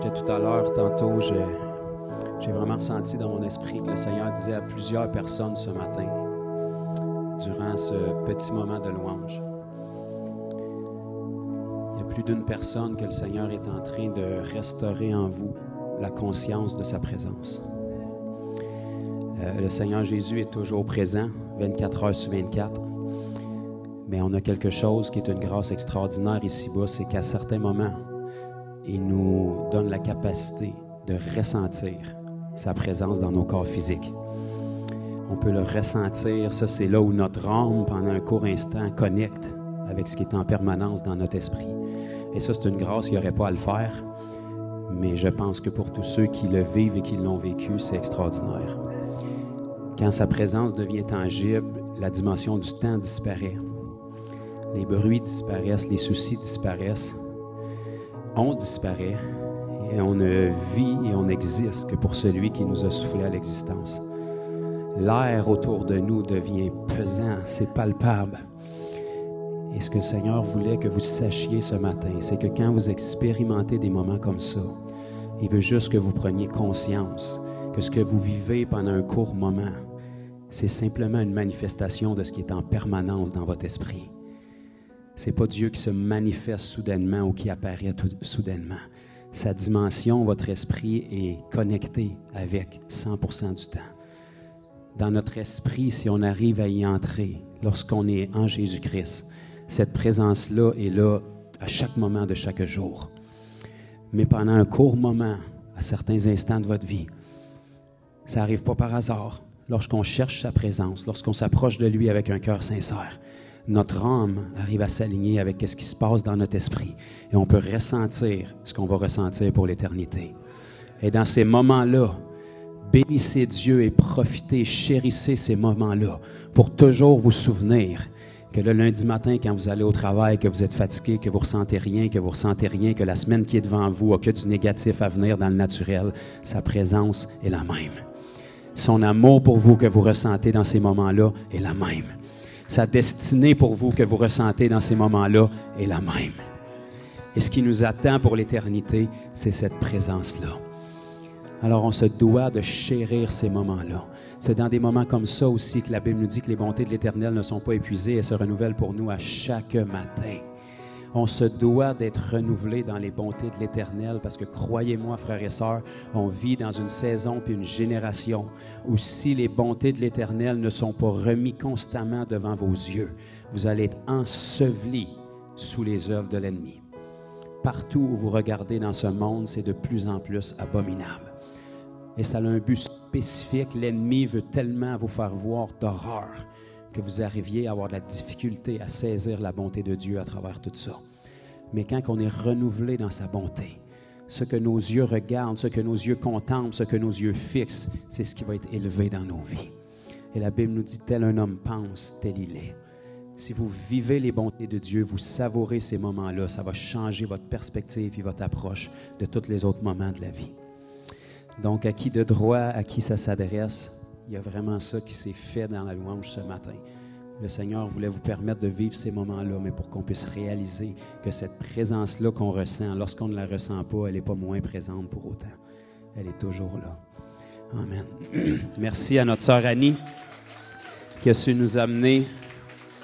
j'étais tout à l'heure, tantôt, j'ai vraiment ressenti dans mon esprit que le Seigneur disait à plusieurs personnes ce matin, durant ce petit moment de louange. Il y a plus d'une personne que le Seigneur est en train de restaurer en vous la conscience de sa présence. Le Seigneur Jésus est toujours présent, 24 heures sur 24. Mais on a quelque chose qui est une grâce extraordinaire ici-bas, c'est qu'à certains moments, il nous donne la capacité de ressentir sa présence dans nos corps physiques. On peut le ressentir, ça c'est là où notre âme, pendant un court instant, connecte avec ce qui est en permanence dans notre esprit. Et ça, c'est une grâce, il n'y aurait pas à le faire, mais je pense que pour tous ceux qui le vivent et qui l'ont vécu, c'est extraordinaire. Quand sa présence devient tangible, la dimension du temps disparaît. Les bruits disparaissent, les soucis disparaissent, on disparaît et on ne vit et on n'existe que pour celui qui nous a soufflé à l'existence. L'air autour de nous devient pesant, c'est palpable. Et ce que le Seigneur voulait que vous sachiez ce matin, c'est que quand vous expérimentez des moments comme ça, il veut juste que vous preniez conscience que ce que vous vivez pendant un court moment, c'est simplement une manifestation de ce qui est en permanence dans votre esprit. Ce n'est pas Dieu qui se manifeste soudainement ou qui apparaît soudainement. Sa dimension, votre esprit est connecté avec 100% du temps. Dans notre esprit, si on arrive à y entrer, lorsqu'on est en Jésus-Christ, cette présence-là est là à chaque moment de chaque jour. Mais pendant un court moment, à certains instants de votre vie, ça n'arrive pas par hasard. Lorsqu'on cherche sa présence, lorsqu'on s'approche de lui avec un cœur sincère, notre âme arrive à s'aligner avec ce qui se passe dans notre esprit. Et on peut ressentir ce qu'on va ressentir pour l'éternité. Et dans ces moments-là, bénissez Dieu et profitez, chérissez ces moments-là pour toujours vous souvenir que le lundi matin, quand vous allez au travail, que vous êtes fatigué, que vous ne ressentez rien, que la semaine qui est devant vous n'a que du négatif à venir dans le naturel, sa présence est la même. Son amour pour vous que vous ressentez dans ces moments-là est la même. Sa destinée pour vous que vous ressentez dans ces moments-là est la même. Et ce qui nous attend pour l'éternité, c'est cette présence-là. Alors on se doit de chérir ces moments-là. C'est dans des moments comme ça aussi que la Bible nous dit que les bontés de l'Éternel ne sont pas épuisées et se renouvellent pour nous à chaque matin. On se doit d'être renouvelé dans les bontés de l'Éternel parce que croyez-moi, frères et sœurs, on vit dans une saison puis une génération où si les bontés de l'Éternel ne sont pas remises constamment devant vos yeux, vous allez être ensevelis sous les œuvres de l'ennemi. Partout où vous regardez dans ce monde, c'est de plus en plus abominable. Et ça a un but spécifique. L'ennemi veut tellement vous faire voir d'horreur que vous arriviez à avoir de la difficulté à saisir la bonté de Dieu à travers tout ça. Mais quand on est renouvelé dans sa bonté, ce que nos yeux regardent, ce que nos yeux contemplent, ce que nos yeux fixent, c'est ce qui va être élevé dans nos vies. Et la Bible nous dit, tel un homme pense, tel il est. Si vous vivez les bontés de Dieu, vous savourez ces moments-là, ça va changer votre perspective et votre approche de tous les autres moments de la vie. Donc, à qui de droit, à qui ça s'adresse, il y a vraiment ça qui s'est fait dans la louange ce matin. Le Seigneur voulait vous permettre de vivre ces moments-là, mais pour qu'on puisse réaliser que cette présence-là qu'on ressent, lorsqu'on ne la ressent pas, elle n'est pas moins présente pour autant. Elle est toujours là. Amen. Merci à notre sœur Annie qui a su nous amener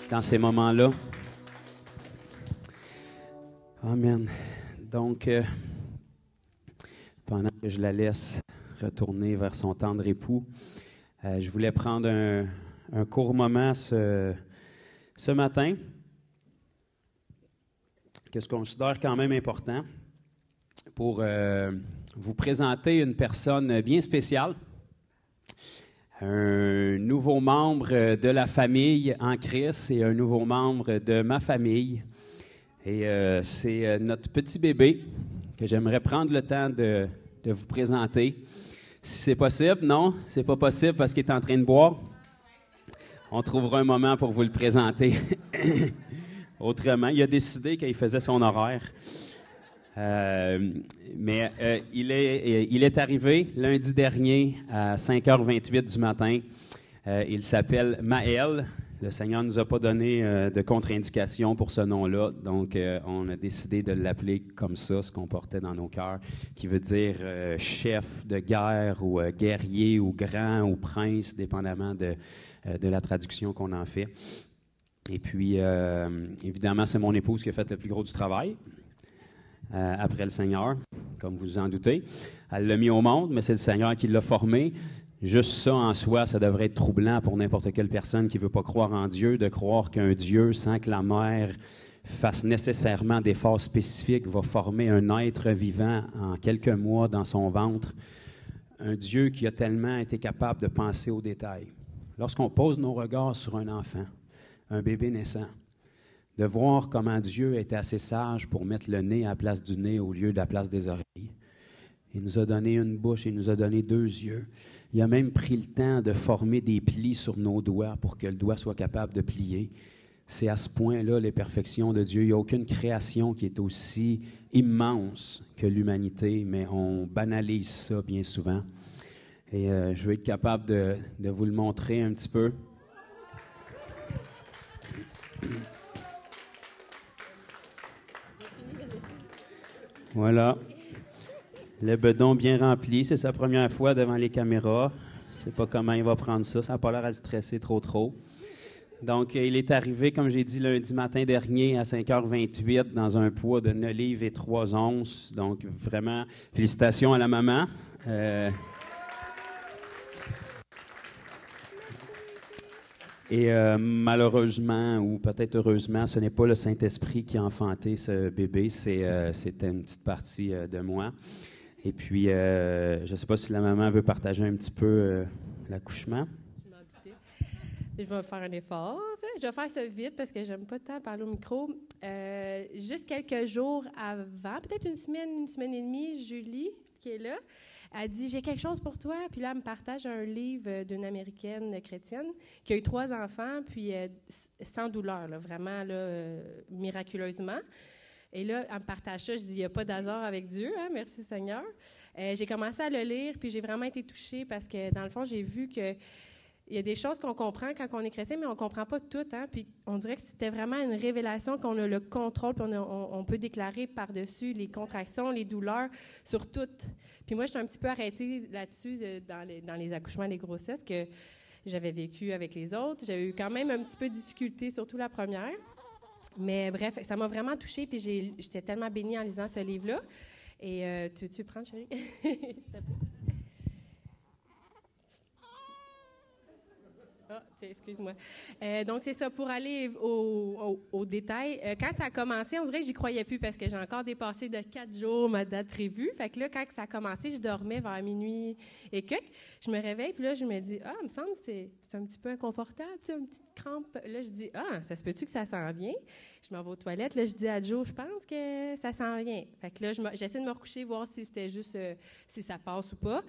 dans ces moments-là. Amen. Donc, pendant que je la laisse retourner vers son tendre époux, je voulais prendre un court moment ce matin, que je considère quand même important, pour vous présenter une personne bien spéciale, un nouveau membre de la famille en Christ et un nouveau membre de ma famille. Et c'est notre petit bébé que j'aimerais prendre le temps de vous présenter. Si c'est possible, non, c'est pas possible parce qu'il est en train de boire. On trouvera un moment pour vous le présenter autrement. Il a décidé qu'il faisait son horaire. Mais il est arrivé lundi dernier à 5h28 du matin. Il s'appelle Maël. Le Seigneur ne nous a pas donné de contre-indication pour ce nom-là, donc on a décidé de l'appeler comme ça, ce qu'on portait dans nos cœurs, qui veut dire chef de guerre ou guerrier ou grand ou prince, dépendamment de la traduction qu'on en fait. Et puis, évidemment, c'est mon épouse qui a fait le plus gros du travail, après le Seigneur, comme vous en doutez. Elle l'a mis au monde, mais c'est le Seigneur qui l'a formé. Juste ça, en soi, ça devrait être troublant pour n'importe quelle personne qui ne veut pas croire en Dieu, de croire qu'un Dieu, sans que la mère fasse nécessairement d'efforts spécifiques, va former un être vivant en quelques mois dans son ventre. Un Dieu qui a tellement été capable de penser aux détails. Lorsqu'on pose nos regards sur un enfant, un bébé naissant, de voir comment Dieu était assez sage pour mettre le nez à la place du nez au lieu de la place des oreilles. Il nous a donné une bouche, il nous a donné 2 yeux. Il a même pris le temps de former des plis sur nos doigts pour que le doigt soit capable de plier. C'est à ce point-là les perfections de Dieu. Il n'y a aucune création qui est aussi immense que l'humanité, mais on banalise ça bien souvent. Et je vais être capable de vous le montrer un petit peu. Voilà. Le bedon bien rempli, c'est sa première fois devant les caméras. Je ne sais pas comment il va prendre ça. Ça n'a pas l'air à le stresser trop. Donc, il est arrivé, comme j'ai dit, lundi matin dernier à 5h28 dans un poids de 9 livres et 3 onces. Donc, vraiment, félicitations à la maman. Et malheureusement, ou peut-être heureusement, ce n'est pas le Saint-Esprit qui a enfanté ce bébé. C'était une petite partie de moi. Et puis, je ne sais pas si la maman veut partager un petit peu l'accouchement. Je m'en doutais. Je vais faire un effort. Je vais faire ça vite parce que j'aime pas tant parler au micro. Juste quelques jours avant, peut-être une semaine et demie, Julie, qui est là, a dit « J'ai quelque chose pour toi ». Puis là, elle me partage un livre d'une Américaine chrétienne qui a eu 3 enfants, puis sans douleur, là, vraiment là, miraculeusement. Et là, elle me partage ça. Je dis, il n'y a pas d'hasard avec Dieu, hein? Merci Seigneur. J'ai commencé à le lire, puis j'ai vraiment été touchée parce que, dans le fond, j'ai vu qu'il y a des choses qu'on comprend quand on est chrétien, mais on ne comprend pas toutes. Hein? Puis on dirait que c'était vraiment une révélation qu'on a le contrôle, puis on peut déclarer par-dessus les contractions, les douleurs, sur toutes. Puis moi, je suis un petit peu arrêtée là-dessus dans les accouchements, les grossesses que j'avais vécu avec les autres. J'ai eu quand même un petit peu de difficulté, surtout la première. Mais bref, ça m'a vraiment touchée, puis j'étais tellement bénie en lisant ce livre-là. Et tu veux prendre, chérie? Ah, excuse-moi. Donc, c'est ça, pour aller au détail. Quand ça a commencé, on dirait que j'y croyais plus parce que j'ai encore dépassé de 4 jours ma date prévue. Fait que là, quand ça a commencé, je dormais vers minuit et quelques. Je me réveille, puis là, je me dis, il me semble que c'est un petit peu inconfortable, tu sais, une petite crampe. Là, je dis, ça se peut-tu que ça s'en vient? Je m'en vais aux toilettes. Là, je dis à Joe, je pense que ça s'en vient. Fait que là, j'essaie de me recoucher, voir si c'était juste, si ça passe ou pas.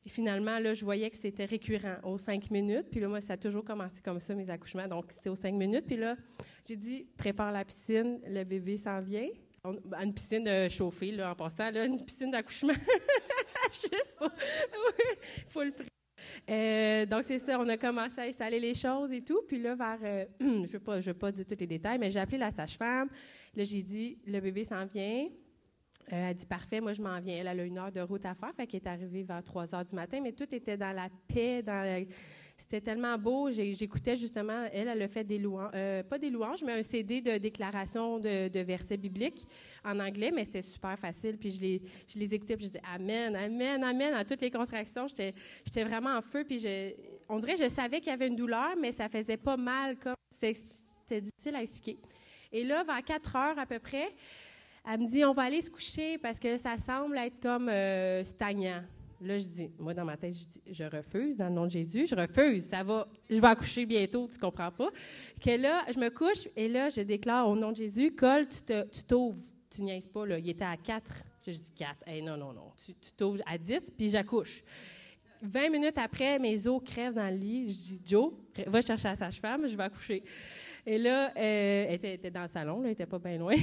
Et finalement, là, je voyais que c'était récurrent aux 5 minutes. Puis là, moi, ça a toujours commencé comme ça, mes accouchements. Donc, c'était aux 5 minutes. Puis là, j'ai dit, prépare la piscine, le bébé s'en vient. Une piscine chauffée, là, en passant, là, une piscine d'accouchement. Juste pour... faut le faire. Donc, c'est ça, on a commencé à installer les choses et tout. Puis là, je veux pas dire tous les détails, mais j'ai appelé la sage-femme. Là, j'ai dit, le bébé s'en vient. Elle dit, parfait, moi, je m'en viens. Elle a 1 heure de route à faire, fait qu'elle est arrivée vers 3 heures du matin, mais tout était dans la paix, c'était tellement beau. J'écoutais justement, elle a fait des louanges, pas des louanges, mais un CD de déclaration de versets bibliques en anglais, mais c'était super facile. Puis je les écoutais, puis je disais Amen, Amen, Amen, à toutes les contractions. J'étais vraiment en feu, puis on dirait que je savais qu'il y avait une douleur, mais ça faisait pas mal, comme c'était difficile à expliquer. Et là, vers 4 heures à peu près, elle me dit, on va aller se coucher parce que ça semble être comme stagnant. Là, je dis, moi, dans ma tête, je dis, je refuse, dans le nom de Jésus, je refuse, ça va, je vais accoucher bientôt, tu comprends pas. Que là, je me couche et là, je déclare au nom de Jésus, Cole, tu t'ouvres, tu niaises pas, là, il était à 4. Je dis 4, hey, non, tu t'ouvres à 10, puis j'accouche. 20 minutes après, mes os crèvent dans le lit, je dis, Joe, va chercher la sage-femme, je vais accoucher. Et là, elle était dans le salon, là, elle n'était pas bien loin.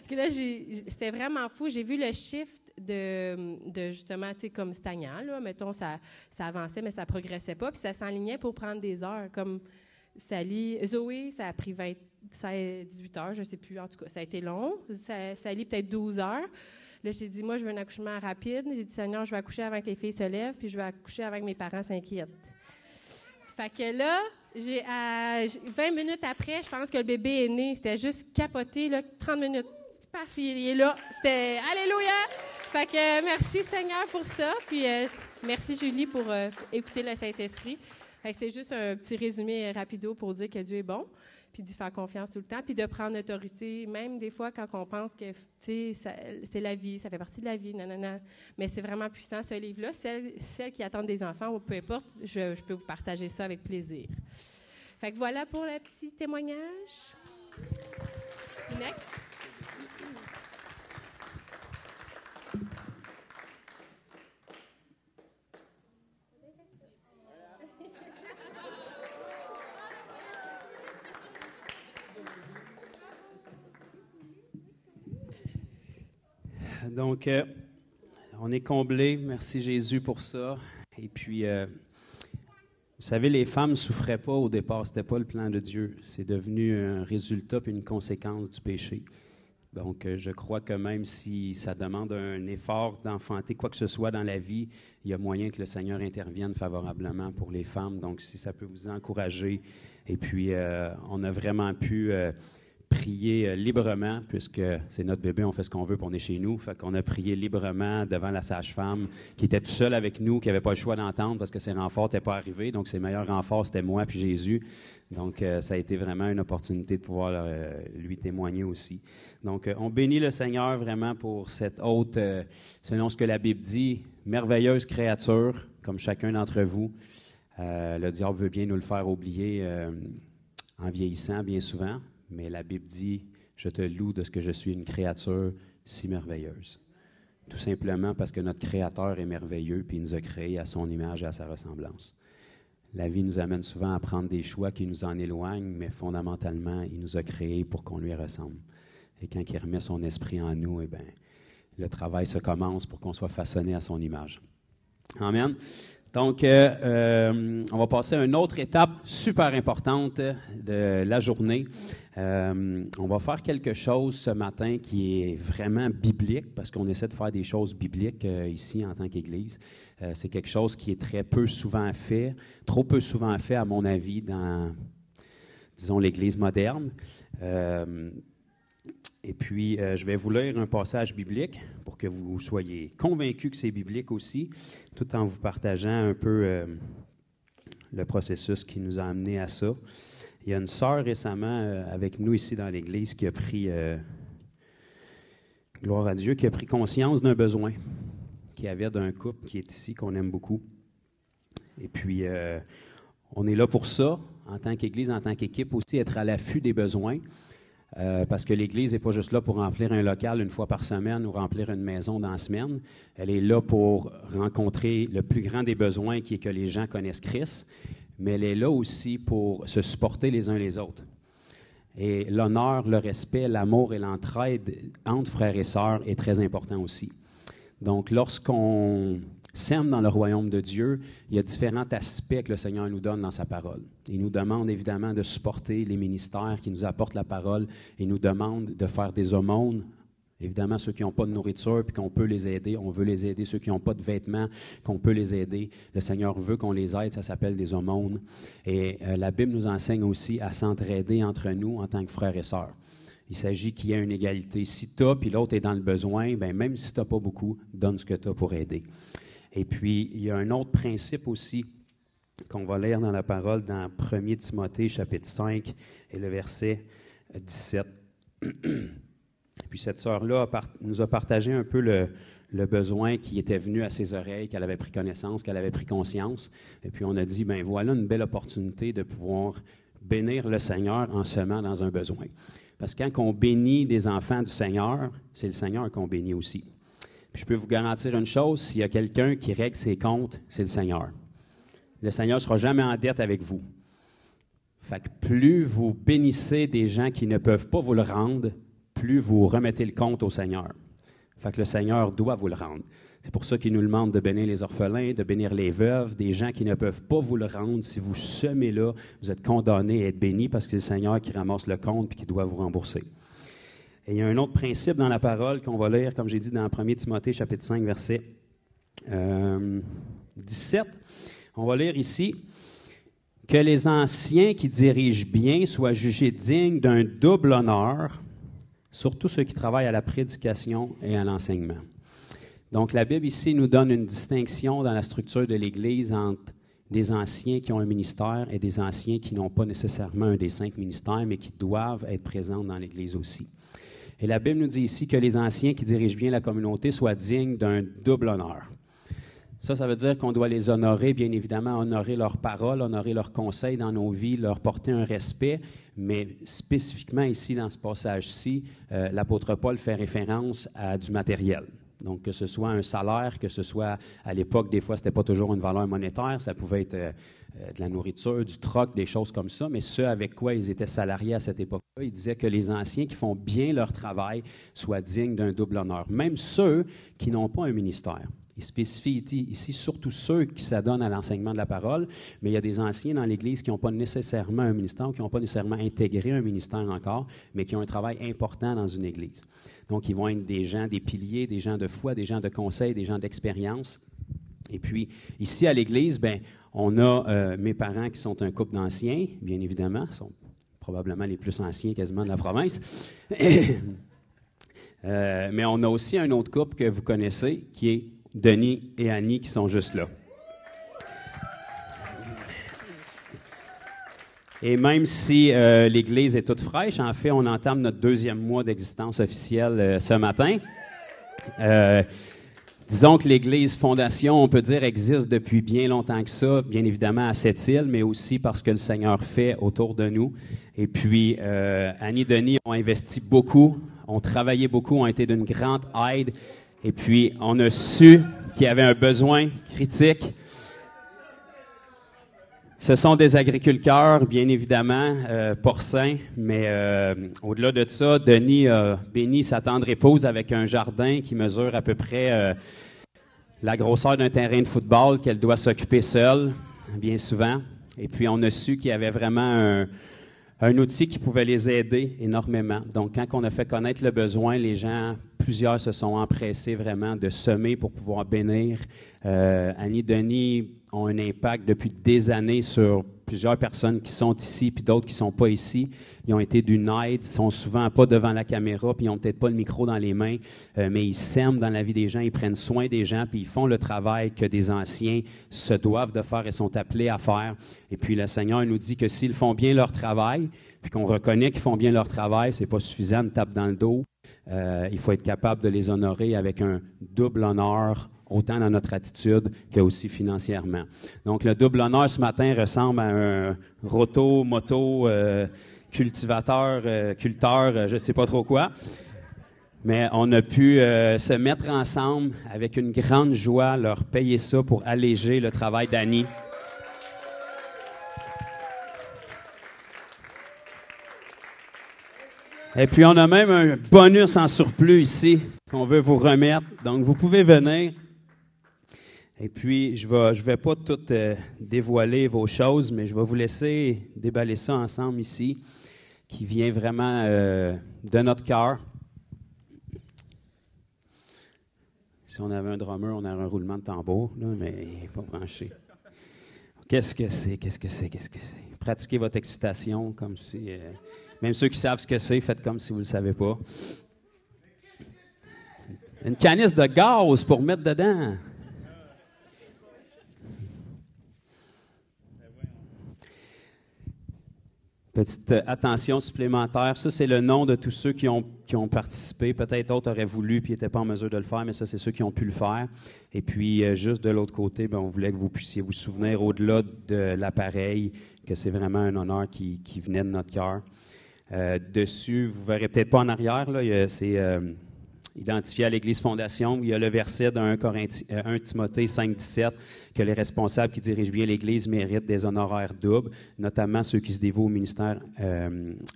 Puis là, c'était vraiment fou. J'ai vu le shift de justement, tu sais, comme stagnant, là. Mettons, ça avançait, mais ça ne progressait pas. Puis ça s'enlignait pour prendre des heures. Comme Zoé, ça a pris 18 heures, je ne sais plus, en tout cas, ça a été long. Sally, peut-être 12 heures. Là, j'ai dit, moi, je veux un accouchement rapide. J'ai dit, Seigneur, je vais accoucher avant que les filles se lèvent, puis je vais accoucher avant que mes parents s'inquiètent. Fait que là, 20 minutes après, je pense que le bébé est né. C'était juste capoté, là, 30 minutes. C'est parfait, il est là. C'était Alléluia! Fait que merci, Seigneur, pour ça. Puis merci, Julie, pour écouter le Saint-Esprit. Fait que c'est juste un petit résumé rapido pour dire que Dieu est bon, puis d'y faire confiance tout le temps, puis de prendre autorité, même des fois quand on pense que c'est la vie, ça fait partie de la vie, nanana. Mais c'est vraiment puissant, ce livre-là. Celles qui attendent des enfants, ou peu importe, je peux vous partager ça avec plaisir. Fait que voilà pour le petit témoignage. Next. Donc, on est comblés. Merci Jésus pour ça. Et puis, vous savez, les femmes ne souffraient pas au départ. Ce n'était pas le plan de Dieu. C'est devenu un résultat puis une conséquence du péché. Donc, je crois que même si ça demande un effort d'enfanter quoi que ce soit dans la vie, il y a moyen que le Seigneur intervienne favorablement pour les femmes. Donc, si ça peut vous encourager. Et puis, on a vraiment pu prier librement, puisque c'est notre bébé, on fait ce qu'on veut, puis on est chez nous. Fait qu'on a prié librement devant la sage-femme, qui était tout seul avec nous, qui n'avait pas le choix d'entendre parce que ses renforts n'étaient pas arrivés. Donc, ses meilleurs renforts, c'était moi puis Jésus. Donc, ça a été vraiment une opportunité de pouvoir lui témoigner aussi. Donc, on bénit le Seigneur vraiment pour cette haute, selon ce que la Bible dit, merveilleuse créature, comme chacun d'entre vous. Le diable veut bien nous le faire oublier en vieillissant bien souvent. Mais la Bible dit, je te loue de ce que je suis une créature si merveilleuse. Tout simplement parce que notre Créateur est merveilleux, puis il nous a créés à son image et à sa ressemblance. La vie nous amène souvent à prendre des choix qui nous en éloignent, mais fondamentalement, il nous a créés pour qu'on lui ressemble. Et quand il remet son esprit en nous, eh bien, le travail se commence pour qu'on soit façonné à son image. Amen. Donc, on va passer à une autre étape super importante de la journée. On va faire quelque chose ce matin qui est vraiment biblique, parce qu'on essaie de faire des choses bibliques ici en tant qu'Église. C'est quelque chose qui est très peu souvent fait, trop peu souvent fait à mon avis dans, disons, l'Église moderne. Et puis, je vais vous lire un passage biblique pour que vous soyez convaincus que c'est biblique aussi, tout en vous partageant un peu le processus qui nous a amené à ça. Il y a une sœur récemment avec nous ici dans l'Église qui a pris, gloire à Dieu, qui a pris conscience d'un besoin qu'il y avait d'un couple qui est ici, qu'on aime beaucoup. Et puis, on est là pour ça, en tant qu'Église, en tant qu'équipe aussi, être à l'affût des besoins. Parce que l'Église n'est pas juste là pour remplir un local une fois par semaine ou remplir une maison dans la semaine. Elle est là pour rencontrer le plus grand des besoins, qui est que les gens connaissent Christ, mais elle est là aussi pour se supporter les uns les autres. Et l'honneur, le respect, l'amour et l'entraide entre frères et sœurs est très important aussi. Donc, lorsqu'on sème dans le royaume de Dieu, il y a différents aspects que le Seigneur nous donne dans sa parole. Il nous demande évidemment de supporter les ministères qui nous apportent la parole. Il nous demande de faire des aumônes. Évidemment, ceux qui n'ont pas de nourriture puis qu'on peut les aider, on veut les aider. Ceux qui n'ont pas de vêtements, qu'on peut les aider. Le Seigneur veut qu'on les aide, ça s'appelle des aumônes. Et la Bible nous enseigne aussi à s'entraider entre nous en tant que frères et sœurs. Il s'agit qu'il y ait une égalité. Si tu as puis l'autre est dans le besoin, bien, même si tu n'as pas beaucoup, donne ce que tu as pour aider. Et puis, il y a un autre principe aussi qu'on va lire dans la parole dans 1 Timothée, chapitre 5, et le verset 17. Puis cette sœur-là nous a partagé un peu le besoin qui était venu à ses oreilles, qu'elle avait pris connaissance, qu'elle avait pris conscience. Et puis on a dit, bien voilà une belle opportunité de pouvoir bénir le Seigneur en semant dans un besoin. Parce que quand on bénit des enfants du Seigneur, c'est le Seigneur qu'on bénit aussi. Puis je peux vous garantir une chose, s'il y a quelqu'un qui règle ses comptes, c'est le Seigneur. Le Seigneur ne sera jamais en dette avec vous. Fait que plus vous bénissez des gens qui ne peuvent pas vous le rendre, plus vous remettez le compte au Seigneur. Fait que le Seigneur doit vous le rendre. C'est pour ça qu'il nous demande de bénir les orphelins, de bénir les veuves, des gens qui ne peuvent pas vous le rendre. Si vous semez là, vous êtes condamnés à être bénis parce que c'est le Seigneur qui ramasse le compte et qui doit vous rembourser. Et il y a un autre principe dans la parole qu'on va lire, comme j'ai dit dans 1 Timothée, chapitre 5, verset 17. On va lire ici « Que les anciens qui dirigent bien soient jugés dignes d'un double honneur, surtout ceux qui travaillent à la prédication et à l'enseignement. » Donc, la Bible ici nous donne une distinction dans la structure de l'Église entre des anciens qui ont un ministère et des anciens qui n'ont pas nécessairement un des 5 ministères, mais qui doivent être présents dans l'Église aussi. Et la Bible nous dit ici que les anciens qui dirigent bien la communauté soient dignes d'un double honneur. Ça veut dire qu'on doit les honorer, bien évidemment, honorer leurs paroles, honorer leurs conseils dans nos vies, leur porter un respect, mais spécifiquement ici, dans ce passage-ci, l'apôtre Paul fait référence à du matériel. Donc, que ce soit un salaire, que ce soit, à l'époque, des fois, ce n'était pas toujours une valeur monétaire, ça pouvait être de la nourriture, du troc, des choses comme ça, mais ceux avec quoi ils étaient salariés à cette époque-là, il disait que les anciens qui font bien leur travail soient dignes d'un double honneur, même ceux qui n'ont pas un ministère. Il spécifie ici surtout ceux qui s'adonnent à l'enseignement de la parole, mais il y a des anciens dans l'Église qui n'ont pas nécessairement un ministère, qui n'ont pas nécessairement intégré un ministère encore, mais qui ont un travail important dans une Église. Donc, ils vont être des gens, des piliers, des gens de foi, des gens de conseil, des gens d'expérience. Et puis, ici à l'Église, on a mes parents qui sont un couple d'anciens, bien évidemment, sont probablement les plus anciens quasiment de la province. Mais on a aussi un autre couple que vous connaissez, qui est Denis et Annie, qui sont juste là. Et même si l'Église est toute fraîche, en fait, on entame notre 2e mois d'existence officielle ce matin. Disons que l'Église Fondation, on peut dire, existe depuis bien longtemps que ça, bien évidemment à Sept-Îles, mais aussi parce que le Seigneur fait autour de nous. Et puis, Annie et Denis ont investi beaucoup, ont travaillé beaucoup, ont été d'une grande aide. Et puis, on a su qu'il y avait un besoin critique. Ce sont des agriculteurs, bien évidemment, porcins, mais au-delà de ça, Denis a béni sa tendre épouse avec un jardin qui mesure à peu près la grosseur d'un terrain de football qu'elle doit s'occuper seule, bien souvent. Et puis, on a su qu'il y avait vraiment un outil qui pouvait les aider énormément. Donc, quand on a fait connaître le besoin, plusieurs se sont empressés vraiment de semer pour pouvoir bénir. Annie et Denis ont un impact depuis des années sur plusieurs personnes qui sont ici, puis d'autres qui ne sont pas ici. Ils ont été d'une aide, ils sont souvent pas devant la caméra, puis ils n'ont peut-être pas le micro dans les mains, mais ils sèment dans la vie des gens, ils prennent soin des gens, puis ils font le travail que des anciens se doivent de faire et sont appelés à faire. Et puis le Seigneur nous dit que s'ils font bien leur travail, puis qu'on reconnaît qu'ils font bien leur travail, c'est pas suffisant de taper dans le dos. Il faut être capable de les honorer avec un double honneur, autant dans notre attitude que aussi financièrement. Donc, le double honneur ce matin ressemble à un moto, cultivateur, culteur, je ne sais pas trop quoi. Mais on a pu se mettre ensemble avec une grande joie, leur payer ça pour alléger le travail d'Annie. Et puis, on a même un bonus en surplus ici qu'on veut vous remettre. Donc, vous pouvez venir. Et puis, je vais pas tout dévoiler vos choses, mais je vais vous laisser déballer ça ensemble ici, qui vient vraiment de notre cœur. Si on avait un drummer, on aurait un roulement de tambour, là, mais il n'est pas branché. Qu'est-ce que c'est? Pratiquez votre excitation comme si... Même ceux qui savent ce que c'est, faites comme si vous ne le savez pas. Une canisse de gaz pour mettre dedans. Petite attention supplémentaire. Ça, c'est le nom de tous ceux qui ont participé. Peut-être d'autres auraient voulu puis n'étaient pas en mesure de le faire, mais ça, c'est ceux qui ont pu le faire. Et puis, juste de l'autre côté, on voulait que vous puissiez vous souvenir, au-delà de l'appareil, que c'est vraiment un honneur qui venait de notre cœur. Dessus, vous ne verrez peut-être pas en arrière, là, c'est identifié à l'Église Fondation. Il y a le verset de 1 Timothée 5,17 que les responsables qui dirigent bien l'Église méritent des honoraires doubles, notamment ceux qui se dévouent au ministère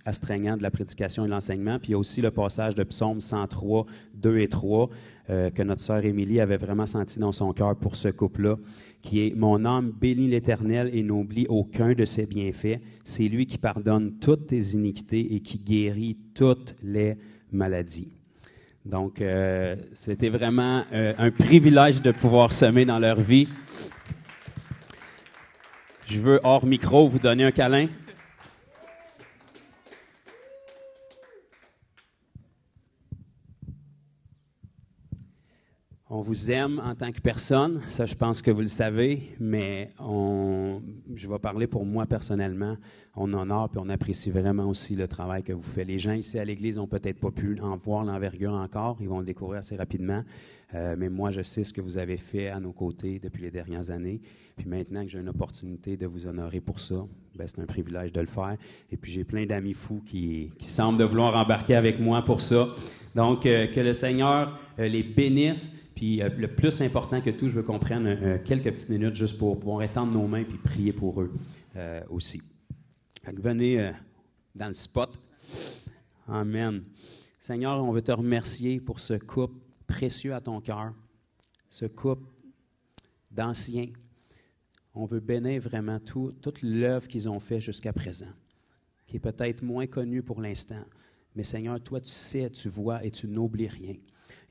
astreignant de la prédication et de l'enseignement. Puis il y a aussi le passage de Psaume 103, 2 et 3 que notre sœur Émilie avait vraiment senti dans son cœur pour ce couple-là, qui est « Mon âme bénit l'Éternel et n'oublie aucun de ses bienfaits. C'est lui qui pardonne toutes tes iniquités et qui guérit toutes les maladies. » Donc, c'était vraiment un privilège de pouvoir semer dans leur vie. Je veux, hors micro, vous donner un câlin. On vous aime en tant que personne, ça je pense que vous le savez, mais je vais parler pour moi personnellement. On honore et on apprécie vraiment aussi le travail que vous faites. Les gens ici à l'Église n'ont peut-être pas pu en voir l'envergure encore, ils vont le découvrir assez rapidement, mais moi je sais ce que vous avez fait à nos côtés depuis les dernières années. Puis maintenant que j'ai une opportunité de vous honorer pour ça, ben c'est un privilège de le faire. Et puis j'ai plein d'amis fous qui semblent de vouloir embarquer avec moi pour ça. Donc que le Seigneur les bénisse. Puis le plus important que tout, je veux qu'on prenne quelques petites minutes juste pour pouvoir étendre nos mains puis prier pour eux aussi. Donc, venez dans le spot. Amen. Seigneur, on veut te remercier pour ce couple précieux à ton cœur, ce couple d'anciens. On veut bénir vraiment toute l'œuvre qu'ils ont fait jusqu'à présent, qui est peut-être moins connue pour l'instant. Mais Seigneur, toi, tu sais, tu vois et tu n'oublies rien.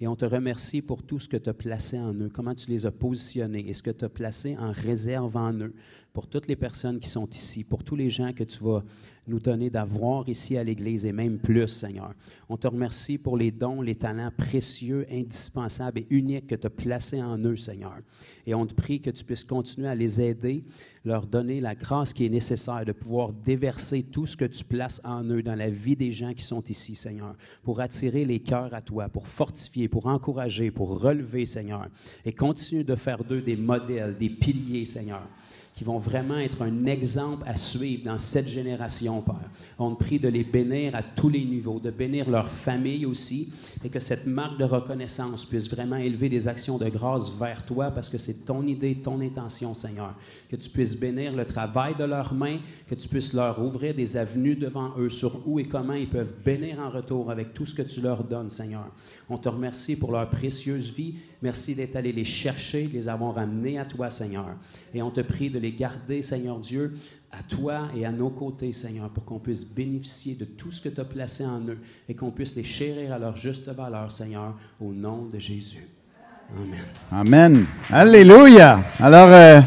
Et on te remercie pour tout ce que tu as placé en eux, comment tu les as positionnés et ce que tu as placé en réserve en eux pour toutes les personnes qui sont ici, pour tous les gens que tu vas nous donner d'avoir ici à l'Église et même plus, Seigneur. On te remercie pour les dons, les talents précieux, indispensables et uniques que tu as placés en eux, Seigneur. Et on te prie que tu puisses continuer à les aider, leur donner la grâce qui est nécessaire de pouvoir déverser tout ce que tu places en eux dans la vie des gens qui sont ici, Seigneur, pour attirer les cœurs à toi, pour fortifier, pour encourager, pour relever, Seigneur, et continue de faire d'eux des modèles, des piliers, Seigneur, qui vont vraiment être un exemple à suivre dans cette génération, Père. On te prie de les bénir à tous les niveaux, de bénir leur famille aussi, et que cette marque de reconnaissance puisse vraiment élever des actions de grâce vers toi, parce que c'est ton idée, ton intention, Seigneur. Que tu puisses bénir le travail de leurs mains, que tu puisses leur ouvrir des avenues devant eux sur où et comment ils peuvent bénir en retour avec tout ce que tu leur donnes, Seigneur. On te remercie pour leur précieuse vie. Merci d'être allé les chercher, de les avoir amenés à toi, Seigneur. Et on te prie de les garder, Seigneur Dieu, à toi et à nos côtés, Seigneur, pour qu'on puisse bénéficier de tout ce que tu as placé en eux et qu'on puisse les chérir à leur juste valeur, Seigneur, au nom de Jésus. Amen. Amen. Alléluia. Alors,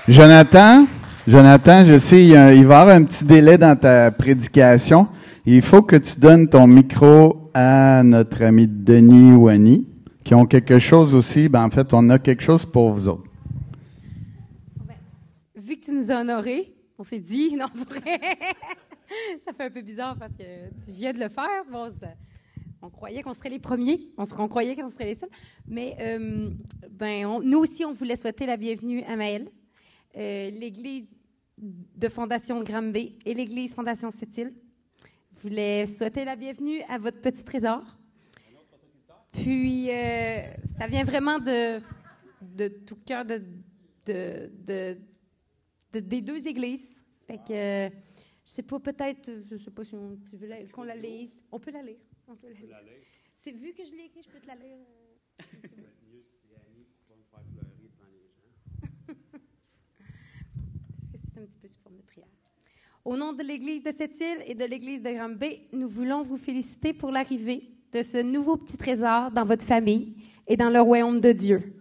Jonathan, je sais, il va y avoir un petit délai dans ta prédication. Il faut que tu donnes ton micro à notre ami Denis ou Annie, qui ont quelque chose aussi. En fait, on a quelque chose pour vous autres. Vu que tu nous as honorés, on s'est dit, non, c'est vrai. Ça fait un peu bizarre parce que tu viens de le faire. Bon, on croyait qu'on serait les premiers, on croyait qu'on serait les seuls. Mais nous aussi, on voulait souhaiter la bienvenue à Maëlle, l'Église de Fondation de Granby et l'Église Fondation Sept-Îles. Je voulais souhaiter la bienvenue à votre petit trésor. Puis, ça vient vraiment de tout cœur des deux églises. Fait que, je sais pas, peut-être, je sais pas si tu veux qu'on la lise. On peut la lire. C'est vu que je l'ai écrit, je peux te la lire. Si tu veux. Mieux si Annie va me faire pleurer devant les gens. Parce que c'est un petit peu sous forme de prière. Au nom de l'Église de Sept-Îles et de l'Église de Granby, nous voulons vous féliciter pour l'arrivée de ce nouveau petit trésor dans votre famille et dans le royaume de Dieu.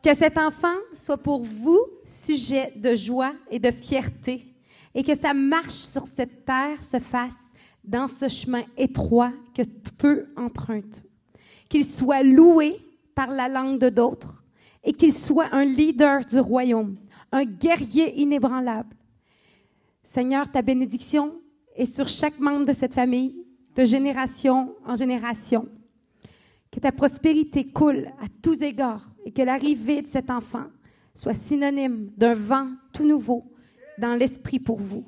Que cet enfant soit pour vous sujet de joie et de fierté et que sa marche sur cette terre se fasse dans ce chemin étroit que peu empruntent. Qu'il soit loué par la langue de d'autres et qu'il soit un leader du royaume, un guerrier inébranlable. Seigneur, ta bénédiction est sur chaque membre de cette famille, de génération en génération. Que ta prospérité coule à tous égards et que l'arrivée de cet enfant soit synonyme d'un vent tout nouveau dans l'esprit pour vous.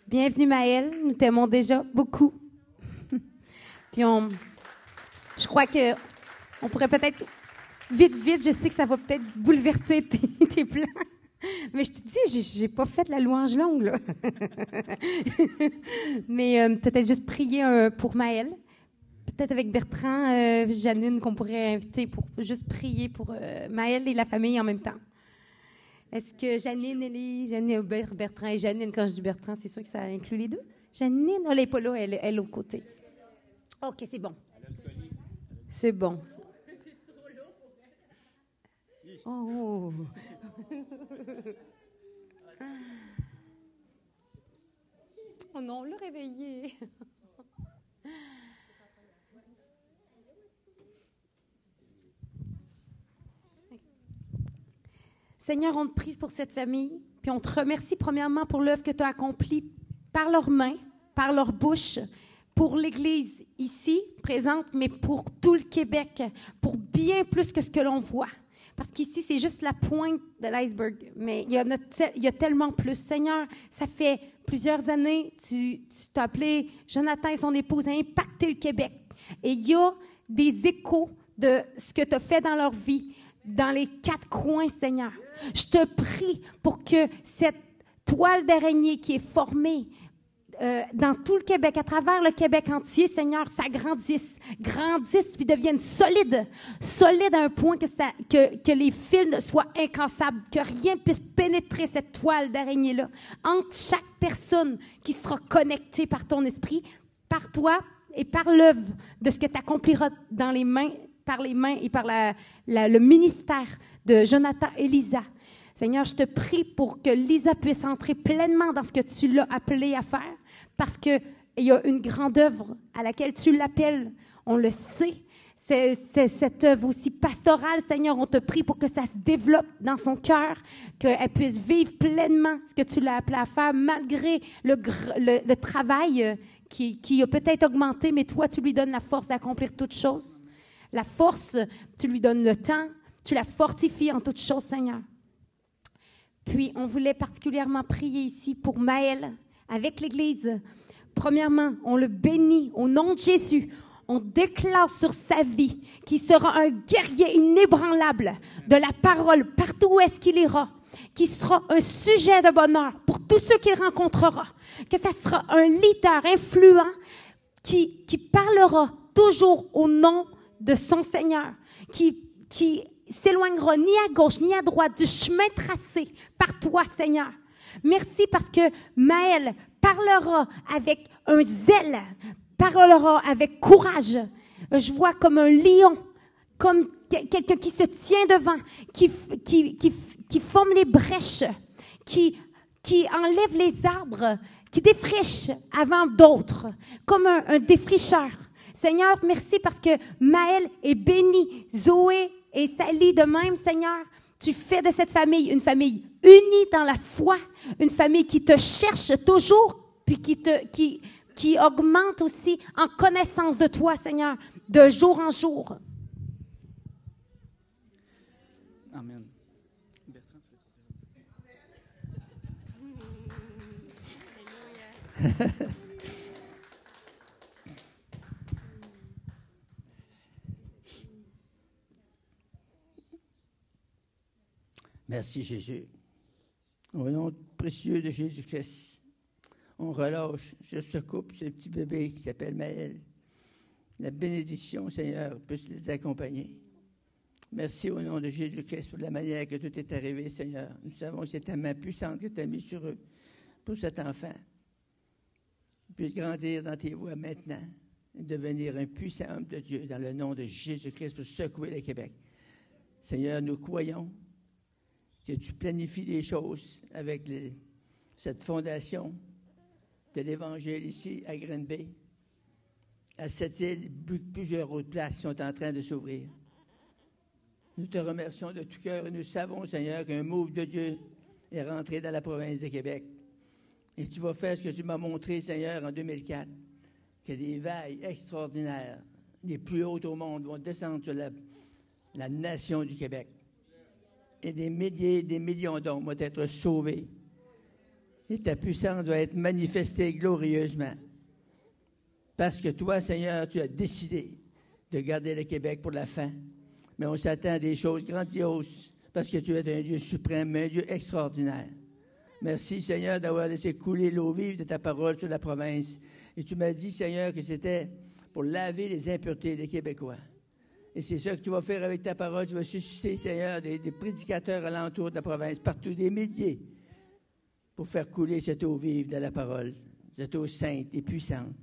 Bienvenue Maëlle, nous t'aimons déjà beaucoup. Puis Je crois qu'on pourrait peut-être, vite, je sais que ça va peut-être bouleverser tes plans. Mais je te dis, j'ai pas fait la louange longue, là. Mais peut-être juste prier pour Maëlle. Peut-être avec Bertrand, Janine, qu'on pourrait inviter pour juste prier pour Maëlle et la famille en même temps. Est-ce que Janine, Bertrand et Janine, quand je dis Bertrand, c'est sûr que ça inclut les deux? Janine, elle n'est pas là, elle est au côté. OK, c'est bon. C'est bon. Oh! Oh non, on l'a réveillé. Seigneur, on te prie pour cette famille, puis on te remercie premièrement pour l'œuvre que tu as accomplie par leurs mains, par leur bouche, pour l'Église ici, présente, mais pour tout le Québec, pour bien plus que ce que l'on voit. Parce qu'ici, c'est juste la pointe de l'iceberg, mais il y a tellement plus. Seigneur, ça fait plusieurs années, tu t'as appelé Jonathan et son épouse à impacter le Québec. Et il y a des échos de ce que tu as fait dans leur vie, dans les 4 coins, Seigneur. Je te prie pour que cette toile d'araignée qui est formée dans tout le Québec, à travers le Québec entier, Seigneur, ça grandisse, puis devienne solide à un point que les fils soient incassables, que rien ne puisse pénétrer cette toile d'araignée-là. Entre chaque personne qui sera connectée par ton esprit, par toi et par l'œuvre de ce que tu accompliras par les mains et par le ministère de Jonathan et Lisa. Seigneur, je te prie pour que Lisa puisse entrer pleinement dans ce que tu l'as appelée à faire, parce qu'il y a une grande œuvre à laquelle tu l'appelles, on le sait. C'est cette œuvre aussi pastorale, Seigneur, on te prie pour que ça se développe dans son cœur, qu'elle puisse vivre pleinement ce que tu l'as appelée à faire, malgré le travail qui a peut-être augmenté, mais toi, tu lui donnes la force d'accomplir toutes choses. La force, tu lui donnes le temps, tu la fortifies en toutes choses, Seigneur. Puis, on voulait particulièrement prier ici pour Maëlle, avec l'Église. Premièrement, on le bénit au nom de Jésus. On déclare sur sa vie qu'il sera un guerrier inébranlable de la parole partout où est-ce qu'il ira, qui sera un sujet de bonheur pour tous ceux qu'il rencontrera, que ça sera un leader influent qui parlera toujours au nom de son Seigneur, qui s'éloignera ni à gauche ni à droite du chemin tracé par toi, Seigneur. Merci parce que Maëlle parlera avec un zèle, parlera avec courage. Je vois comme un lion, comme quelqu'un qui se tient devant, qui forme les brèches, qui enlève les arbres, qui défriche avant d'autres, comme un défricheur. Seigneur, merci parce que Maëlle est bénie, Zoé et Sally de même, Seigneur. Tu fais de cette famille une famille unie dans la foi, une famille qui te cherche toujours, puis qui augmente aussi en connaissance de toi, Seigneur, de jour en jour. Amen. Merci Jésus. Au nom précieux de Jésus-Christ, on relâche sur ce couple, ce petit bébé qui s'appelle Maëlle. La bénédiction, Seigneur, puisse les accompagner. Merci au nom de Jésus-Christ pour la manière que tout est arrivé, Seigneur. Nous savons que c'est ta main puissante que tu as mise sur eux, pour cet enfant. Qu'il puisse grandir dans tes voies maintenant et devenir un puissant homme de Dieu dans le nom de Jésus-Christ pour secouer le Québec. Seigneur, nous croyons que tu planifies les choses avec cette fondation de l'Évangile ici à Green Bay. À cette île, plusieurs autres places sont en train de s'ouvrir. Nous te remercions de tout cœur et nous savons, Seigneur, qu'un move de Dieu est rentré dans la province de Québec. Et tu vas faire ce que tu m'as montré, Seigneur, en 2004, que des vagues extraordinaires, les plus hautes au monde, vont descendre sur la nation du Québec. Et des milliers, des millions d'hommes vont être sauvés. Et ta puissance va être manifestée glorieusement. Parce que toi, Seigneur, tu as décidé de garder le Québec pour la fin. Mais on s'attend à des choses grandioses parce que tu es un Dieu suprême, un Dieu extraordinaire. Merci, Seigneur, d'avoir laissé couler l'eau vive de ta parole sur la province. Et tu m'as dit, Seigneur, que c'était pour laver les impuretés des Québécois. Et c'est ça que tu vas faire avec ta parole. Tu vas susciter, Seigneur, des prédicateurs alentour de la province, partout, des milliers, pour faire couler cette eau vive de la parole, cette eau sainte et puissante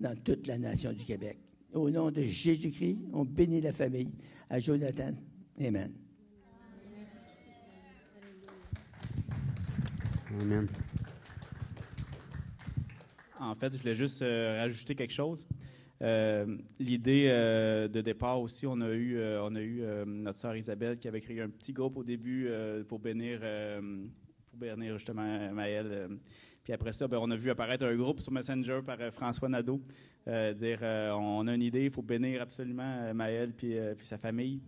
dans toute la nation du Québec. Au nom de Jésus-Christ, on bénit la famille. À Jonathan. Amen. Amen. En fait, je voulais juste rajouter quelque chose. L'idée de départ aussi, on a eu notre sœur Isabelle qui avait créé un petit groupe au début pour bénir justement Maëlle. Puis après ça, on a vu apparaître un groupe sur Messenger par François Nadeau, dire on a une idée, il faut bénir absolument Maëlle puis sa famille.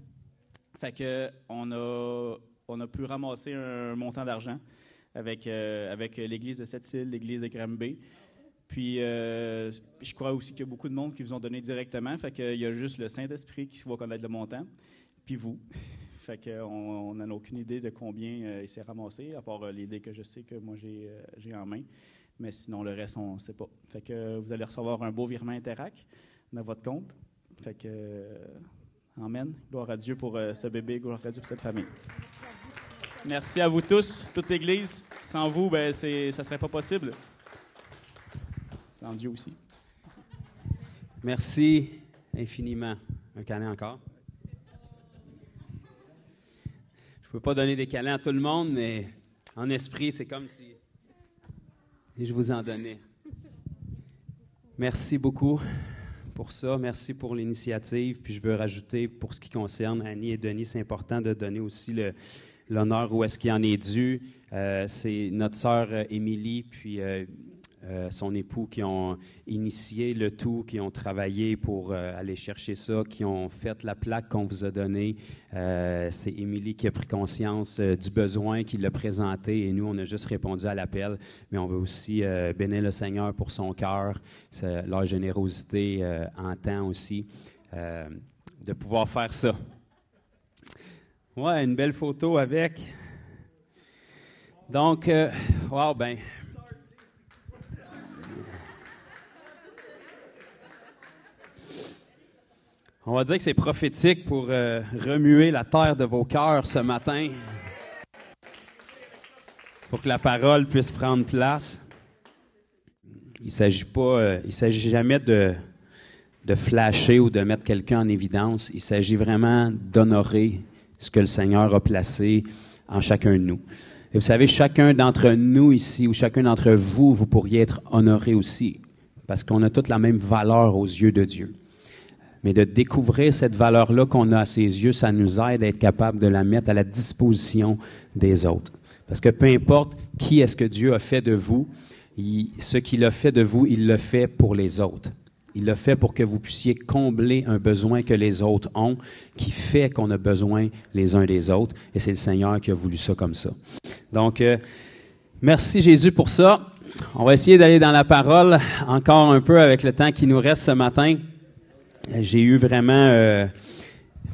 Fait que on a pu ramasser un montant d'argent avec l'église de Sept-Îles, l'église de Granby. Puis, je crois aussi qu'il y a beaucoup de monde qui vous ont donné directement. Fait qu'il y a juste le Saint-Esprit qui va connaître le montant, puis vous. Fait qu'on n'en a aucune idée de combien il s'est ramassé, à part l'idée que je sais que moi j'ai en main. Mais sinon, le reste, on ne sait pas. Fait que vous allez recevoir un beau virement Interac dans votre compte. Fait que, amen. Gloire à Dieu pour ce bébé, gloire à Dieu pour cette famille. Merci à vous tous, toute l'Église. Sans vous, ça ne serait pas possible. Sans Dieu aussi. Merci infiniment. Un câlin encore. Je ne peux pas donner des câlins à tout le monde, mais en esprit, c'est comme si je vous en donnais. Merci beaucoup pour ça. Merci pour l'initiative. Puis je veux rajouter, pour ce qui concerne Annie et Denis, c'est important de donner aussi l'honneur où est-ce qu'il en est dû. C'est notre sœur Émilie, puis son époux qui ont initié le tout, qui ont travaillé pour aller chercher ça, qui ont fait la plaque qu'on vous a donnée. C'est Émilie qui a pris conscience du besoin, qui l'a présenté, et nous, on a juste répondu à l'appel. Mais on veut aussi bénir le Seigneur pour son cœur, leur générosité en temps aussi, de pouvoir faire ça. Ouais, une belle photo avec. Donc, wow, ben... On va dire que c'est prophétique pour remuer la terre de vos cœurs ce matin, pour que la parole puisse prendre place. Il ne s'agit jamais de flasher ou de mettre quelqu'un en évidence. Il s'agit vraiment d'honorer ce que le Seigneur a placé en chacun de nous. Et vous savez, chacun d'entre nous ici, ou chacun d'entre vous, vous pourriez être honoré aussi, parce qu'on a toute la même valeur aux yeux de Dieu. Mais de découvrir cette valeur-là qu'on a à ses yeux, ça nous aide à être capable de la mettre à la disposition des autres. Parce que peu importe qui est-ce que Dieu a fait de vous, ce qu'il a fait de vous, il le fait pour les autres. Il l'a fait pour que vous puissiez combler un besoin que les autres ont, qui fait qu'on a besoin les uns des autres. Et c'est le Seigneur qui a voulu ça comme ça. Donc, merci Jésus pour ça. On va essayer d'aller dans la parole encore un peu avec le temps qui nous reste ce matin. J'ai eu vraiment,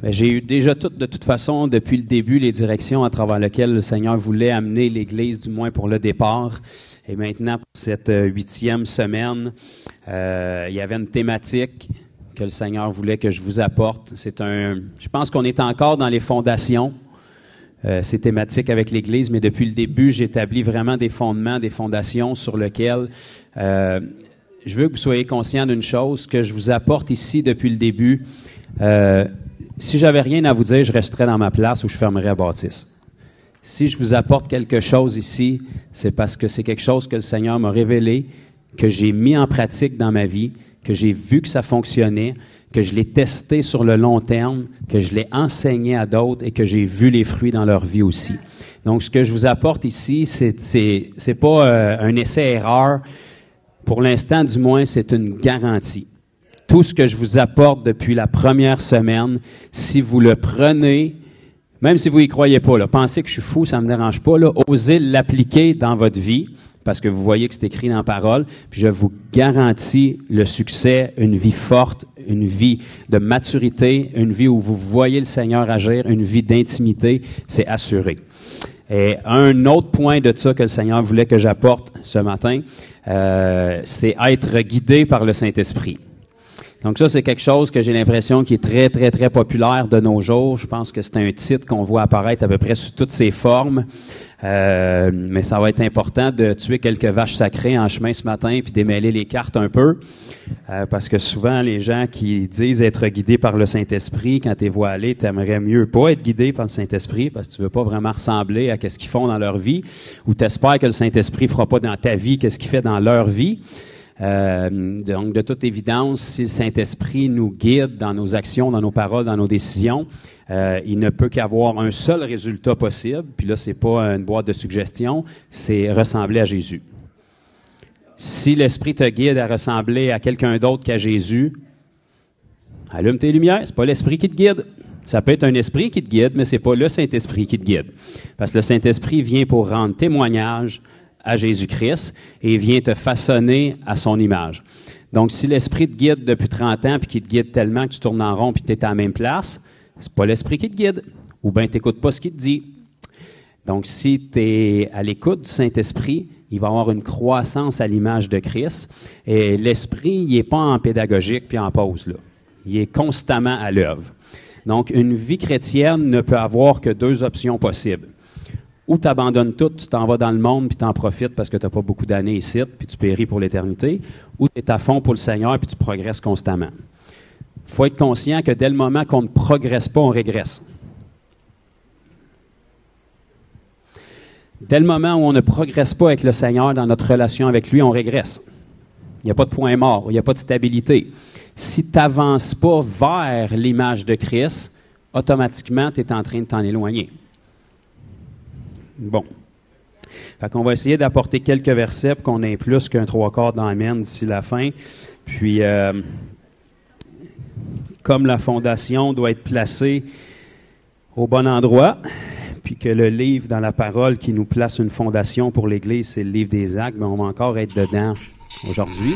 j'ai eu déjà de toute façon, depuis le début, les directions à travers lesquelles le Seigneur voulait amener l'Église, du moins pour le départ. Et maintenant, pour cette 8e semaine, il y avait une thématique que le Seigneur voulait que je vous apporte. Je pense qu'on est encore dans les fondations, ces thématiques avec l'Église, mais depuis le début, j'établis vraiment des fondements, des fondations sur lesquelles... je veux que vous soyez conscients d'une chose que je vous apporte ici depuis le début. Si j'avais rien à vous dire, je resterais dans ma place ou je fermerais la bâtisse. Si je vous apporte quelque chose ici, c'est parce que c'est quelque chose que le Seigneur m'a révélé, que j'ai mis en pratique dans ma vie, que j'ai vu que ça fonctionnait, que je l'ai testé sur le long terme, que je l'ai enseigné à d'autres et que j'ai vu les fruits dans leur vie aussi. Donc, ce que je vous apporte ici, c'est pas un essai-erreur. Pour l'instant, du moins, c'est une garantie. Tout ce que je vous apporte depuis la première semaine, si vous le prenez, même si vous y croyez pas, là, pensez que je suis fou, ça me dérange pas, là, osez l'appliquer dans votre vie, parce que vous voyez que c'est écrit dans la parole, puis je vous garantis le succès, une vie forte, une vie de maturité, une vie où vous voyez le Seigneur agir, une vie d'intimité, c'est assuré. Et un autre point de ça que le Seigneur voulait que j'apporte ce matin, c'est être guidé par le Saint-Esprit. Donc ça, c'est quelque chose que j'ai l'impression qui est très, très, très populaire de nos jours. Je pense que c'est un titre qu'on voit apparaître à peu près sous toutes ses formes. Mais ça va être important de tuer quelques vaches sacrées en chemin ce matin puis démêler les cartes un peu. Parce que souvent, les gens qui disent être guidés par le Saint-Esprit, quand tu les vois aller, tu aimerais mieux pas être guidé par le Saint-Esprit parce que tu veux pas vraiment ressembler à ce qu'ils font dans leur vie, ou tu espères que le Saint-Esprit fera pas dans ta vie ce qu'il fait dans leur vie. Donc, de toute évidence, si le Saint-Esprit nous guide dans nos actions, dans nos paroles, dans nos décisions, il ne peut qu'avoir un seul résultat possible. Puis là, c'est pas une boîte de suggestions, c'est ressembler à Jésus. Si l'Esprit te guide à ressembler à quelqu'un d'autre qu'à Jésus, allume tes lumières, c'est pas l'Esprit qui te guide. Ça peut être un esprit qui te guide, mais c'est pas le Saint-Esprit qui te guide. Parce que le Saint-Esprit vient pour rendre témoignage à Jésus-Christ et vient te façonner à son image. Donc, si l'Esprit te guide depuis 30 ans puis qu'il te guide tellement que tu tournes en rond puis tu es à la même place, c'est pas l'Esprit qui te guide. Ou bien tu n'écoutes pas ce qu'il te dit. Donc, si tu es à l'écoute du Saint-Esprit, il va y avoir une croissance à l'image de Christ. Et l'Esprit, il n'est pas en pédagogique puis en pause, là. Il est constamment à l'œuvre. Donc, une vie chrétienne ne peut avoir que deux options possibles. Ou tu abandonnes tout, tu t'en vas dans le monde, puis tu en profites parce que tu n'as pas beaucoup d'années ici, puis tu péris pour l'éternité, ou tu es à fond pour le Seigneur, puis tu progresses constamment. Il faut être conscient que dès le moment qu'on ne progresse pas, on régresse. Dès le moment où on ne progresse pas avec le Seigneur dans notre relation avec lui, on régresse. Il n'y a pas de point mort, il n'y a pas de stabilité. Si tu n'avances pas vers l'image de Christ, automatiquement, tu es en train de t'en éloigner. Bon. Fait qu'on va essayer d'apporter quelques versets pour qu'on ait plus qu'un 3/4 d'Amen d'ici la fin. Puis, comme la fondation doit être placée au bon endroit, puis que le livre dans la parole qui nous place une fondation pour l'Église, c'est le livre des Actes, mais on va encore être dedans aujourd'hui.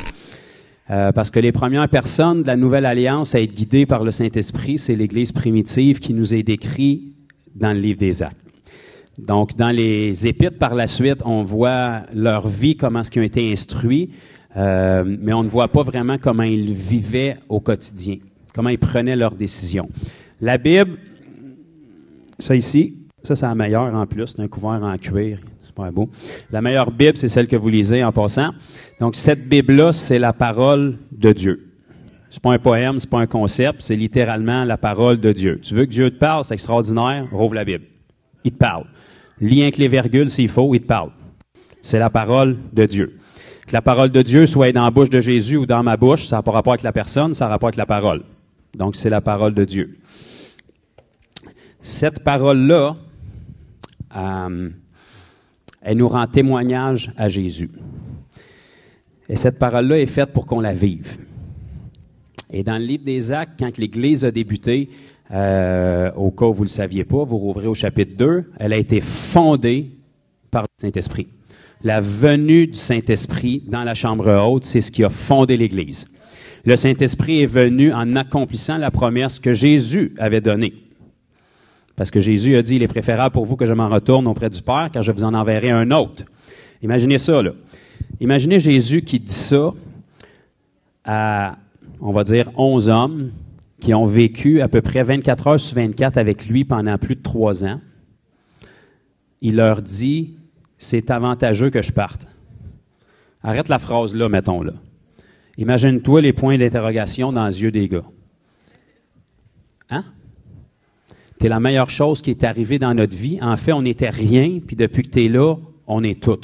Parce que les premières personnes de la Nouvelle Alliance à être guidées par le Saint-Esprit, c'est l'Église primitive qui nous est décrite dans le livre des Actes. Donc, dans les Épîtres, par la suite, on voit leur vie, comment est-ce qu'ils ont été instruits, mais on ne voit pas vraiment comment ils vivaient au quotidien, comment ils prenaient leurs décisions. La Bible, ça ici, ça c'est la meilleure en plus, c'est un couvert en cuir, super beau. La meilleure Bible, c'est celle que vous lisez en passant. Donc, cette Bible-là, c'est la parole de Dieu. C'est pas un poème, c'est pas un concept, c'est littéralement la parole de Dieu. Tu veux que Dieu te parle, c'est extraordinaire, rouvre la Bible. Il te parle. Lis avec les virgules s'il faut, il te parle. C'est la parole de Dieu. Que la parole de Dieu soit dans la bouche de Jésus ou dans ma bouche, ça n'a pas rapport avec la personne, ça a rapport avec la parole. Donc, c'est la parole de Dieu. Cette parole-là, elle nous rend témoignage à Jésus. Et cette parole-là est faite pour qu'on la vive. Et dans le livre des Actes, quand l'Église a débuté, au cas où vous ne le saviez pas, vous rouvrez au chapitre 2, elle a été fondée par le Saint-Esprit. La venue du Saint-Esprit dans la chambre haute, c'est ce qui a fondé l'Église. Le Saint-Esprit est venu en accomplissant la promesse que Jésus avait donnée. Parce que Jésus a dit, il est préférable pour vous que je m'en retourne auprès du Père, car je vous en enverrai un autre. Imaginez ça, là. Imaginez Jésus qui dit ça à, on va dire, 11 hommes qui ont vécu à peu près 24 heures sur 24 avec lui pendant plus de 3 ans. Il leur dit, c'est avantageux que je parte. Arrête la phrase là, mettons là. Imagine-toi les points d'interrogation dans les yeux des gars. Hein? T'es la meilleure chose qui est arrivée dans notre vie. En fait, on n'était rien, puis depuis que t'es là, on est tout.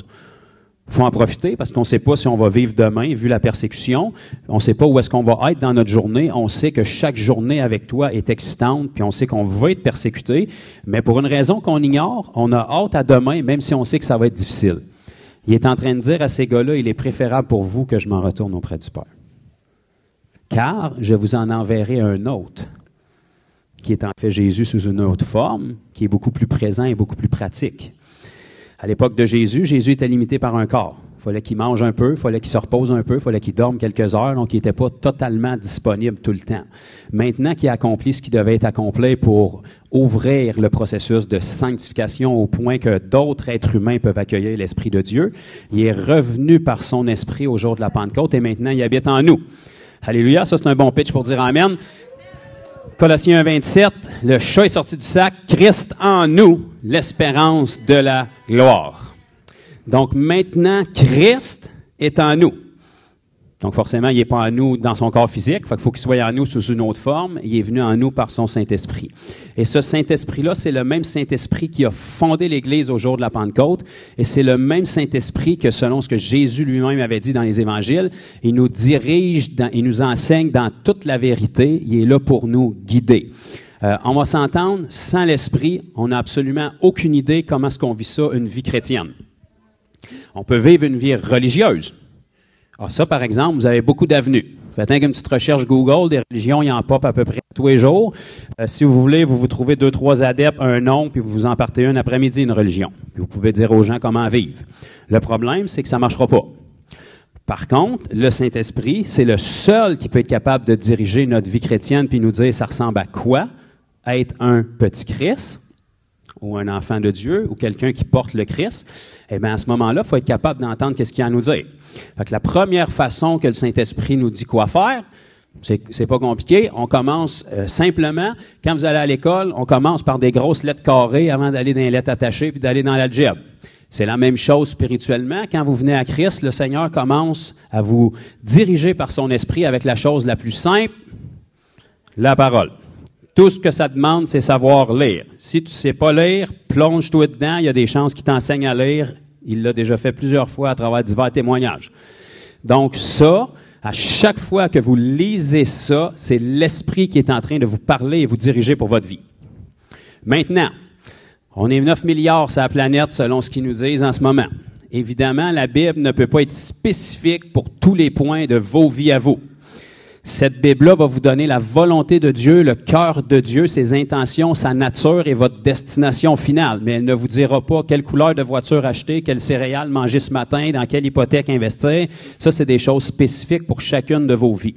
Il faut en profiter parce qu'on ne sait pas si on va vivre demain, vu la persécution. On ne sait pas où est-ce qu'on va être dans notre journée. On sait que chaque journée avec toi est excitante, puis on sait qu'on va être persécuté. Mais pour une raison qu'on ignore, on a hâte à demain, même si on sait que ça va être difficile. Il est en train de dire à ces gars-là, il est préférable pour vous que je m'en retourne auprès du Père. Car je vous en enverrai un autre, qui est en fait Jésus sous une autre forme, qui est beaucoup plus présent et beaucoup plus pratique. À l'époque de Jésus, Jésus était limité par un corps. Il fallait qu'il mange un peu, il fallait qu'il se repose un peu, il fallait qu'il dorme quelques heures, donc il n'était pas totalement disponible tout le temps. Maintenant qu'il a accompli ce qui devait être accompli pour ouvrir le processus de sanctification au point que d'autres êtres humains peuvent accueillir l'Esprit de Dieu, il est revenu par son Esprit au jour de la Pentecôte et maintenant il habite en nous. Alléluia, ça c'est un bon pitch pour dire Amen. Colossiens 1,27, le chat est sorti du sac, Christ en nous, l'espérance de la gloire. Donc maintenant, Christ est en nous. Donc forcément, il n'est pas en nous dans son corps physique, il faut qu'il soit en nous sous une autre forme. Il est venu en nous par son Saint-Esprit. Et ce Saint-Esprit-là, c'est le même Saint-Esprit qui a fondé l'Église au jour de la Pentecôte. Et c'est le même Saint-Esprit que, selon ce que Jésus lui-même avait dit dans les Évangiles, il nous dirige, il nous enseigne dans toute la vérité. Il est là pour nous guider. On va s'entendre, sans l'Esprit, on n'a absolument aucune idée comment est-ce qu'on vit ça, une vie chrétienne. On peut vivre une vie religieuse. Ah, ça, par exemple, vous avez beaucoup d'avenues. Faites une petite recherche Google, des religions, il y en pop à peu près tous les jours. Si vous voulez, vous trouvez 2-3 adeptes, un nom, puis vous en partez un après-midi, une religion. Puis vous pouvez dire aux gens comment vivre. Le problème, c'est que ça ne marchera pas. Par contre, le Saint-Esprit, c'est le seul qui peut être capable de diriger notre vie chrétienne puis nous dire ça ressemble à quoi? Être un petit Christ, ou un enfant de Dieu, ou quelqu'un qui porte le Christ, eh bien, à ce moment-là, il faut être capable d'entendre qu'est-ce qu'il y a à nous dire. Fait que la première façon que le Saint-Esprit nous dit quoi faire, c'est pas compliqué. On commence simplement, quand vous allez à l'école, on commence par des grosses lettres carrées avant d'aller dans les lettres attachées puis d'aller dans l'algèbre. C'est la même chose spirituellement. Quand vous venez à Christ, le Seigneur commence à vous diriger par son esprit avec la chose la plus simple, la parole. Tout ce que ça demande, c'est savoir lire. Si tu ne sais pas lire, plonge-toi dedans. Il y a des chances qu'il t'enseigne à lire. Il l'a déjà fait plusieurs fois à travers divers témoignages. Donc ça, à chaque fois que vous lisez ça, c'est l'Esprit qui est en train de vous parler et vous diriger pour votre vie. Maintenant, on est 9 milliards sur la planète selon ce qu'ils nous disent en ce moment. Évidemment, la Bible ne peut pas être spécifique pour tous les points de vos vies à vous. Cette Bible-là va vous donner la volonté de Dieu, le cœur de Dieu, ses intentions, sa nature et votre destination finale. Mais elle ne vous dira pas quelle couleur de voiture acheter, quelle céréales manger ce matin, dans quelle hypothèque investir. Ça, c'est des choses spécifiques pour chacune de vos vies.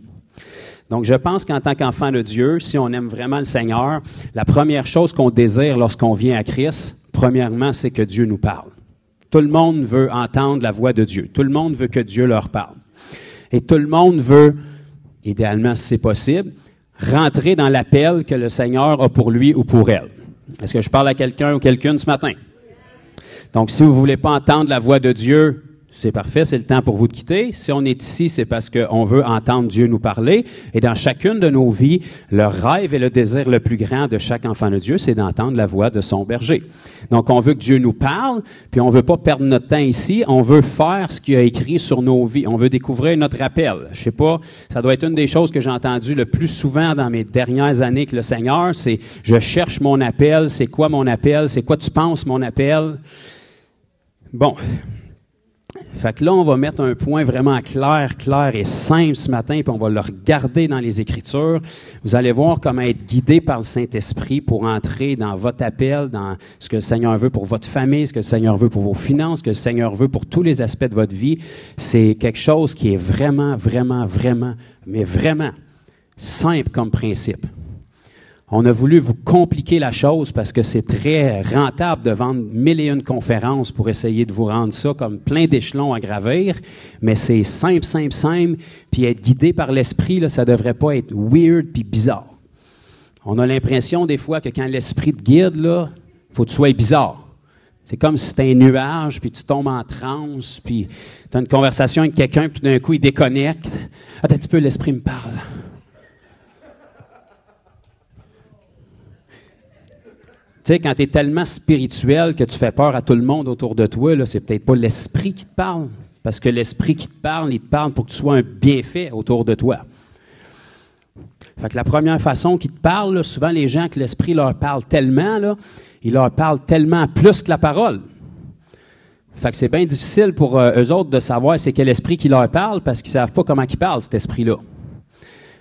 Donc, je pense qu'en tant qu'enfant de Dieu, si on aime vraiment le Seigneur, la première chose qu'on désire lorsqu'on vient à Christ, premièrement, c'est que Dieu nous parle. Tout le monde veut entendre la voix de Dieu. Tout le monde veut que Dieu leur parle. Et tout le monde veut, idéalement, si c'est possible, rentrer dans l'appel que le Seigneur a pour lui ou pour elle. Est-ce que je parle à quelqu'un ou quelqu'une ce matin? Donc, si vous ne voulez pas entendre la voix de Dieu, c'est parfait, c'est le temps pour vous de quitter. Si on est ici, c'est parce qu'on veut entendre Dieu nous parler. Et dans chacune de nos vies, le rêve et le désir le plus grand de chaque enfant de Dieu, c'est d'entendre la voix de son berger. Donc, on veut que Dieu nous parle, puis on veut pas perdre notre temps ici. On veut faire ce qu'il a écrit sur nos vies. On veut découvrir notre appel. Je sais pas, ça doit être une des choses que j'ai entendues le plus souvent dans mes dernières années avec le Seigneur, c'est « Je cherche mon appel. C'est quoi mon appel? C'est quoi tu penses mon appel? » Bon. Fait que là, on va mettre un point vraiment clair et simple ce matin, puis on va le regarder dans les Écritures. Vous allez voir comment être guidé par le Saint-Esprit pour entrer dans votre appel, dans ce que le Seigneur veut pour votre famille, ce que le Seigneur veut pour vos finances, ce que le Seigneur veut pour tous les aspects de votre vie. C'est quelque chose qui est vraiment simple comme principe. On a voulu vous compliquer la chose parce que c'est très rentable de vendre 1001 conférences pour essayer de vous rendre ça comme plein d'échelons à gravir, mais c'est simple, puis être guidé par l'Esprit, là, ça devrait pas être weird puis bizarre. On a l'impression des fois que quand l'Esprit te guide, là, faut que tu sois bizarre. C'est comme si c'était un nuage, puis tu tombes en transe, puis tu as une conversation avec quelqu'un, puis d'un coup, il déconnecte. Attends un petit peu, l'Esprit me parle. Tu sais, quand tu es tellement spirituel que tu fais peur à tout le monde autour de toi, là, c'est peut-être pas l'Esprit qui te parle. Parce que l'Esprit qui te parle, il te parle pour que tu sois un bienfait autour de toi. Fait que la première façon qu'il te parle, là, souvent les gens que l'Esprit leur parle tellement, là, il leur parle tellement plus que la parole. Fait que c'est bien difficile pour eux autres de savoir c'est quel esprit qui leur parle parce qu'ils savent pas comment il parle, cet esprit-là.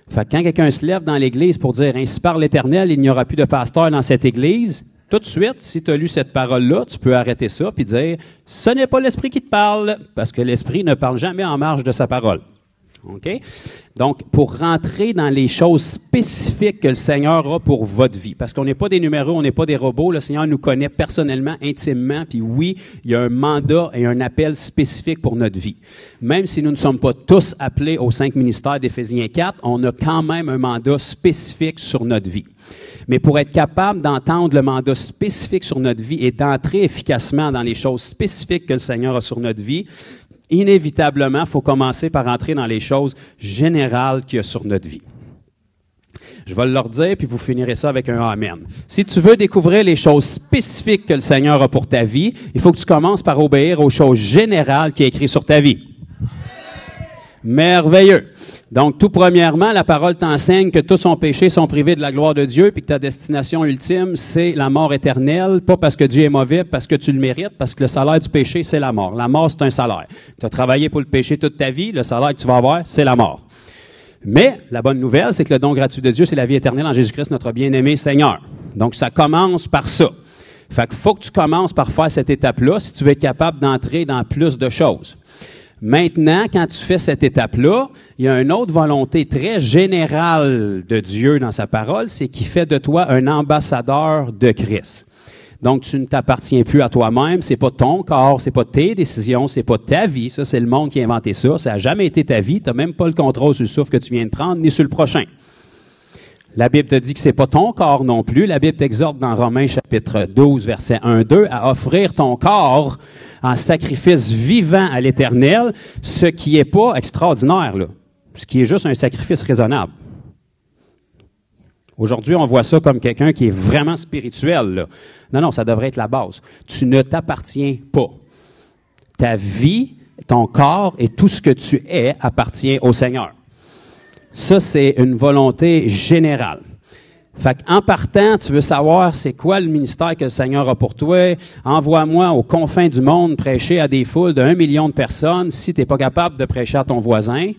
Fait que quand quelqu'un se lève dans l'Église pour dire « Ainsi parle l'Éternel, il n'y aura plus de pasteur dans cette Église », tout de suite, si tu as lu cette parole-là, tu peux arrêter ça puis dire, ce n'est pas l'Esprit qui te parle, parce que l'Esprit ne parle jamais en marge de sa parole. OK? Donc, pour rentrer dans les choses spécifiques que le Seigneur a pour votre vie, parce qu'on n'est pas des numéros, on n'est pas des robots, le Seigneur nous connaît personnellement, intimement, puis oui, il y a un mandat et un appel spécifique pour notre vie. Même si nous ne sommes pas tous appelés aux 5 ministères d'Éphésiens 4, on a quand même un mandat spécifique sur notre vie. Mais pour être capable d'entendre le mandat spécifique sur notre vie et d'entrer efficacement dans les choses spécifiques que le Seigneur a sur notre vie, inévitablement, il faut commencer par entrer dans les choses générales qu'il y a sur notre vie. Je vais leur dire, puis vous finirez ça avec un Amen. Si tu veux découvrir les choses spécifiques que le Seigneur a pour ta vie, il faut que tu commences par obéir aux choses générales qui est écrit sur ta vie. Merveilleux. Donc, tout premièrement, la parole t'enseigne que tous sont péchés, sont privés de la gloire de Dieu, puis que ta destination ultime, c'est la mort éternelle, pas parce que Dieu est mauvais, parce que tu le mérites, parce que le salaire du péché, c'est la mort. La mort, c'est un salaire. Tu as travaillé pour le péché toute ta vie, le salaire que tu vas avoir, c'est la mort. Mais, la bonne nouvelle, c'est que le don gratuit de Dieu, c'est la vie éternelle en Jésus-Christ, notre bien-aimé Seigneur. Donc, ça commence par ça. Fait qu'il faut que tu commences par faire cette étape-là si tu veux être capable d'entrer dans plus de choses. Maintenant, quand tu fais cette étape-là, il y a une autre volonté très générale de Dieu dans sa parole, c'est qu'il fait de toi un ambassadeur de Christ. Donc, tu ne t'appartiens plus à toi-même, c'est pas ton corps, c'est pas tes décisions, c'est pas ta vie, ça c'est le monde qui a inventé ça, ça n'a jamais été ta vie, tu n'as même pas le contrôle sur le souffle que tu viens de prendre, ni sur le prochain. La Bible te dit que c'est pas ton corps non plus. La Bible t'exhorte dans Romains chapitre 12, verset 1-2, à offrir ton corps en sacrifice vivant à l'Éternel, ce qui est pas extraordinaire, là. Ce qui est juste un sacrifice raisonnable. Aujourd'hui, on voit ça comme quelqu'un qui est vraiment spirituel, là. Non, ça devrait être la base. Tu ne t'appartiens pas. Ta vie, ton corps et tout ce que tu es appartient au Seigneur. Ça, c'est une volonté générale. Fait qu'en partant, tu veux savoir c'est quoi le ministère que le Seigneur a pour toi. Envoie-moi aux confins du monde prêcher à des foules de 1 million de personnes. Si tu n'es pas capable de prêcher à ton voisin,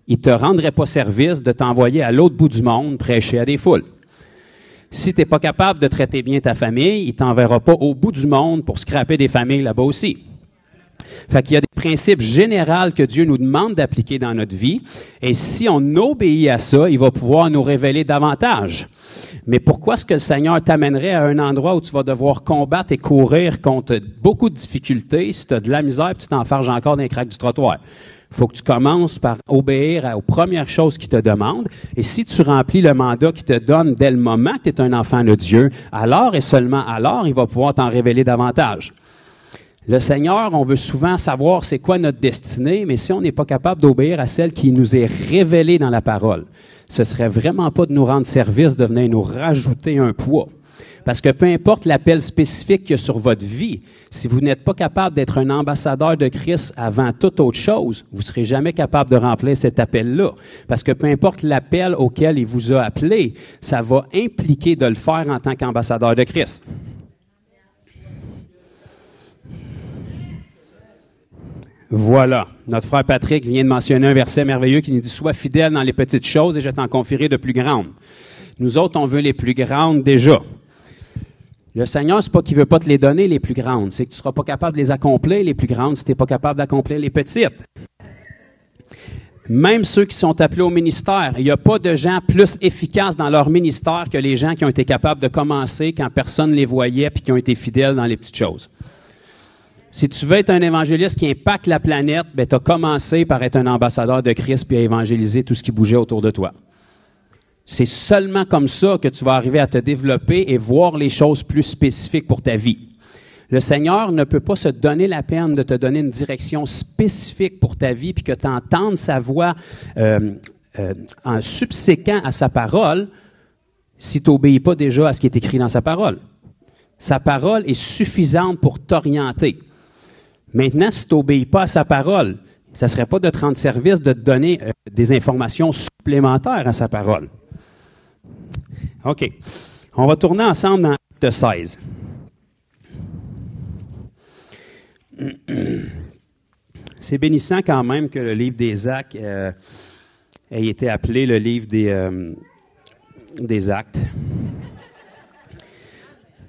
il ne te rendrait pas service de t'envoyer à l'autre bout du monde prêcher à des foules. Si tu n'es pas capable de traiter bien ta famille, il ne t'enverra pas au bout du monde pour scraper des familles là-bas aussi. Fait qu'il y a des principes généraux que Dieu nous demande d'appliquer dans notre vie. Et si on obéit à ça, il va pouvoir nous révéler davantage. Mais pourquoi est-ce que le Seigneur t'amènerait à un endroit où tu vas devoir combattre et courir contre beaucoup de difficultés si tu as de la misère et tu t'enfarges encore dans les craques du trottoir? Il faut que tu commences par obéir aux premières choses qu'il te demande. Et si tu remplis le mandat qu'il te donne dès le moment que tu es un enfant de Dieu, alors et seulement alors, il va pouvoir t'en révéler davantage. Le Seigneur, on veut souvent savoir c'est quoi notre destinée, mais si on n'est pas capable d'obéir à celle qui nous est révélée dans la parole, ce serait vraiment pas de nous rendre service, de venir nous rajouter un poids. Parce que peu importe l'appel spécifique qu'il y a sur votre vie, si vous n'êtes pas capable d'être un ambassadeur de Christ avant toute autre chose, vous ne serez jamais capable de remplir cet appel-là. Parce que peu importe l'appel auquel il vous a appelé, ça va impliquer de le faire en tant qu'ambassadeur de Christ. Voilà. Notre frère Patrick vient de mentionner un verset merveilleux qui nous dit « Sois fidèle dans les petites choses et je t'en confierai de plus grandes. » Nous autres, on veut les plus grandes déjà. Le Seigneur, c'est pas qu'il veut pas te les donner, les plus grandes. C'est que tu seras pas capable de les accomplir, les plus grandes, si tu n'es pas capable d'accomplir les petites. Même ceux qui sont appelés au ministère, il n'y a pas de gens plus efficaces dans leur ministère que les gens qui ont été capables de commencer quand personne ne les voyait puis qui ont été fidèles dans les petites choses. Si tu veux être un évangéliste qui impacte la planète, ben tu as commencé par être un ambassadeur de Christ puis à évangéliser tout ce qui bougeait autour de toi. C'est seulement comme ça que tu vas arriver à te développer et voir les choses plus spécifiques pour ta vie. Le Seigneur ne peut pas se donner la peine de te donner une direction spécifique pour ta vie puis que tu entendes sa voix en subséquent à sa parole si tu n'obéis pas déjà à ce qui est écrit dans sa parole. Sa parole est suffisante pour t'orienter. Maintenant, si tu n'obéis pas à sa parole, ça ne serait pas de te rendre service de te donner des informations supplémentaires à sa parole. OK. On va tourner ensemble dans Acte 16. C'est bénissant quand même que le livre des Actes ait été appelé le livre des Actes.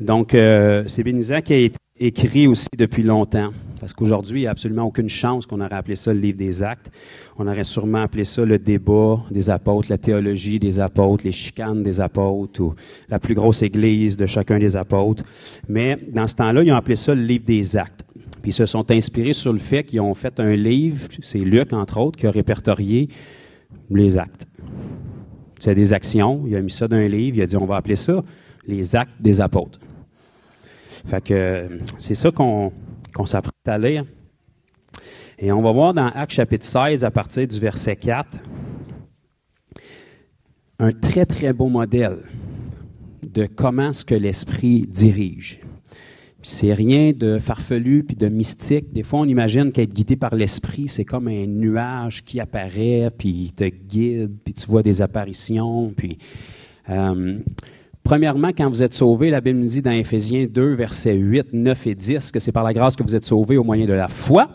Donc, c'est Bénizet qui a été écrit aussi depuis longtemps. Parce qu'aujourd'hui, il n'y a absolument aucune chance qu'on aurait appelé ça le livre des Actes. On aurait sûrement appelé ça le débat des apôtres, la théologie des apôtres, les chicanes des apôtres, ou la plus grosse église de chacun des apôtres. Mais dans ce temps-là, ils ont appelé ça le livre des Actes. Puis ils se sont inspirés sur le fait qu'ils ont fait un livre, c'est Luc, entre autres, qui a répertorié les actes. C'est des actions, il a mis ça dans un livre, il a dit, on va appeler ça les Actes des apôtres. Fait que c'est ça qu'on s'apprête à lire. Et on va voir dans Actes chapitre 16, à partir du verset 4, un très, très beau modèle de comment est-ce que l'Esprit dirige. Puis c'est rien de farfelu puis de mystique. Des fois, on imagine qu'être guidé par l'Esprit, c'est comme un nuage qui apparaît, puis il te guide, puis tu vois des apparitions. Puis, premièrement, quand vous êtes sauvés, la Bible nous dit dans Éphésiens 2, versets 8, 9 et 10, que c'est par la grâce que vous êtes sauvés au moyen de la foi.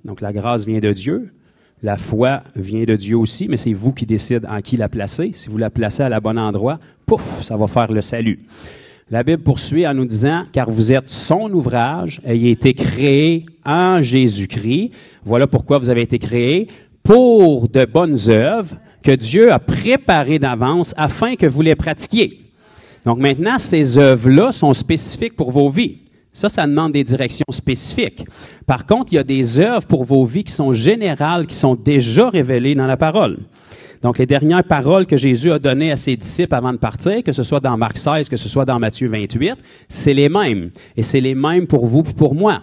Donc, la grâce vient de Dieu. La foi vient de Dieu aussi, mais c'est vous qui décidez en qui la placer. Si vous la placez à la bonne endroit, pouf, ça va faire le salut. La Bible poursuit en nous disant, car vous êtes son ouvrage, ayez été créé en Jésus-Christ. Voilà pourquoi vous avez été créés pour de bonnes œuvres que Dieu a préparées d'avance afin que vous les pratiquiez. Donc maintenant, ces œuvres-là sont spécifiques pour vos vies. Ça demande des directions spécifiques. Par contre, il y a des œuvres pour vos vies qui sont générales, qui sont déjà révélées dans la parole. Donc, les dernières paroles que Jésus a données à ses disciples avant de partir, que ce soit dans Marc 16, que ce soit dans Matthieu 28, c'est les mêmes. Et c'est les mêmes pour vous et pour moi.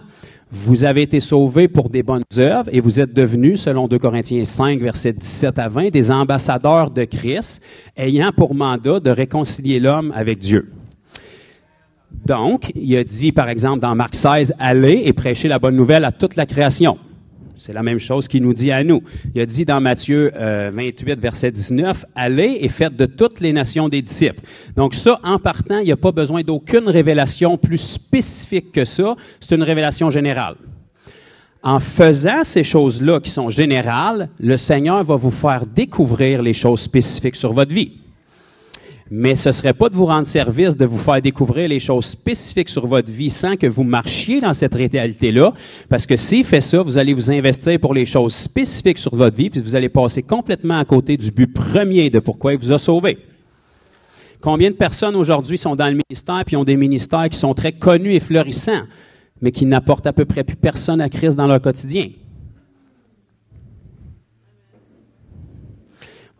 Vous avez été sauvés pour des bonnes œuvres et vous êtes devenus, selon 2 Corinthiens 5, versets 17 à 20, des ambassadeurs de Christ, ayant pour mandat de réconcilier l'homme avec Dieu. Donc, il a dit, par exemple, dans Marc 16, « Allez et prêchez la bonne nouvelle à toute la création ». C'est la même chose qu'il nous dit à nous. Il a dit dans Matthieu 28, verset 19, « Allez et faites de toutes les nations des disciples ». Donc ça, en partant, il n'y a pas besoin d'aucune révélation plus spécifique que ça. C'est une révélation générale. En faisant ces choses-là qui sont générales, le Seigneur va vous faire découvrir les choses spécifiques sur votre vie. Mais ce ne serait pas de vous rendre service de vous faire découvrir les choses spécifiques sur votre vie sans que vous marchiez dans cette réalité-là, parce que s'il fait ça, vous allez vous investir pour les choses spécifiques sur votre vie, puis vous allez passer complètement à côté du but premier de pourquoi il vous a sauvé. Combien de personnes aujourd'hui sont dans le ministère puis ont des ministères qui sont très connus et florissants, mais qui n'apportent à peu près plus personne à Christ dans leur quotidien?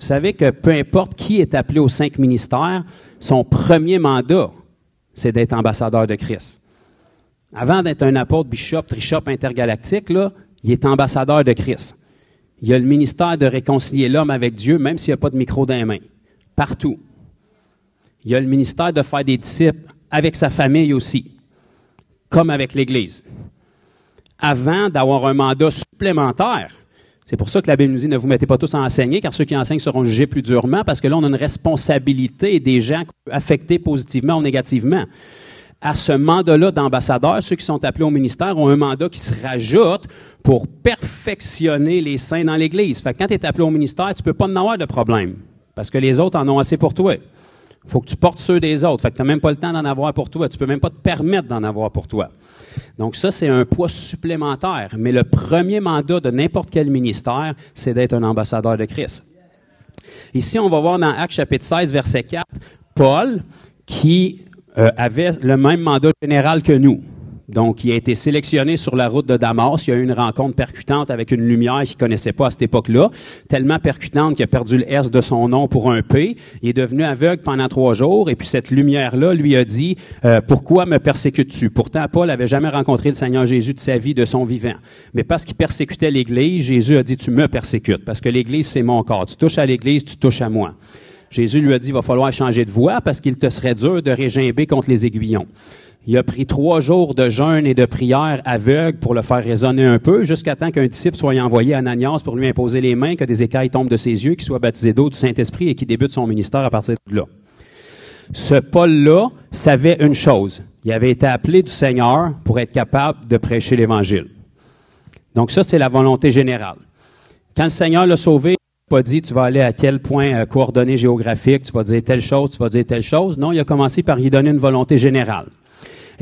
Vous savez que peu importe qui est appelé aux 5 ministères, son premier mandat, c'est d'être ambassadeur de Christ. Avant d'être un apôtre, bishop, trishop intergalactique, là, il est ambassadeur de Christ. Il a le ministère de réconcilier l'homme avec Dieu, même s'il n'y a pas de micro dans les mains. Partout. Il a le ministère de faire des disciples avec sa famille aussi, comme avec l'Église. Avant d'avoir un mandat supplémentaire, c'est pour ça que la Bible nous dit « Ne vous mettez pas tous à enseigner, car ceux qui enseignent seront jugés plus durement », parce que là, on a une responsabilité des gens affectés positivement ou négativement. À ce mandat-là d'ambassadeur, ceux qui sont appelés au ministère ont un mandat qui se rajoute pour perfectionner les saints dans l'Église. Fait que quand tu es appelé au ministère, tu peux pas en avoir de problème, parce que les autres en ont assez pour toi. Il faut que tu portes ceux des autres. Fait que tu n'as même pas le temps d'en avoir pour toi. Tu peux même pas te permettre d'en avoir pour toi. Donc ça, c'est un poids supplémentaire. Mais le premier mandat de n'importe quel ministère, c'est d'être un ambassadeur de Christ. Ici, on va voir dans Actes chapitre 16, verset 4, Paul, qui avait le même mandat général que nous. Donc, il a été sélectionné sur la route de Damas. Il y a eu une rencontre percutante avec une lumière qu'il ne connaissait pas à cette époque-là, tellement percutante qu'il a perdu le S de son nom pour un P. Il est devenu aveugle pendant 3 jours, et puis cette lumière-là lui a dit « Pourquoi me persécutes-tu » Pourtant, Paul n'avait jamais rencontré le Seigneur Jésus de sa vie, de son vivant. Mais parce qu'il persécutait l'Église, Jésus a dit « Tu me persécutes, parce que l'Église, c'est mon corps. Tu touches à l'Église, tu touches à moi. » Jésus lui a dit « Il va falloir changer de voie, parce qu'il te serait dur de régimber contre les aiguillons. » Il a pris 3 jours de jeûne et de prière aveugle pour le faire raisonner un peu, jusqu'à temps qu'un disciple soit envoyé à Ananias pour lui imposer les mains, que des écailles tombent de ses yeux, qu'il soit baptisé d'eau du Saint-Esprit et qu'il débute son ministère à partir de là. Ce Paul-là savait une chose. Il avait été appelé du Seigneur pour être capable de prêcher l'Évangile. Donc ça, c'est la volonté générale. Quand le Seigneur l'a sauvé, il n'a pas dit « Tu vas aller à tel point coordonnées géographiques, tu vas dire telle chose, tu vas dire telle chose. » Non, il a commencé par y donner une volonté générale.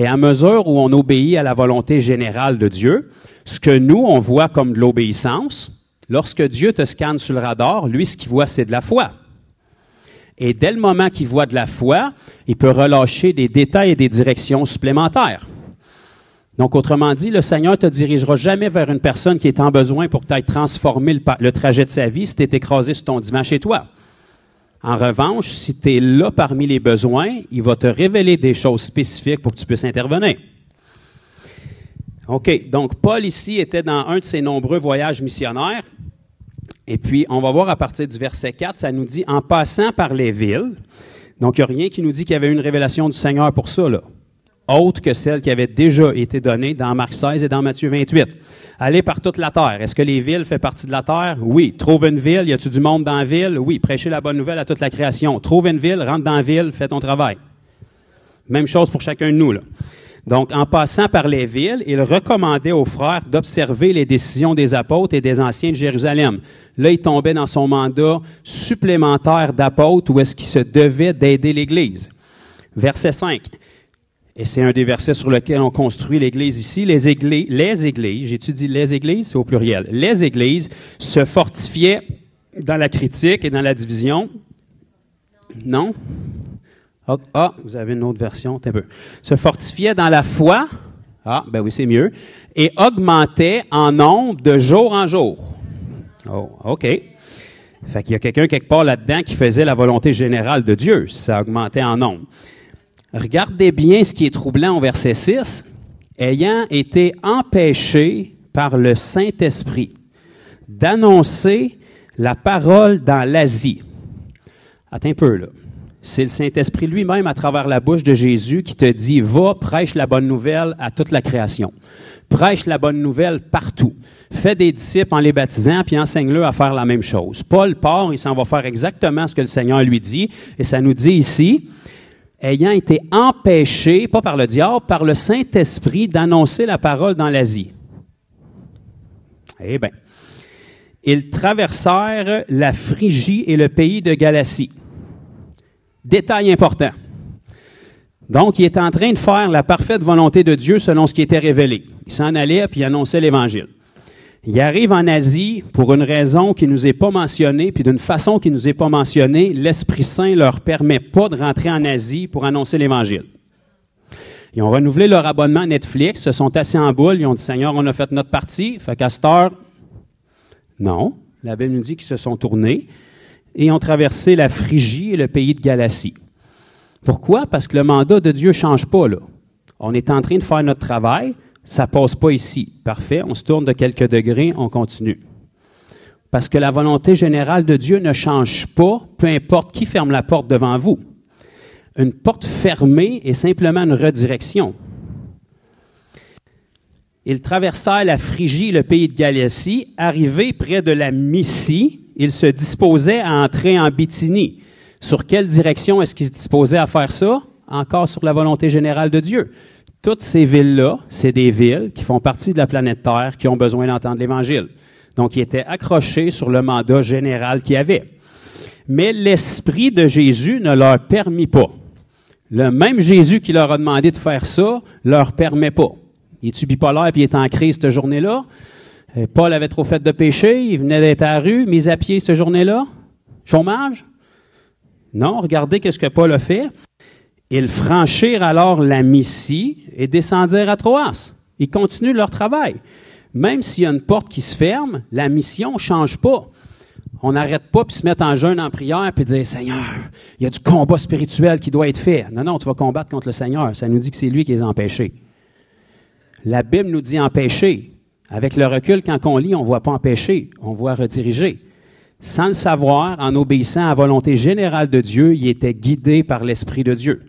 Et à mesure où on obéit à la volonté générale de Dieu, ce que nous, on voit comme de l'obéissance, lorsque Dieu te scanne sur le radar, lui, ce qu'il voit, c'est de la foi. Et dès le moment qu'il voit de la foi, il peut relâcher des détails et des directions supplémentaires. Donc, autrement dit, le Seigneur ne te dirigera jamais vers une personne qui est en besoin pour que tu ailles transformer le trajet de sa vie si tu es écrasé sur ton divan chez toi. En revanche, si tu es là parmi les besoins, il va te révéler des choses spécifiques pour que tu puisses intervenir. OK, donc Paul ici était dans un de ses nombreux voyages missionnaires. Et puis, on va voir à partir du verset 4, ça nous dit « en passant par les villes ». Donc, il n'y a rien qui nous dit qu'il y avait une révélation du Seigneur pour ça, là. Autre que celle qui avait déjà été donnée dans Marc 16 et dans Matthieu 28. Allez par toute la terre. Est-ce que les villes font partie de la terre? Oui. Trouve une ville. Y a-tu du monde dans la ville? Oui. Prêchez la bonne nouvelle à toute la création. Trouve une ville, rentre dans la ville, fais ton travail. Même chose pour chacun de nous, là. Donc, en passant par les villes, il recommandait aux frères d'observer les décisions des apôtres et des anciens de Jérusalem. Là, il tombait dans son mandat supplémentaire d'apôtre où est-ce qu'il se devait d'aider l'Église. Verset 5. Et c'est un des versets sur lequel on construit l'Église ici. Les églises, j'étudie les églises, c'est au pluriel. Les églises se fortifiaient dans la critique et dans la division. Non? Ah, vous avez une autre version, un peu. Se fortifiaient dans la foi. Ah, ben oui, c'est mieux. Et augmentaient en nombre de jour en jour. Oh, OK. Fait qu'il y a quelqu'un quelque part là-dedans qui faisait la volonté générale de Dieu. Ça augmentait en nombre. Regardez bien ce qui est troublant au verset 6. Ayant été empêchés par le Saint-Esprit d'annoncer la parole dans l'Asie. Attends un peu, là. C'est le Saint-Esprit lui-même, à travers la bouche de Jésus, qui te dit, va, prêche la bonne nouvelle à toute la création. Prêche la bonne nouvelle partout. Fais des disciples en les baptisant, puis enseigne-le à faire la même chose. Paul part, il s'en va faire exactement ce que le Seigneur lui dit, et ça nous dit ici, ayant été empêchés, pas par le diable, par le Saint-Esprit d'annoncer la parole dans l'Asie. Eh bien, ils traversèrent la Phrygie et le pays de Galatie. Détail important. Donc, il est en train de faire la parfaite volonté de Dieu selon ce qui était révélé. Il s'en allait puis il annonçait l'Évangile. Il arrive en Asie pour une raison qui nous est pas mentionnée, puis d'une façon qui nous est pas mentionnée, l'Esprit Saint leur permet pas de rentrer en Asie pour annoncer l'Évangile. Ils ont renouvelé leur abonnement à Netflix, se sont assis en boule, ils ont dit « Seigneur, on a fait notre partie, fait qu'à cette heure, non. » La Bible nous dit qu'ils se sont tournés et ont traversé la Phrygie et le pays de Galatie. Pourquoi? Parce que le mandat de Dieu ne change pas, là. On est en train de faire notre travail, ça ne passe pas ici. Parfait, on se tourne de quelques degrés, on continue. Parce que la volonté générale de Dieu ne change pas, peu importe qui ferme la porte devant vous. Une porte fermée est simplement une redirection. Ils traversèrent la Phrygie, le pays de Galatie. Arrivés près de la Mysie, ils se disposaient à entrer en Bithynie. Sur quelle direction est-ce qu'ils se disposaient à faire ça? Encore sur la volonté générale de Dieu. Toutes ces villes-là, c'est des villes qui font partie de la planète Terre, qui ont besoin d'entendre l'Évangile. Donc, ils étaient accrochés sur le mandat général qu'il y avait. Mais l'Esprit de Jésus ne leur permit pas. Le même Jésus qui leur a demandé de faire ça, leur permet pas. Il est bipolaire et il est en crise cette journée-là. Paul avait trop fait de péché, il venait d'être à la rue, mis à pied cette journée-là. Chômage? Non, regardez qu'est-ce que Paul a fait. Ils franchirent alors la Mysie et descendirent à Troas. Ils continuent leur travail. Même s'il y a une porte qui se ferme, la mission ne change pas. On n'arrête pas puis se mettre en jeûne, en prière puis dire « Seigneur, il y a du combat spirituel qui doit être fait. » Non, tu vas combattre contre le Seigneur. Ça nous dit que c'est lui qui les a empêchés. La Bible nous dit empêcher. Avec le recul, quand on lit, on ne voit pas empêcher, on voit rediriger. Sans le savoir, en obéissant à la volonté générale de Dieu, il était guidé par l'Esprit de Dieu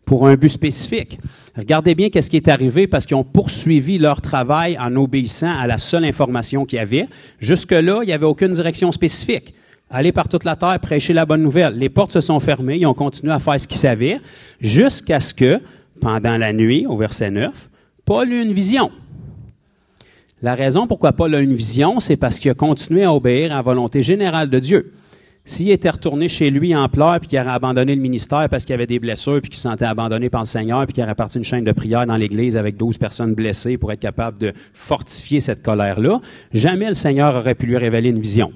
pour un but spécifique. Regardez bien qu'est-ce qui est arrivé parce qu'ils ont poursuivi leur travail en obéissant à la seule information qu'il y avait. Jusque-là, il n'y avait aucune direction spécifique. Aller par toute la terre, prêcher la bonne nouvelle. Les portes se sont fermées, ils ont continué à faire ce qu'ils savaient, jusqu'à ce que, pendant la nuit, au verset 9, Paul eut une vision. La raison pourquoi Paul a une vision, c'est parce qu'il a continué à obéir à la volonté générale de Dieu. S'il était retourné chez lui en pleurs, puis qu'il aurait abandonné le ministère parce qu'il avait des blessures, puis qu'il se sentait abandonné par le Seigneur, puis qu'il aurait parti une chaîne de prière dans l'Église avec 12 personnes blessées pour être capable de fortifier cette colère-là, jamais le Seigneur aurait pu lui révéler une vision.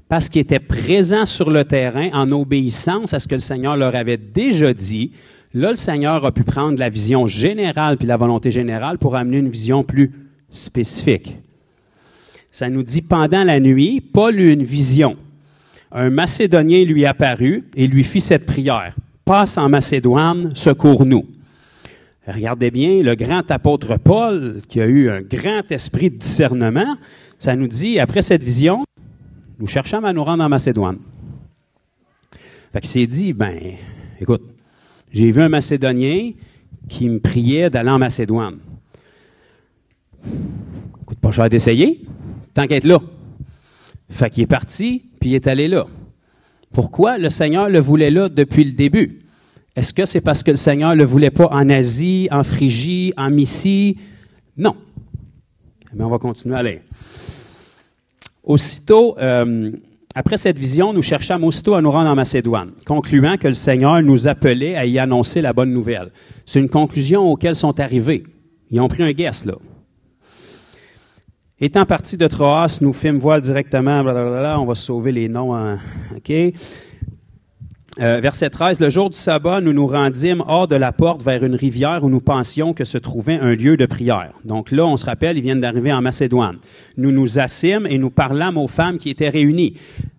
Parce qu'il était présent sur le terrain en obéissance à ce que le Seigneur leur avait déjà dit, là, le Seigneur a pu prendre la vision générale puis la volonté générale pour amener une vision plus spécifique. Ça nous dit, pendant la nuit, Paul eut une vision. Un Macédonien lui apparut et lui fit cette prière. « Passe en Macédoine, secours-nous. » Regardez bien, le grand apôtre Paul, qui a eu un grand esprit de discernement, ça nous dit, après cette vision, nous cherchons à nous rendre en Macédoine. Fait qu'il s'est dit, écoute, j'ai vu un Macédonien qui me priait d'aller en Macédoine. Coûte pas cher d'essayer, tant qu'être là. Fait qu'il est parti, puis il est allé là. Pourquoi le Seigneur le voulait là depuis le début? Est-ce que c'est parce que le Seigneur le voulait pas en Asie, en Phrygie, en Mysie? Non. Mais on va continuer à aller. Aussitôt, après cette vision, nous cherchâmes aussitôt à nous rendre en Macédoine, concluant que le Seigneur nous appelait à y annoncer la bonne nouvelle. C'est une conclusion auquel sont arrivés. Ils ont pris un guess, là. Étant partis de Troas, nous fîmes voile directement, blablabla, on va sauver les noms, OK. Verset 13, le jour du sabbat, nous nous rendîmes hors de la porte vers une rivière où nous pensions que se trouvait un lieu de prière. Donc là, on se rappelle, ils viennent d'arriver en Macédoine. Nous nous assîmes et nous parlâmes aux femmes qui étaient réunies.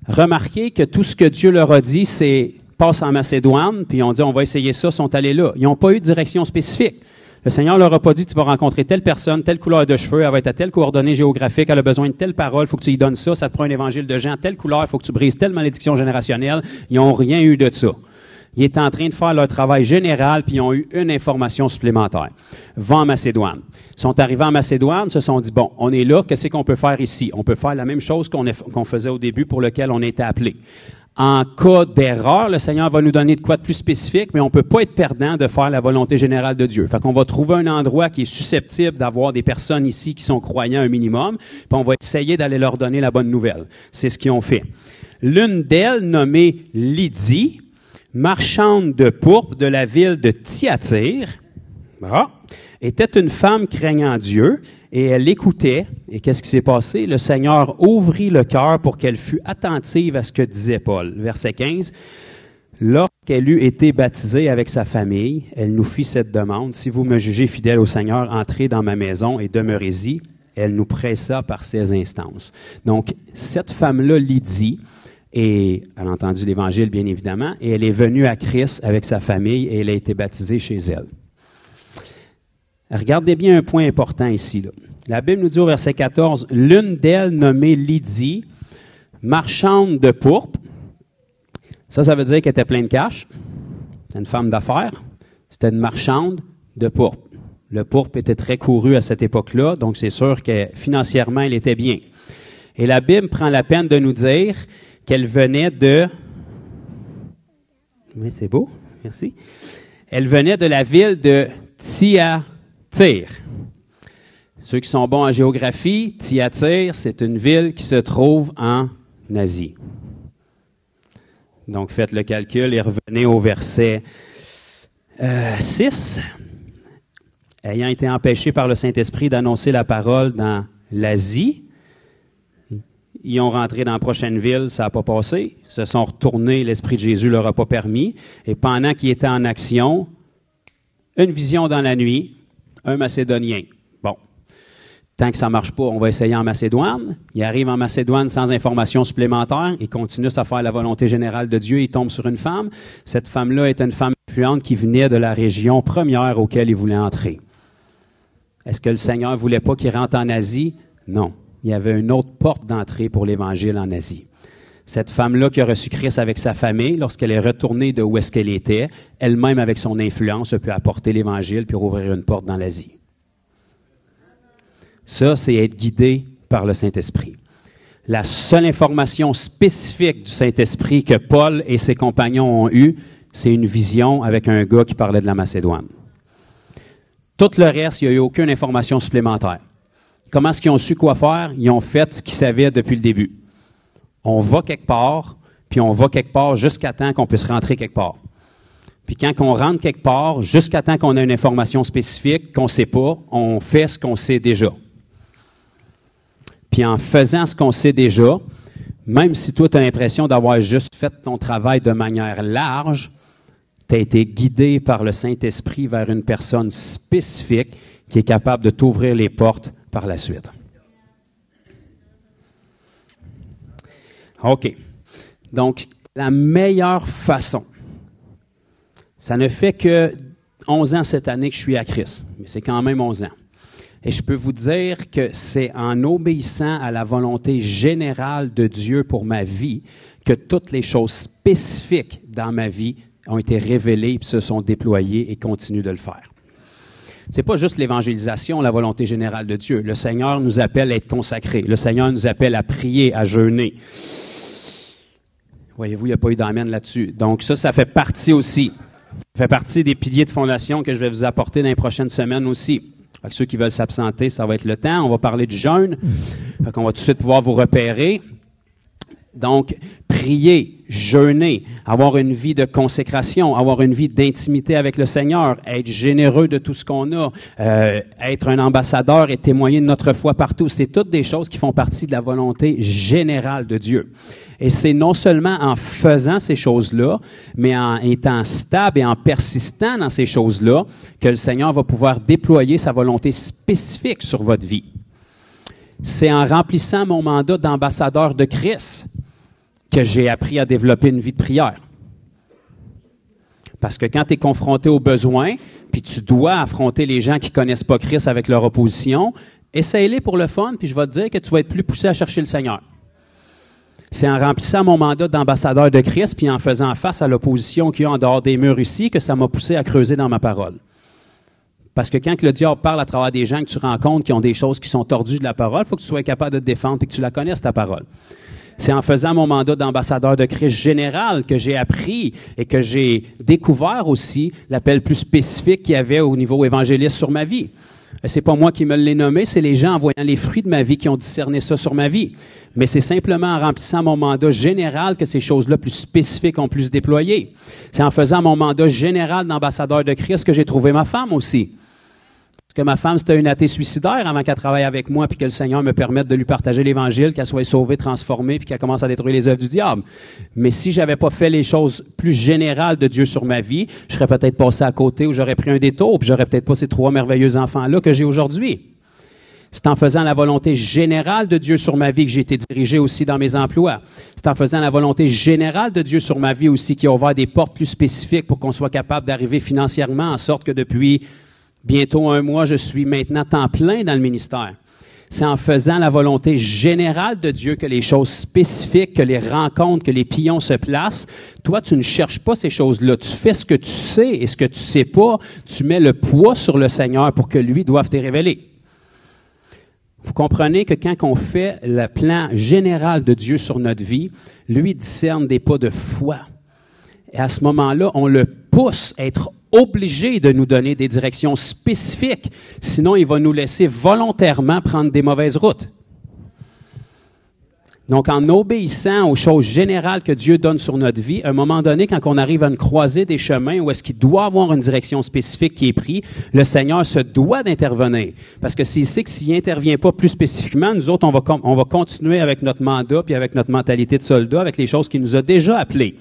Remarquez que tout ce que Dieu leur a dit, c'est « passe en Macédoine », puis on dit « on va essayer ça », sont allés là. Ils n'ont pas eu de direction spécifique. Le Seigneur leur a pas dit, tu vas rencontrer telle personne, telle couleur de cheveux, elle va être à telle coordonnée géographique, elle a besoin de telle parole, il faut que tu lui donnes ça, ça te prend un évangile de Jean, telle couleur, il faut que tu brises telle malédiction générationnelle. Ils n'ont rien eu de ça. Ils étaient en train de faire leur travail général, puis ils ont eu une information supplémentaire. Va en Macédoine. Ils sont arrivés en Macédoine, se sont dit, bon, on est là, qu'est-ce qu'on peut faire ici? On peut faire la même chose qu'on faisait au début pour lequel on était appelé. En cas d'erreur, le Seigneur va nous donner de quoi de plus spécifique, mais on ne peut pas être perdant de faire la volonté générale de Dieu. Fait qu'on va trouver un endroit qui est susceptible d'avoir des personnes ici qui sont croyants un minimum, puis on va essayer d'aller leur donner la bonne nouvelle. C'est ce qu'ils ont fait. L'une d'elles, nommée Lydie, marchande de pourpre de la ville de Thyatire, était une femme craignant Dieu, et elle écoutait. Et qu'est-ce qui s'est passé? Le Seigneur ouvrit le cœur pour qu'elle fût attentive à ce que disait Paul. Verset 15. Lorsqu'elle eut été baptisée avec sa famille, elle nous fit cette demande. Si vous me jugez fidèle au Seigneur, entrez dans ma maison et demeurez-y. Elle nous pressa par ses instances. Donc, cette femme-là, Lydie, et elle a entendu l'Évangile, bien évidemment, et elle est venue à Christ avec sa famille et elle a été baptisée chez elle. Regardez bien un point important ici. Là. La Bible nous dit au verset 14, « L'une d'elles, nommée Lydie, marchande de pourpre. » Ça veut dire qu'elle était pleine de cash. C'était une femme d'affaires. C'était une marchande de pourpre. Le pourpre était très couru à cette époque-là, donc c'est sûr que financièrement, elle était bien. Et la Bible prend la peine de nous dire qu'elle venait de... Oui, c'est beau, merci. Elle venait de la ville de Thyatire. Ceux qui sont bons en géographie, Thyatire, c'est une ville qui se trouve en Asie. Donc, faites le calcul et revenez au verset 6. Ayant été empêchés par le Saint-Esprit d'annoncer la parole dans l'Asie, ils ont rentré dans la prochaine ville, ça n'a pas passé. Ils se sont retournés, l'Esprit de Jésus ne leur a pas permis. Et pendant qu'ils étaient en action, une vision dans la nuit, un Macédonien. Bon, tant que ça ne marche pas, on va essayer en Macédoine. Il arrive en Macédoine sans information supplémentaire. Il continue à faire la volonté générale de Dieu. Il tombe sur une femme. Cette femme-là est une femme influente qui venait de la région première auquel il voulait entrer. Est-ce que le Seigneur ne voulait pas qu'il rentre en Asie? Non. Il y avait une autre porte d'entrée pour l'Évangile en Asie. Cette femme-là qui a reçu Christ avec sa famille, lorsqu'elle est retournée de où est-ce qu'elle était, elle-même avec son influence, a pu apporter l'Évangile puis rouvrir une porte dans l'Asie. Ça, c'est être guidé par le Saint-Esprit. La seule information spécifique du Saint-Esprit que Paul et ses compagnons ont eue, c'est une vision avec un gars qui parlait de la Macédoine. Tout le reste, il n'y a eu aucune information supplémentaire. Comment est-ce qu'ils ont su quoi faire? Ils ont fait ce qu'ils savaient depuis le début. On va quelque part, puis on va quelque part jusqu'à temps qu'on puisse rentrer quelque part. Puis quand on rentre quelque part, jusqu'à temps qu'on a une information spécifique qu'on ne sait pas, on fait ce qu'on sait déjà. Puis en faisant ce qu'on sait déjà, même si toi, tu as l'impression d'avoir juste fait ton travail de manière large, tu as été guidé par le Saint-Esprit vers une personne spécifique qui est capable de t'ouvrir les portes par la suite. OK. Donc, la meilleure façon, ça ne fait que 11 ans cette année que je suis à Christ, mais c'est quand même 11 ans. Et je peux vous dire que c'est en obéissant à la volonté générale de Dieu pour ma vie que toutes les choses spécifiques dans ma vie ont été révélées, puis se sont déployées et continuent de le faire. C'est pas juste l'évangélisation, la volonté générale de Dieu. Le Seigneur nous appelle à être consacrés. Le Seigneur nous appelle à prier, à jeûner. Voyez-vous, il n'y a pas eu d'amène là-dessus. Donc ça fait partie aussi. Ça fait partie des piliers de fondation que je vais vous apporter dans les prochaines semaines aussi. Fait que ceux qui veulent s'absenter, ça va être le temps. On va parler du jeûne. Fait qu'on va tout de suite pouvoir vous repérer. Donc, prier, jeûner, avoir une vie de consécration, avoir une vie d'intimité avec le Seigneur, être généreux de tout ce qu'on a, être un ambassadeur et témoigner de notre foi partout, c'est toutes des choses qui font partie de la volonté générale de Dieu. Et c'est non seulement en faisant ces choses-là, mais en étant stable et en persistant dans ces choses-là que le Seigneur va pouvoir déployer sa volonté spécifique sur votre vie. C'est en remplissant mon mandat d'ambassadeur de Christ que j'ai appris à développer une vie de prière. Parce que quand tu es confronté aux besoins, puis tu dois affronter les gens qui ne connaissent pas Christ avec leur opposition, essaye-les pour le fun, puis je vais te dire que tu vas être plus poussé à chercher le Seigneur. C'est en remplissant mon mandat d'ambassadeur de Christ, puis en faisant face à l'opposition qu'il y a en dehors des murs ici, que ça m'a poussé à creuser dans ma parole. Parce que quand le diable parle à travers des gens que tu rencontres qui ont des choses qui sont tordues de la parole, il faut que tu sois capable de te défendre et que tu la connaisses, ta parole. C'est en faisant mon mandat d'ambassadeur de Christ général que j'ai appris et que j'ai découvert aussi l'appel plus spécifique qu'il y avait au niveau évangéliste sur ma vie. C'est pas moi qui me l'ai nommé, c'est les gens en voyant les fruits de ma vie qui ont discerné ça sur ma vie. Mais c'est simplement en remplissant mon mandat général que ces choses-là plus spécifiques ont pu se déployer. C'est en faisant mon mandat général d'ambassadeur de Christ que j'ai trouvé ma femme aussi. Parce que ma femme, c'était une athée suicidaire avant qu'elle travaille avec moi puis que le Seigneur me permette de lui partager l'Évangile, qu'elle soit sauvée, transformée puis qu'elle commence à détruire les œuvres du diable. Mais si j'avais pas fait les choses plus générales de Dieu sur ma vie, je serais peut-être passé à côté ou j'aurais pris un détour puis j'aurais peut-être pas ces 3 merveilleux enfants-là que j'ai aujourd'hui. C'est en faisant la volonté générale de Dieu sur ma vie que j'ai été dirigé aussi dans mes emplois. C'est en faisant la volonté générale de Dieu sur ma vie aussi qui a ouvert des portes plus spécifiques pour qu'on soit capable d'arriver financièrement en sorte que depuis bientôt 1 mois, je suis maintenant temps plein dans le ministère. C'est en faisant la volonté générale de Dieu que les choses spécifiques, que les rencontres, que les pions se placent. Toi, tu ne cherches pas ces choses-là. Tu fais ce que tu sais et ce que tu sais pas, tu mets le poids sur le Seigneur pour que lui doive te révéler. Vous comprenez que quand on fait le plan général de Dieu sur notre vie, lui discerne des pas de foi. Et à ce moment-là, on le pousse à être obligé de nous donner des directions spécifiques. Sinon, il va nous laisser volontairement prendre des mauvaises routes. Donc, en obéissant aux choses générales que Dieu donne sur notre vie, à un moment donné, quand on arrive à une croisée des chemins où est-ce qu'il doit avoir une direction spécifique qui est prise, le Seigneur se doit d'intervenir. Parce que s'il sait que s'il n'intervient pas plus spécifiquement, nous autres, on va continuer avec notre mandat puis avec notre mentalité de soldat, avec les choses qu'il nous a déjà appelées.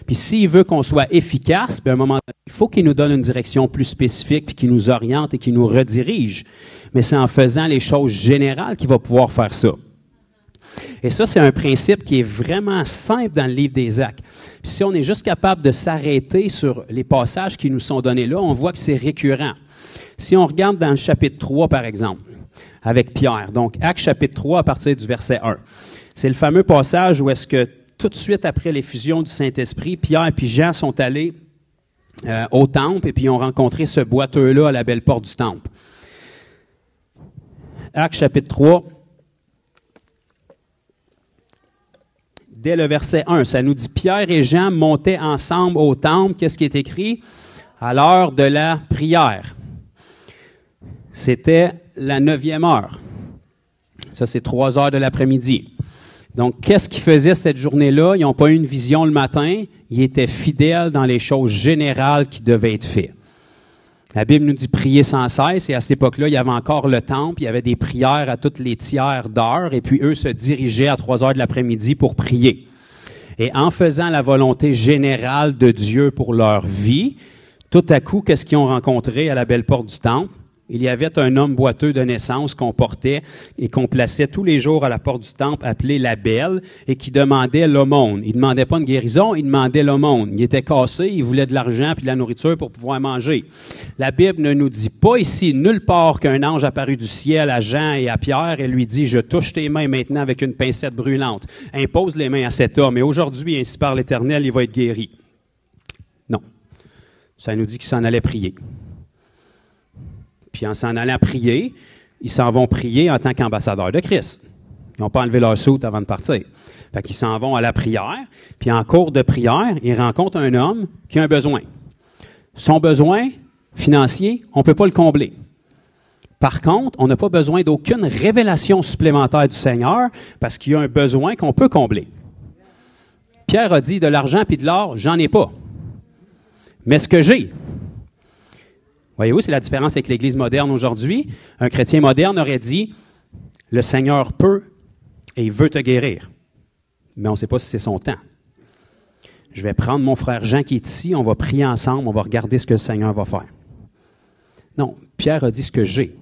Puis s'il veut qu'on soit efficace, à un moment donné, il faut qu'il nous donne une direction plus spécifique puis qu'il nous oriente et qu'il nous redirige. Mais c'est en faisant les choses générales qu'il va pouvoir faire ça. Et ça, c'est un principe qui est vraiment simple dans le livre des Actes. Puis si on est juste capable de s'arrêter sur les passages qui nous sont donnés là, on voit que c'est récurrent. Si on regarde dans le chapitre 3, par exemple, avec Pierre, donc Actes chapitre 3 à partir du verset 1, c'est le fameux passage où est-ce que tout de suite après l'effusion du Saint-Esprit, Pierre et Jean sont allés au temple et puis ils ont rencontré ce boiteux-là à la belle porte du temple. Actes chapitre 3, dès le verset 1, ça nous dit « Pierre et Jean montaient ensemble au temple ». Qu'est-ce qui est écrit? À l'heure de la prière. C'était la 9e heure. Ça, c'est 3 heures de l'après-midi. Donc, qu'est-ce qu'ils faisaient cette journée-là? Ils n'ont pas eu une vision le matin. Ils étaient fidèles dans les choses générales qui devaient être faites. La Bible nous dit prier sans cesse, et à cette époque-là, il y avait encore le temple, il y avait des prières à toutes les tiers d'heure, et puis eux se dirigeaient à 3 heures de l'après-midi pour prier. Et en faisant la volonté générale de Dieu pour leur vie, tout à coup, qu'est-ce qu'ils ont rencontré à la belle porte du temple? Il y avait un homme boiteux de naissance qu'on portait et qu'on plaçait tous les jours à la porte du temple, appelé la Belle, et qui demandait l'aumône. Il ne demandait pas une guérison, il demandait l'aumône. Il était cassé, il voulait de l'argent puis de la nourriture pour pouvoir manger. La Bible ne nous dit pas ici, nulle part, qu'un ange apparut du ciel à Jean et à Pierre et lui dit « Je touche tes mains maintenant avec une pincette brûlante. Impose les mains à cet homme, et aujourd'hui, ainsi par l'Éternel, il va être guéri. » Non. Ça nous dit qu'il s'en allait prier. Puis en s'en allant prier, ils s'en vont prier en tant qu'ambassadeurs de Christ. Ils n'ont pas enlevé leur soute avant de partir. Fait qu'ils s'en vont à la prière, puis en cours de prière, ils rencontrent un homme qui a un besoin. Son besoin financier, on ne peut pas le combler. Par contre, on n'a pas besoin d'aucune révélation supplémentaire du Seigneur parce qu'il y a un besoin qu'on peut combler. Pierre a dit, de l'argent puis de l'or, j'en ai pas. Mais ce que j'ai, voyez-vous, c'est la différence avec l'Église moderne aujourd'hui. Un chrétien moderne aurait dit, le Seigneur peut et il veut te guérir. Mais on ne sait pas si c'est son temps. Je vais prendre mon frère Jean qui est ici, on va prier ensemble, on va regarder ce que le Seigneur va faire. Non, Pierre a dit ce que j'ai.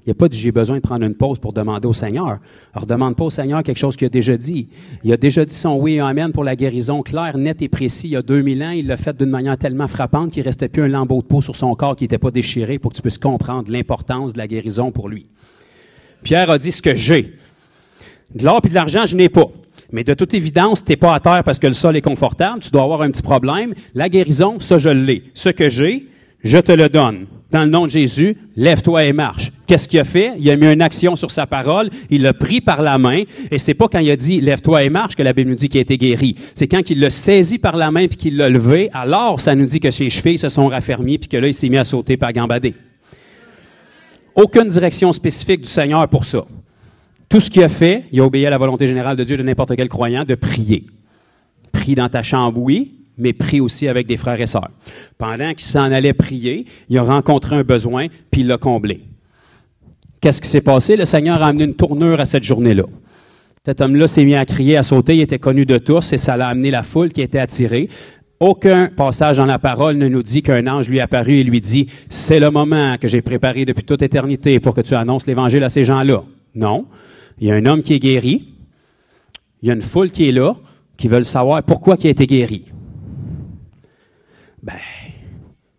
Il n'a pas dit, j'ai besoin de prendre une pause pour demander au Seigneur. Alors, demande pas au Seigneur quelque chose qu'il a déjà dit. Il a déjà dit son oui et amen pour la guérison claire, net et précis. Il y a 2000 ans, il l'a fait d'une manière tellement frappante qu'il ne restait plus un lambeau de peau sur son corps qui n'était pas déchiré pour que tu puisses comprendre l'importance de la guérison pour lui. Pierre a dit ce que j'ai. De l'or et de l'argent, je n'ai pas. Mais de toute évidence, tu n'es pas à terre parce que le sol est confortable. Tu dois avoir un petit problème. La guérison, ça, je l'ai. Ce que j'ai, je te le donne. Dans le nom de Jésus, lève-toi et marche. Qu'est-ce qu'il a fait? Il a mis une action sur sa parole, il l'a pris par la main, et c'est pas quand il a dit « lève-toi et marche » que la Bible nous dit qu'il a été guéri. C'est quand il l'a saisi par la main puis qu'il l'a levé, alors ça nous dit que ses chevilles se sont raffermies puis que là, il s'est mis à sauter puis à gambader. Aucune direction spécifique du Seigneur pour ça. Tout ce qu'il a fait, il a obéi à la volonté générale de Dieu de n'importe quel croyant de prier. Prie dans ta chambre, oui, mais prie aussi avec des frères et sœurs. Pendant qu'il s'en allait prier, il a rencontré un besoin, puis il l'a comblé. Qu'est-ce qui s'est passé? Le Seigneur a amené une tournure à cette journée-là. Cet homme-là s'est mis à crier, à sauter, il était connu de tous, et ça l'a amené la foule qui était attirée. Aucun passage dans la parole ne nous dit qu'un ange lui est apparu et lui dit « C'est le moment que j'ai préparé depuis toute éternité pour que tu annonces l'Évangile à ces gens-là. » Non. Il y a un homme qui est guéri. Il y a une foule qui est là, qui veulent savoir pourquoi il a été guéri. Ben,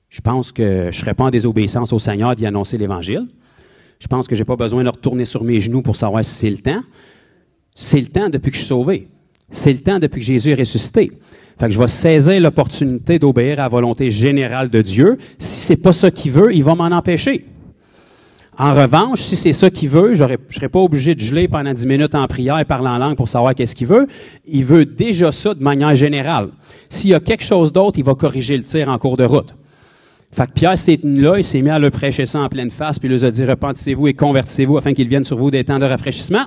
je pense que je ne serais pas en désobéissance au Seigneur d'y annoncer l'Évangile. Je pense que je n'ai pas besoin de retourner sur mes genoux pour savoir si c'est le temps. C'est le temps depuis que je suis sauvé. C'est le temps depuis que Jésus est ressuscité. Fait que je vais saisir l'opportunité d'obéir à la volonté générale de Dieu. Si c'est pas ça qu'il veut, il va m'en empêcher. En revanche, si c'est ça qu'il veut, je ne serais pas obligé de geler pendant 10 minutes en prière et parler en langue pour savoir qu'est-ce qu'il veut. Il veut déjà ça de manière générale. S'il y a quelque chose d'autre, il va corriger le tir en cours de route. Fait que Pierre s'est tenu là, il s'est mis à leur prêcher ça en pleine face, puis il leur a dit « Repentissez-vous et convertissez-vous afin qu'il vienne sur vous des temps de rafraîchissement. »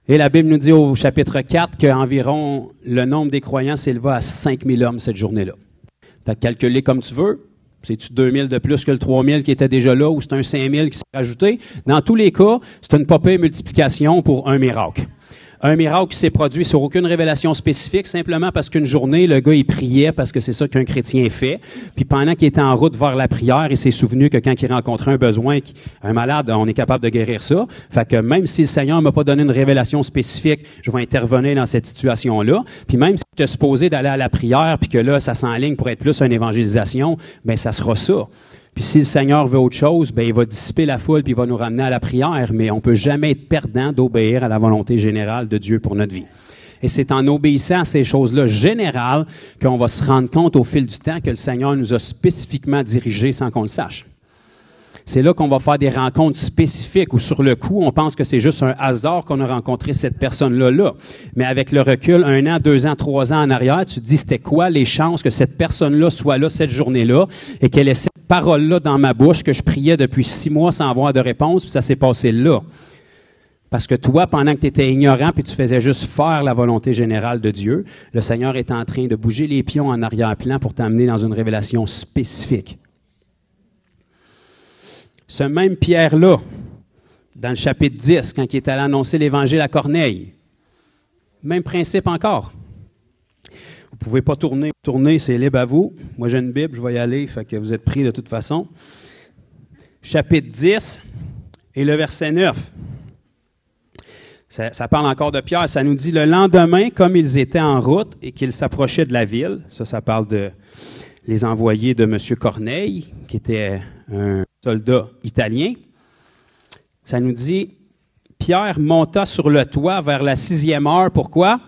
Et la Bible nous dit au chapitre 4 qu'environ le nombre des croyants s'éleva à 5000 hommes cette journée-là. Fait que calculer comme tu veux. C'est-tu 2000 de plus que le 3000 qui était déjà là ou c'est un 5000 qui s'est rajouté? Dans tous les cas, c'est une pas pire multiplication pour un miracle. Un miracle qui s'est produit sur aucune révélation spécifique, simplement parce qu'une journée, le gars, il priait parce que c'est ça qu'un chrétien fait. Puis pendant qu'il était en route vers la prière, il s'est souvenu que quand il rencontrait un besoin, un malade, on est capable de guérir ça. Fait que même si le Seigneur m'a pas donné une révélation spécifique, je vais intervenir dans cette situation-là. Puis même si je suis supposé d'aller à la prière, puis que là, ça s'enligne pour être plus une évangélisation, ben ça sera ça. Puis si le Seigneur veut autre chose, ben il va dissiper la foule puis il va nous ramener à la prière, mais on peut jamais être perdant d'obéir à la volonté générale de Dieu pour notre vie. Et c'est en obéissant à ces choses-là générales qu'on va se rendre compte au fil du temps que le Seigneur nous a spécifiquement dirigés sans qu'on le sache. C'est là qu'on va faire des rencontres spécifiques où sur le coup, on pense que c'est juste un hasard qu'on a rencontré cette personne-là. Mais avec le recul, 1 an, 2 ans, 3 ans en arrière, tu te dis c'était quoi les chances que cette personne-là soit là cette journée-là et qu'elle ait cette parole-là dans ma bouche que je priais depuis 6 mois sans avoir de réponse, puis ça s'est passé là. Parce que toi, pendant que tu étais ignorant puis tu faisais juste faire la volonté générale de Dieu, le Seigneur est en train de bouger les pions en arrière-plan pour t'amener dans une révélation spécifique. Ce même Pierre-là, dans le chapitre 10, quand il est allé annoncer l'Évangile à Corneille, même principe encore. Vous ne pouvez pas tourner. Tourner, c'est libre à vous. Moi, j'ai une Bible, je vais y aller, fait que vous êtes pris de toute façon. Chapitre 10 et le verset 9. Ça parle encore de Pierre. Ça nous dit, le lendemain, comme ils étaient en route et qu'ils s'approchaient de la ville, ça parle de les envoyés de M. Corneille, qui était un soldat italien. Ça nous dit, Pierre monta sur le toit vers la 6e heure. Pourquoi?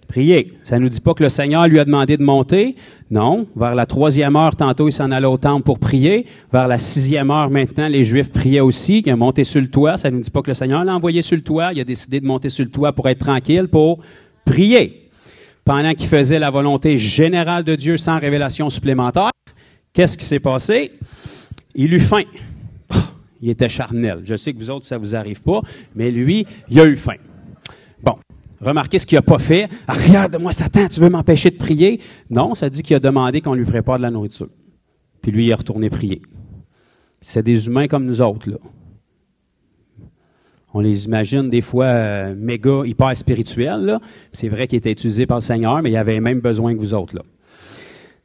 Prier. Ça ne nous dit pas que le Seigneur lui a demandé de monter. Non. Vers la 3e heure, tantôt, il s'en allait au temple pour prier. Vers la 6e heure, maintenant, les Juifs priaient aussi. Il a monté sur le toit. Ça ne nous dit pas que le Seigneur l'a envoyé sur le toit. Il a décidé de monter sur le toit pour être tranquille, pour prier. Pendant qu'il faisait la volonté générale de Dieu sans révélation supplémentaire, qu'est-ce qui s'est passé? Il eut faim. Il était charnel. Je sais que vous autres, ça ne vous arrive pas, mais lui, il a eu faim. Bon. Remarquez ce qu'il n'a pas fait. « Regarde-moi, Satan, tu veux m'empêcher de prier? » Non, ça dit qu'il a demandé qu'on lui prépare de la nourriture. Puis lui, il est retourné prier. C'est des humains comme nous autres, là. On les imagine des fois méga, hyper spirituels, là. C'est vrai qu'il était utilisé par le Seigneur, mais il avait même besoin que vous autres, là.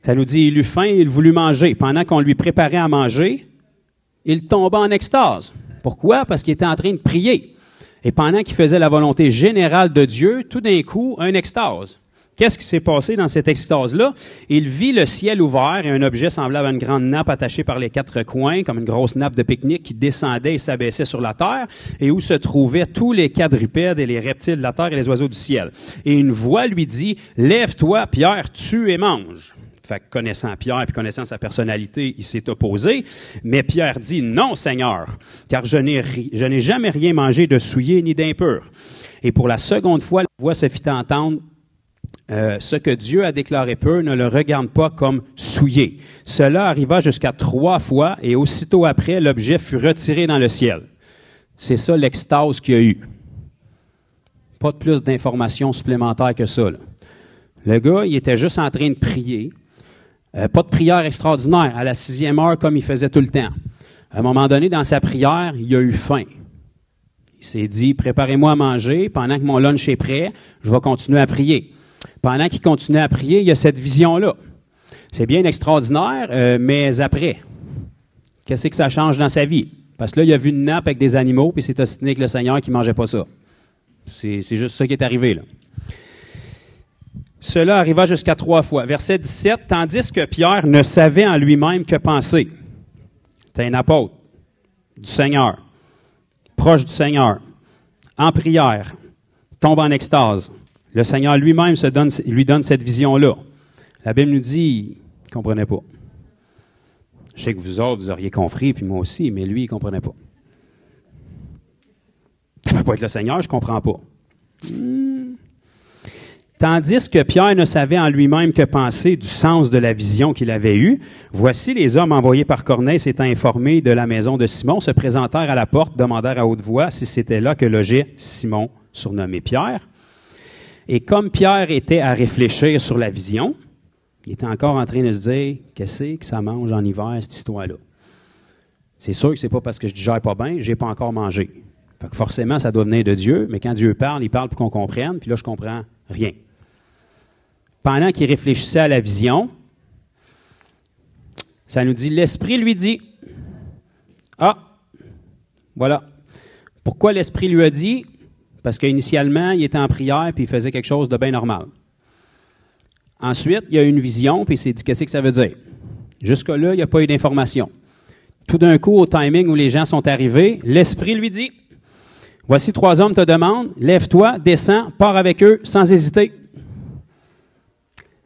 Ça nous dit, il eut faim, il voulut manger. Pendant qu'on lui préparait à manger, il tomba en extase. Pourquoi? Parce qu'il était en train de prier. Et pendant qu'il faisait la volonté générale de Dieu, tout d'un coup, un extase. Qu'est-ce qui s'est passé dans cette extase-là? Il vit le ciel ouvert et un objet semblable à une grande nappe attachée par les 4 coins, comme une grosse nappe de pique-nique qui descendait et s'abaissait sur la terre, et où se trouvaient tous les quadrupèdes et les reptiles de la terre et les oiseaux du ciel. Et une voix lui dit, « Lève-toi, Pierre, tue et mange. » Fait que connaissant Pierre et connaissant sa personnalité, il s'est opposé. Mais Pierre dit, « Non, Seigneur, car je n'ai jamais rien mangé de souillé ni d'impur. » Et pour la seconde fois, la voix se fit entendre, ce que Dieu a déclaré pur, ne le regarde pas comme souillé. Cela arriva jusqu'à 3 fois, et aussitôt après, l'objet fut retiré dans le ciel. C'est ça l'extase qu'il y a eu. Pas de plus d'informations supplémentaires que ça, là. Le gars, il était juste en train de prier. Pas de prière extraordinaire, à la 6e heure comme il faisait tout le temps. À un moment donné, dans sa prière, il a eu faim. Il s'est dit, préparez-moi à manger, pendant que mon lunch est prêt, je vais continuer à prier. Pendant qu'il continuait à prier, il y a cette vision-là. C'est bien extraordinaire, mais après, qu'est-ce que ça change dans sa vie? Parce que là, il a vu une nappe avec des animaux, puis il s'est ostiné avec le Seigneur qui ne mangeait pas ça. C'est juste ça qui est arrivé, là. Cela arriva jusqu'à 3 fois. Verset 17, tandis que Pierre ne savait en lui-même que penser. C'est un apôtre du Seigneur, proche du Seigneur, en prière, tombe en extase. Le Seigneur lui-même lui donne cette vision-là. La Bible nous dit, il ne comprenait pas. Je sais que vous autres, vous auriez compris, puis moi aussi, mais lui, il ne comprenait pas. Ça ne peut pas être le Seigneur, je ne comprends pas. Tandis que Pierre ne savait en lui-même que penser du sens de la vision qu'il avait eue, voici les hommes envoyés par Corneille s'étant informés de la maison de Simon, se présentèrent à la porte, demandèrent à haute voix si c'était là que logeait Simon, surnommé Pierre. Et comme Pierre était à réfléchir sur la vision, il était encore en train de se dire, qu'est-ce que ça mange en hiver, cette histoire-là? C'est sûr que c'est pas parce que je digère pas bien, j'ai pas encore mangé. Fait que forcément, ça doit venir de Dieu, mais quand Dieu parle, il parle pour qu'on comprenne, puis là, je comprends rien. Pendant qu'il réfléchissait à la vision, ça nous dit, l'Esprit lui dit, ah, voilà. Pourquoi l'Esprit lui a dit? Parce qu'initialement, il était en prière puis il faisait quelque chose de bien normal. Ensuite, il y a eu une vision puis il s'est dit, qu'est-ce que ça veut dire? Jusque-là, il n'y a pas eu d'information. Tout d'un coup, au timing où les gens sont arrivés, l'Esprit lui dit, voici 3 hommes te demandent, lève-toi, descends, pars avec eux sans hésiter.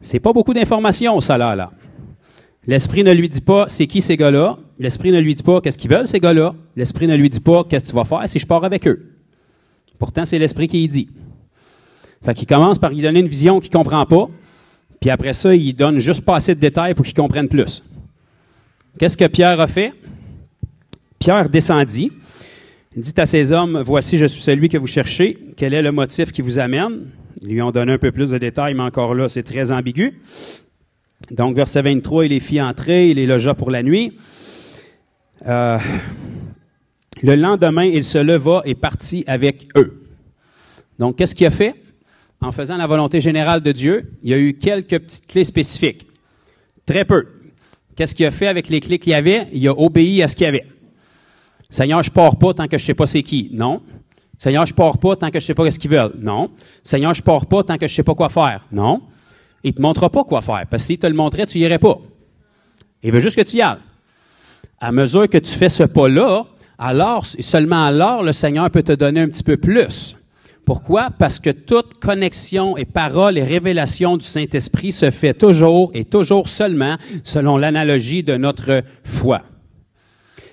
C'est pas beaucoup d'informations, ça, là. L'Esprit ne lui dit pas c'est qui ces gars-là. L'Esprit ne lui dit pas qu'est-ce qu'ils veulent, ces gars-là. L'Esprit ne lui dit pas qu'est-ce que tu vas faire si je pars avec eux. Pourtant, c'est l'Esprit qui y dit. Fait qu'il commence par lui donner une vision qu'il ne comprend pas, puis après ça, il donne juste pas assez de détails pour qu'il comprenne plus. Qu'est-ce que Pierre a fait? Pierre descendit, Il dit à ces hommes, « Voici, je suis celui que vous cherchez. Quel est le motif qui vous amène? » Ils lui ont donné un peu plus de détails, mais encore là, c'est très ambigu. Donc, verset 23, il les fit entrer, il les logea pour la nuit. Le lendemain, il se leva et partit avec eux. Donc, qu'est-ce qu'il a fait? En faisant la volonté générale de Dieu, il y a eu quelques petites clés spécifiques. Très peu. Qu'est-ce qu'il a fait avec les clés qu'il y avait? Il a obéi à ce qu'il y avait. Seigneur, je pars pas tant que je sais pas c'est qui. Non. Seigneur, je pars pas tant que je sais pas ce qu'ils veulent. Non. Seigneur, je pars pas tant que je sais pas quoi faire. Non. Il te montrera pas quoi faire. Parce que s'il te le montrait, tu y irais pas. Il veut juste que tu y ailles. À mesure que tu fais ce pas-là, alors, seulement alors, le Seigneur peut te donner un petit peu plus. Pourquoi? Parce que toute connexion et parole et révélation du Saint-Esprit se fait toujours et toujours seulement selon l'analogie de notre foi.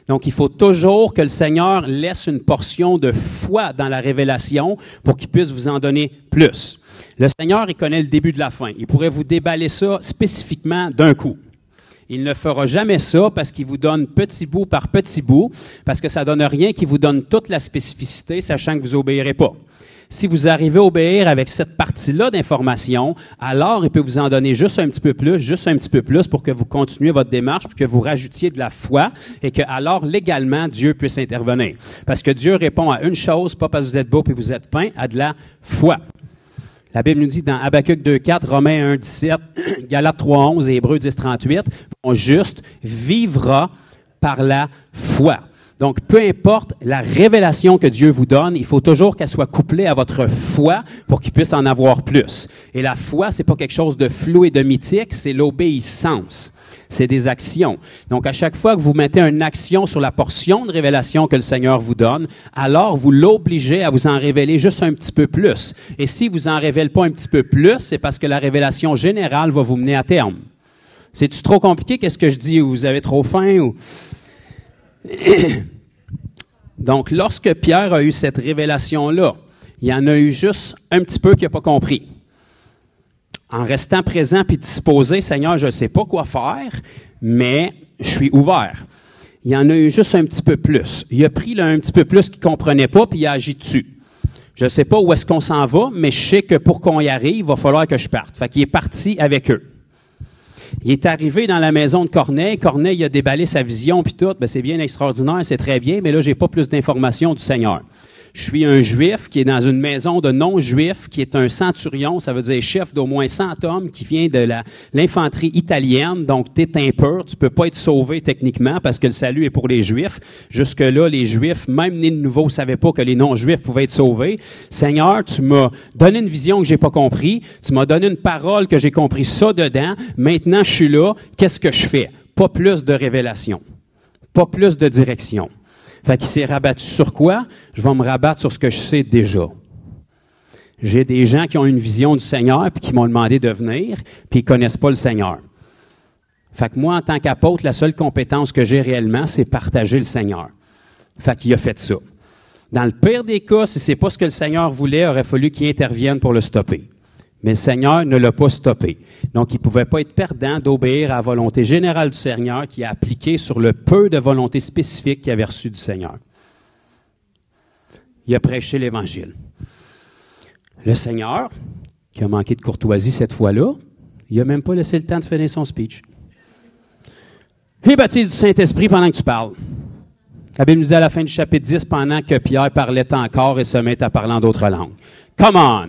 Donc, il faut toujours que le Seigneur laisse une portion de foi dans la révélation pour qu'il puisse vous en donner plus. Le Seigneur, il connaît le début de la fin. Il pourrait vous déballer ça spécifiquement d'un coup. Il ne fera jamais ça parce qu'il vous donne petit bout par petit bout, parce que ça ne donne rien qu'il vous donne toute la spécificité, sachant que vous obéirez pas. Si vous arrivez à obéir avec cette partie-là d'information, alors il peut vous en donner juste un petit peu plus pour que vous continuiez votre démarche, pour que vous rajoutiez de la foi et que alors légalement Dieu puisse intervenir. Parce que Dieu répond à une chose, pas parce que vous êtes beau et vous êtes peint, à de la foi. La Bible nous dit dans Habakkuk 2.4, Romains 1.17, Galates 3.11 et Hébreux 10.38, mon juste vivra par la foi. Donc, peu importe la révélation que Dieu vous donne, il faut toujours qu'elle soit couplée à votre foi pour qu'il puisse en avoir plus. Et la foi, c'est pas quelque chose de flou et de mythique, c'est l'obéissance. C'est des actions. Donc, à chaque fois que vous mettez une action sur la portion de révélation que le Seigneur vous donne, alors vous l'obligez à vous en révéler juste un petit peu plus. Et si vous en révèle pas un petit peu plus, c'est parce que la révélation générale va vous mener à terme. C'est-tu trop compliqué? Qu'est-ce que je dis? Vous avez trop faim? Ou... Donc, lorsque Pierre a eu cette révélation-là, il y en a eu juste un petit peu qu'il n'a pas compris. En restant présent puis disposé, Seigneur, je ne sais pas quoi faire, mais je suis ouvert. Il y en a eu juste un petit peu plus. Il a pris là, un petit peu plus qu'il ne comprenait pas puis il a agi dessus. Je ne sais pas où est-ce qu'on s'en va, mais je sais que pour qu'on y arrive, il va falloir que je parte. Fait qu'il est parti avec eux. Il est arrivé dans la maison de Corneille. Corneille, il a déballé sa vision puis tout. Ben, c'est bien extraordinaire, c'est très bien, mais là, j'ai pas plus d'informations du Seigneur. Je suis un Juif qui est dans une maison de non-Juifs, qui est un centurion, ça veut dire chef d'au moins 100 hommes, qui vient de l'infanterie italienne. Donc, t'es impur, tu peux pas être sauvé techniquement parce que le salut est pour les Juifs. Jusque-là, les Juifs, même nés de nouveau, savaient pas que les non-Juifs pouvaient être sauvés. Seigneur, tu m'as donné une vision que j'ai pas compris. Tu m'as donné une parole que j'ai compris ça dedans. Maintenant, je suis là. Qu'est-ce que je fais? Pas plus de révélation. Pas plus de direction. Fait qu'il s'est rabattu sur quoi? Je vais me rabattre sur ce que je sais déjà. J'ai des gens qui ont une vision du Seigneur puis qui m'ont demandé de venir, puis ils connaissent pas le Seigneur. Fait que moi, en tant qu'apôtre, la seule compétence que j'ai réellement, c'est partager le Seigneur. Fait qu'il a fait ça. Dans le pire des cas, si c'est pas ce que le Seigneur voulait, il aurait fallu qu'il intervienne pour le stopper. Mais le Seigneur ne l'a pas stoppé. Donc, il ne pouvait pas être perdant d'obéir à la volonté générale du Seigneur qui a appliqué sur le peu de volonté spécifique qu'il avait reçu du Seigneur. Il a prêché l'Évangile. Le Seigneur, qui a manqué de courtoisie cette fois-là, il n'a même pas laissé le temps de finir son speech. Il baptise du Saint-Esprit pendant que tu parles. La Bible nous dit à la fin du chapitre 10, pendant que Pierre parlait encore et se met à parler en d'autres langues. Come on!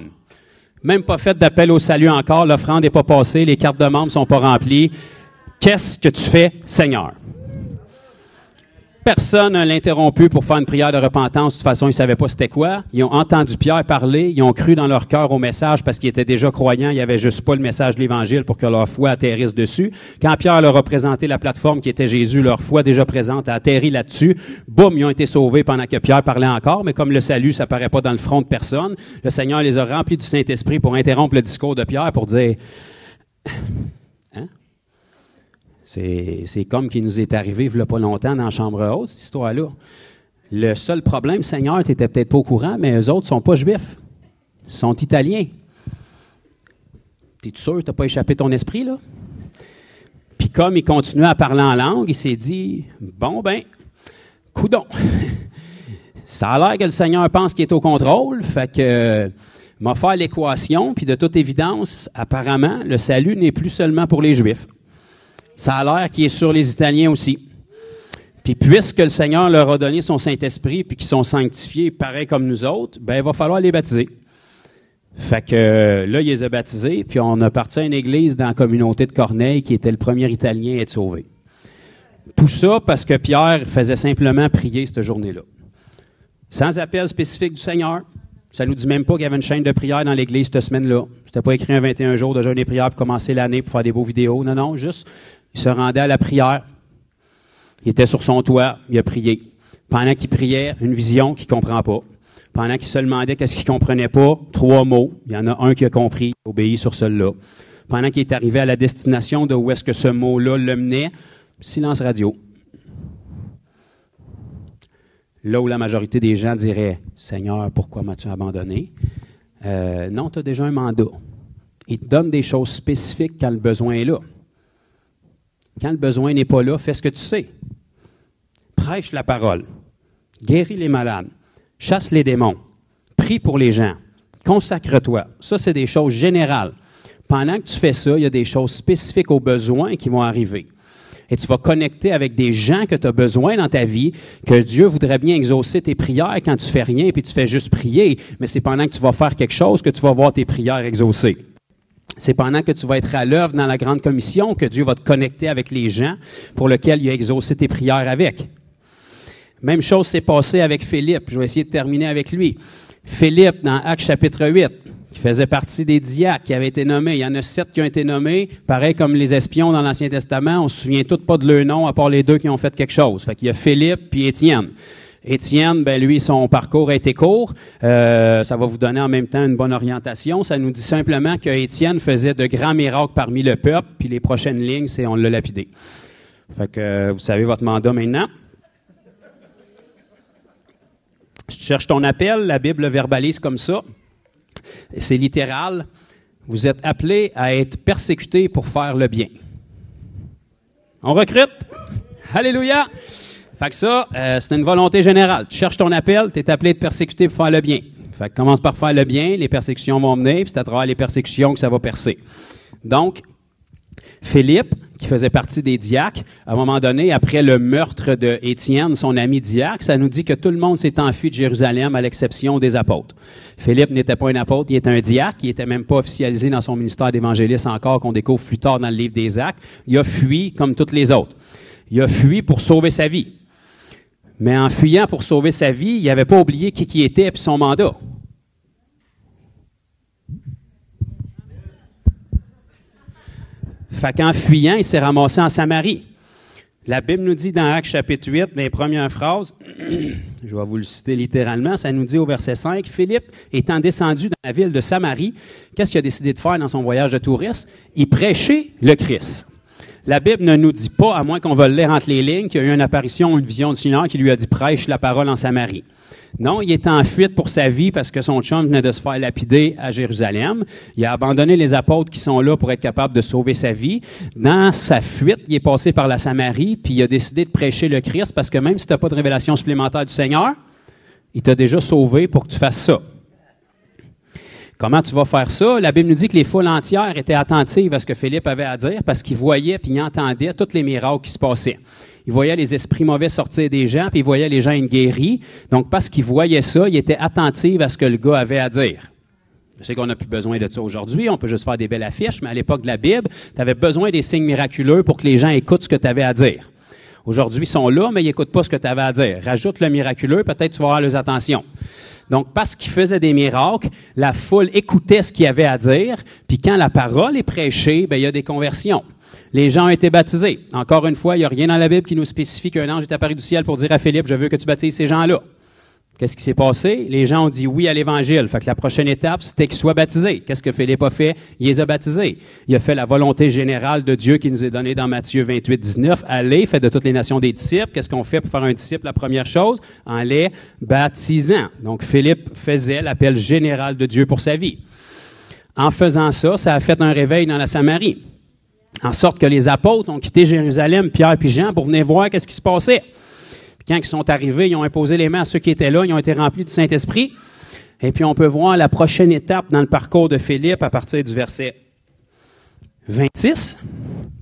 Même pas fait d'appel au salut encore, l'offrande n'est pas passée, les cartes de membres sont pas remplies. Qu'est-ce que tu fais, Seigneur? Personne ne l'a interrompu pour faire une prière de repentance. De toute façon, ils ne savaient pas c'était quoi. Ils ont entendu Pierre parler. Ils ont cru dans leur cœur au message parce qu'ils étaient déjà croyants. Il n'y avait juste pas le message de l'Évangile pour que leur foi atterrisse dessus. Quand Pierre leur a présenté la plateforme qui était Jésus, leur foi déjà présente a atterri là-dessus. Boum, ils ont été sauvés pendant que Pierre parlait encore. Mais comme le salut, ça paraît pas dans le front de personne, le Seigneur les a remplis du Saint-Esprit pour interrompre le discours de Pierre pour dire... Hein? C'est comme qui nous est arrivé il n'y a pas longtemps dans la chambre haute, cette histoire-là. Le seul problème, Seigneur, tu n'étais peut-être pas au courant, mais eux autres ne sont pas juifs. Ils sont italiens. T'es-tu sûr que tu n'as pas échappé ton esprit, là? Puis comme il continuait à parler en langue, il s'est dit, bon ben, coudon. Ça a l'air que le Seigneur pense qu'il est au contrôle, fait que m'a fait l'équation, puis de toute évidence, apparemment, le salut n'est plus seulement pour les Juifs. Ça a l'air qu'il est sur les Italiens aussi. Puis puisque le Seigneur leur a donné son Saint-Esprit, puis qu'ils sont sanctifiés, pareil comme nous autres, ben il va falloir les baptiser. Fait que là, il les a baptisés, puis on a parti à une église dans la communauté de Corneille, qui était le premier Italien à être sauvé. Tout ça parce que Pierre faisait simplement prier cette journée-là. Sans appel spécifique du Seigneur. Ça nous dit même pas qu'il y avait une chaîne de prière dans l'église cette semaine-là. C'était pas écrit un 21 jours de jeûne et prière pour commencer l'année, pour faire des beaux vidéos. Non, non, juste, il se rendait à la prière. Il était sur son toit, il a prié. Pendant qu'il priait, une vision qu'il comprend pas. Pendant qu'il se demandait qu'est-ce qu'il comprenait pas, 3 mots. Il y en a un qui a compris, obéi sur celui-là. Pendant qu'il est arrivé à la destination de où est-ce que ce mot-là le menait, silence radio. Là où la majorité des gens diraient « Seigneur, pourquoi m'as-tu abandonné? » Non, tu as déjà un mandat. Il te donne des choses spécifiques quand le besoin est là. Quand le besoin n'est pas là, fais ce que tu sais. Prêche la parole. Guéris les malades. Chasse les démons. Prie pour les gens. Consacre-toi. Ça, c'est des choses générales. Pendant que tu fais ça, il y a des choses spécifiques aux besoins qui vont arriver. Et tu vas connecter avec des gens que tu as besoin dans ta vie, que Dieu voudrait bien exaucer tes prières quand tu fais rien, puis tu fais juste prier, mais c'est pendant que tu vas faire quelque chose que tu vas voir tes prières exaucées. C'est pendant que tu vas être à l'œuvre dans la grande commission que Dieu va te connecter avec les gens pour lesquels il a exaucé tes prières avec. Même chose s'est passée avec Philippe. Je vais essayer de terminer avec lui. Philippe, dans Actes chapitre 8, qui faisait partie des diacres qui avaient été nommés. Il y en a 7 qui ont été nommés. Pareil comme les espions dans l'Ancien Testament, on se souvient tous pas de leur nom, à part les 2 qui ont fait quelque chose. Fait qu'il y a Philippe puis Étienne. Étienne, ben lui, son parcours a été court. Ça va vous donner en même temps une bonne orientation. Ça nous dit simplement que Étienne faisait de grands miracles parmi le peuple, puis les prochaines lignes, c'est on l'a lapidé. Fait que vous savez votre mandat maintenant. Si tu cherches ton appel, la Bible le verbalise comme ça. C'est littéral. Vous êtes appelés à être persécutés pour faire le bien. On recrute. Alléluia. Fait que ça, c'est une volonté générale. Tu cherches ton appel, tu es appelé à être persécuté pour faire le bien. Fait que commence par faire le bien, les persécutions vont venir, puis c'est à travers les persécutions que ça va percer. Donc, Philippe, qui faisait partie des diacres, à un moment donné, après le meurtre de Étienne, son ami diacre, ça nous dit que tout le monde s'est enfui de Jérusalem à l'exception des apôtres. Philippe n'était pas un apôtre, il était un diacre, il n'était même pas officialisé dans son ministère d'évangéliste encore, qu'on découvre plus tard dans le livre des Actes. Il a fui comme toutes les autres. Il a fui pour sauver sa vie. Mais en fuyant pour sauver sa vie, il n'avait pas oublié qui il était et son mandat. Fait qu'en fuyant, il s'est ramassé en Samarie. La Bible nous dit dans Actes chapitre 8, dans les premières phrases, je vais vous le citer littéralement, ça nous dit au verset 5, « Philippe, étant descendu dans la ville de Samarie, qu'est-ce qu'il a décidé de faire dans son voyage de touriste? Il prêchait le Christ. » La Bible ne nous dit pas, à moins qu'on veuille lire entre les lignes, qu'il y a eu une apparition, une vision du Seigneur qui lui a dit « prêche la parole en Samarie ». Non, il était en fuite pour sa vie parce que son chum venait de se faire lapider à Jérusalem. Il a abandonné les apôtres qui sont là pour être capable de sauver sa vie. Dans sa fuite, il est passé par la Samarie, puis il a décidé de prêcher le Christ parce que même si tu n'as pas de révélation supplémentaire du Seigneur, il t'a déjà sauvé pour que tu fasses ça. Comment tu vas faire ça? La Bible nous dit que les foules entières étaient attentives à ce que Philippe avait à dire parce qu'il voyait puis il entendait tous les miracles qui se passaient. Il voyait les esprits mauvais sortir des gens, puis il voyait les gens être guéris. Donc, parce qu'il voyait ça, il était attentif à ce que le gars avait à dire. Je sais qu'on n'a plus besoin de ça aujourd'hui, on peut juste faire des belles affiches, mais à l'époque de la Bible, tu avais besoin des signes miraculeux pour que les gens écoutent ce que tu avais à dire. Aujourd'hui, ils sont là, mais ils n'écoutent pas ce que tu avais à dire. Rajoute le miraculeux, peut-être tu vas avoir leurs attentions. Donc, parce qu'il faisait des miracles, la foule écoutait ce qu'il avait à dire, puis quand la parole est prêchée, ben il y a des conversions. Les gens ont été baptisés. Encore une fois, il n'y a rien dans la Bible qui nous spécifie qu'un ange est apparu du ciel pour dire à Philippe, je veux que tu baptises ces gens-là. Qu'est-ce qui s'est passé? Les gens ont dit oui à l'Évangile. Fait que la prochaine étape, c'était qu'ils soient baptisés. Qu'est-ce que Philippe a fait? Il les a baptisés. Il a fait la volonté générale de Dieu qui nous est donnée dans Matthieu 28, 19. Allez, faites de toutes les nations des disciples. Qu'est-ce qu'on fait pour faire un disciple? La première chose, en les baptisant. Donc, Philippe faisait l'appel général de Dieu pour sa vie. En faisant ça, ça a fait un réveil dans la Samarie. En sorte que les apôtres ont quitté Jérusalem, Pierre et Jean, pour venir voir qu'est-ce qui se passait. Quand ils sont arrivés, ils ont imposé les mains à ceux qui étaient là, ils ont été remplis du Saint-Esprit. Et puis on peut voir la prochaine étape dans le parcours de Philippe à partir du verset 26.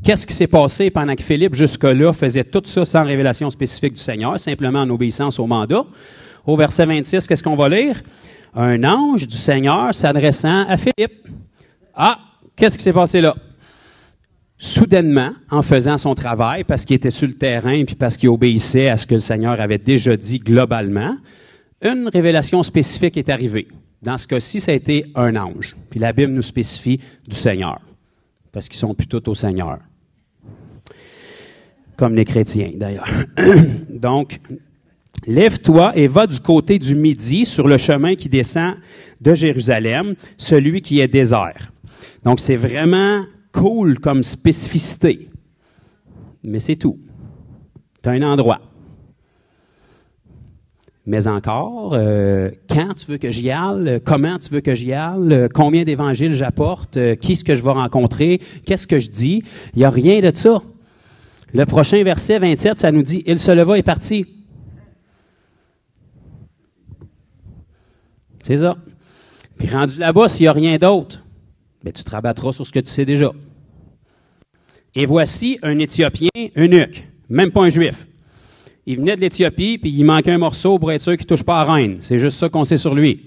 Qu'est-ce qui s'est passé pendant que Philippe, jusque-là, faisait tout ça sans révélation spécifique du Seigneur, simplement en obéissance au mandat? Au verset 26, qu'est-ce qu'on va lire? Un ange du Seigneur s'adressant à Philippe. Ah, qu'est-ce qui s'est passé là? Soudainement, en faisant son travail, parce qu'il était sur le terrain puis parce qu'il obéissait à ce que le Seigneur avait déjà dit globalement, une révélation spécifique est arrivée. Dans ce cas-ci, ça a été un ange. Puis la Bible nous spécifie du Seigneur, parce qu'ils sont plus tous au Seigneur. Comme les chrétiens, d'ailleurs. Donc, lève-toi et va du côté du midi sur le chemin qui descend de Jérusalem, celui qui est désert. Donc, c'est vraiment cool comme spécificité. Mais c'est tout. Tu as un endroit. Mais encore, quand tu veux que j'y aille, comment tu veux que j'y aille, combien d'évangiles j'apporte, qui est-ce que je vais rencontrer, qu'est-ce que je dis, il n'y a rien de ça. Le prochain verset 27, ça nous dit « Il se leva et partit ». C'est ça. Puis rendu là-bas, s'il n'y a rien d'autre, ben, tu te rabattras sur ce que tu sais déjà. Et voici un Éthiopien eunuque, même pas un Juif. Il venait de l'Éthiopie, puis il manquait un morceau pour être sûr qu'il ne touche pas à la reine. C'est juste ça qu'on sait sur lui.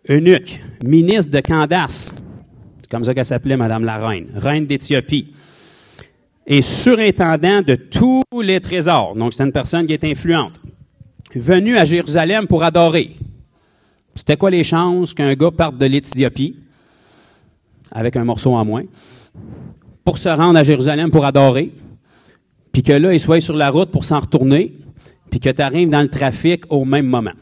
Eunuque, ministre de Candace. C'est comme ça qu'elle s'appelait, Madame la Reine. Reine d'Éthiopie. Et surintendant de tous les trésors. Donc, c'est une personne qui est influente. Venu à Jérusalem pour adorer. C'était quoi les chances qu'un gars parte de l'Éthiopie, avec un morceau en moins, pour se rendre à Jérusalem pour adorer, puis que là, il soit sur la route pour s'en retourner, puis que tu arrives dans le trafic au même moment?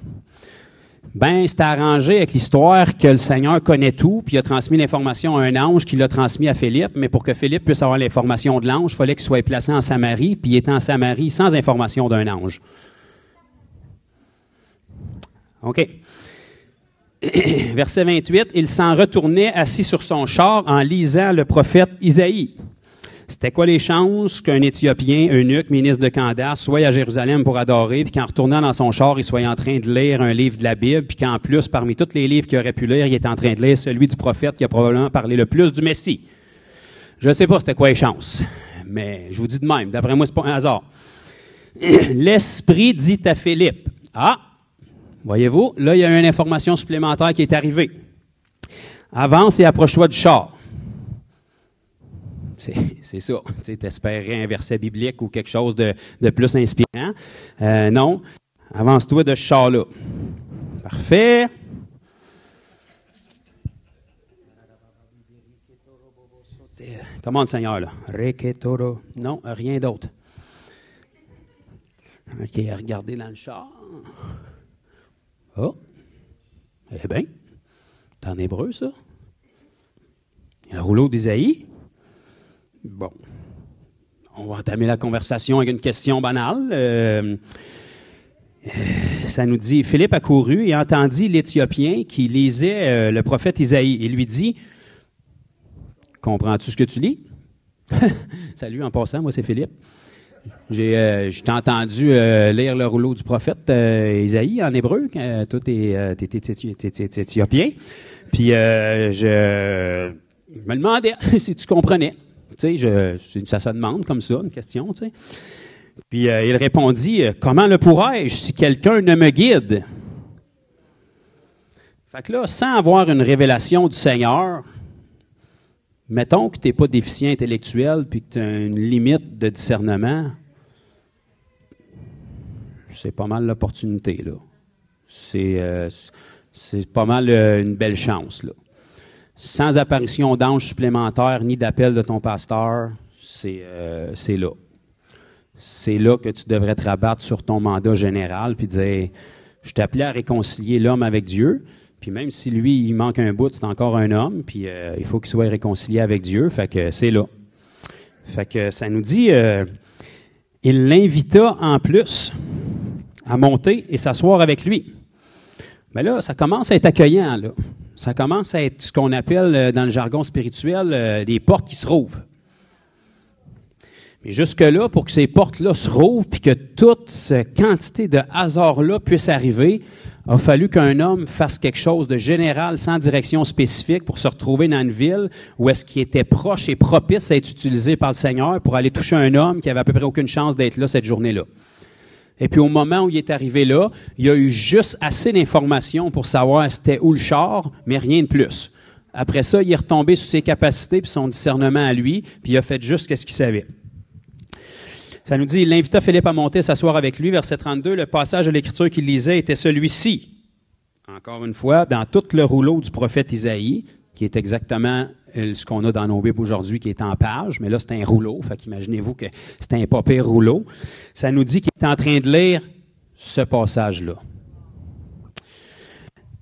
Ben, c'est arrangé avec l'histoire que le Seigneur connaît tout, puis il a transmis l'information à un ange qui l'a transmis à Philippe, mais pour que Philippe puisse avoir l'information de l'ange, il fallait qu'il soit placé en Samarie, puis il était en Samarie sans information d'un ange. OK. Verset 28, il s'en retournait assis sur son char en lisant le prophète Isaïe. C'était quoi les chances qu'un Éthiopien, eunuque, ministre de Candace, soit à Jérusalem pour adorer, puis qu'en retournant dans son char, il soit en train de lire un livre de la Bible, puis qu'en plus, parmi tous les livres qu'il aurait pu lire, il est en train de lire celui du prophète qui a probablement parlé le plus du Messie. Je ne sais pas c'était quoi les chances, mais je vous dis de même, d'après moi, c'est pas un hasard. L'Esprit dit à Philippe, « Ah! Voyez-vous, là, il y a une information supplémentaire qui est arrivée. Avance et approche-toi du char. » C'est ça. Tu espérais un verset biblique ou quelque chose de plus inspirant. Non. Avance-toi de ce char-là. Parfait. Commande, Seigneur, là. Non, rien d'autre. OK, regardez dans le char. Oh. Eh bien, c'est en hébreu, ça. Il y a le rouleau d'Isaïe. Bon. On va entamer la conversation avec une question banale. Ça nous dit, Philippe a couru et entendit l'Éthiopien qui lisait le prophète Isaïe. Il lui dit, « Comprends-tu ce que tu lis? » Salut, en passant, moi c'est Philippe. J'ai entendu lire le rouleau du prophète Isaïe en hébreu. Toi, t'es éthiopien. Puis je me demandais si tu comprenais. Tu sais, ça se demande comme ça, une question, tu sais. Puis il répondit, « Comment le pourrais-je si quelqu'un ne me guide? » Fait que là, sans avoir une révélation du Seigneur, mettons que tu n'es pas déficient intellectuel puis que tu as une limite de discernement, c'est pas mal l'opportunité, là. C'est pas mal une belle chance, là. Sans apparition d'ange supplémentaire ni d'appel de ton pasteur, c'est là. C'est là que tu devrais te rabattre sur ton mandat général puis dire, je t'appelais à réconcilier l'homme avec Dieu, puis même si lui, il manque un bout, c'est encore un homme, puis il faut qu'il soit réconcilié avec Dieu, fait que c'est là. Fait que ça nous dit, il l'invita en plus à monter et s'asseoir avec lui. Mais là, ça commence à être accueillant, là. Ça commence à être ce qu'on appelle, dans le jargon spirituel, des portes qui se rouvrent. Et jusque-là, pour que ces portes-là se rouvrent, puis que toute cette quantité de hasard-là puisse arriver, il a fallu qu'un homme fasse quelque chose de général, sans direction spécifique, pour se retrouver dans une ville où est-ce qu'il était proche et propice à être utilisé par le Seigneur pour aller toucher un homme qui avait à peu près aucune chance d'être là cette journée-là. Et puis au moment où il est arrivé là, il y a eu juste assez d'informations pour savoir c'était où le char, mais rien de plus. Après ça, il est retombé sur ses capacités puis son discernement à lui, puis il a fait juste ce qu'il savait. Ça nous dit, il invita Philippe à monter s'asseoir avec lui, verset 32. Le passage de l'Écriture qu'il lisait était celui-ci. Encore une fois, dans tout le rouleau du prophète Isaïe, qui est exactement ce qu'on a dans nos Bibles aujourd'hui, qui est en page, mais là, c'est un rouleau. Fait qu'imaginez-vous que c'est un pas pire rouleau. Ça nous dit qu'il est en train de lire ce passage-là.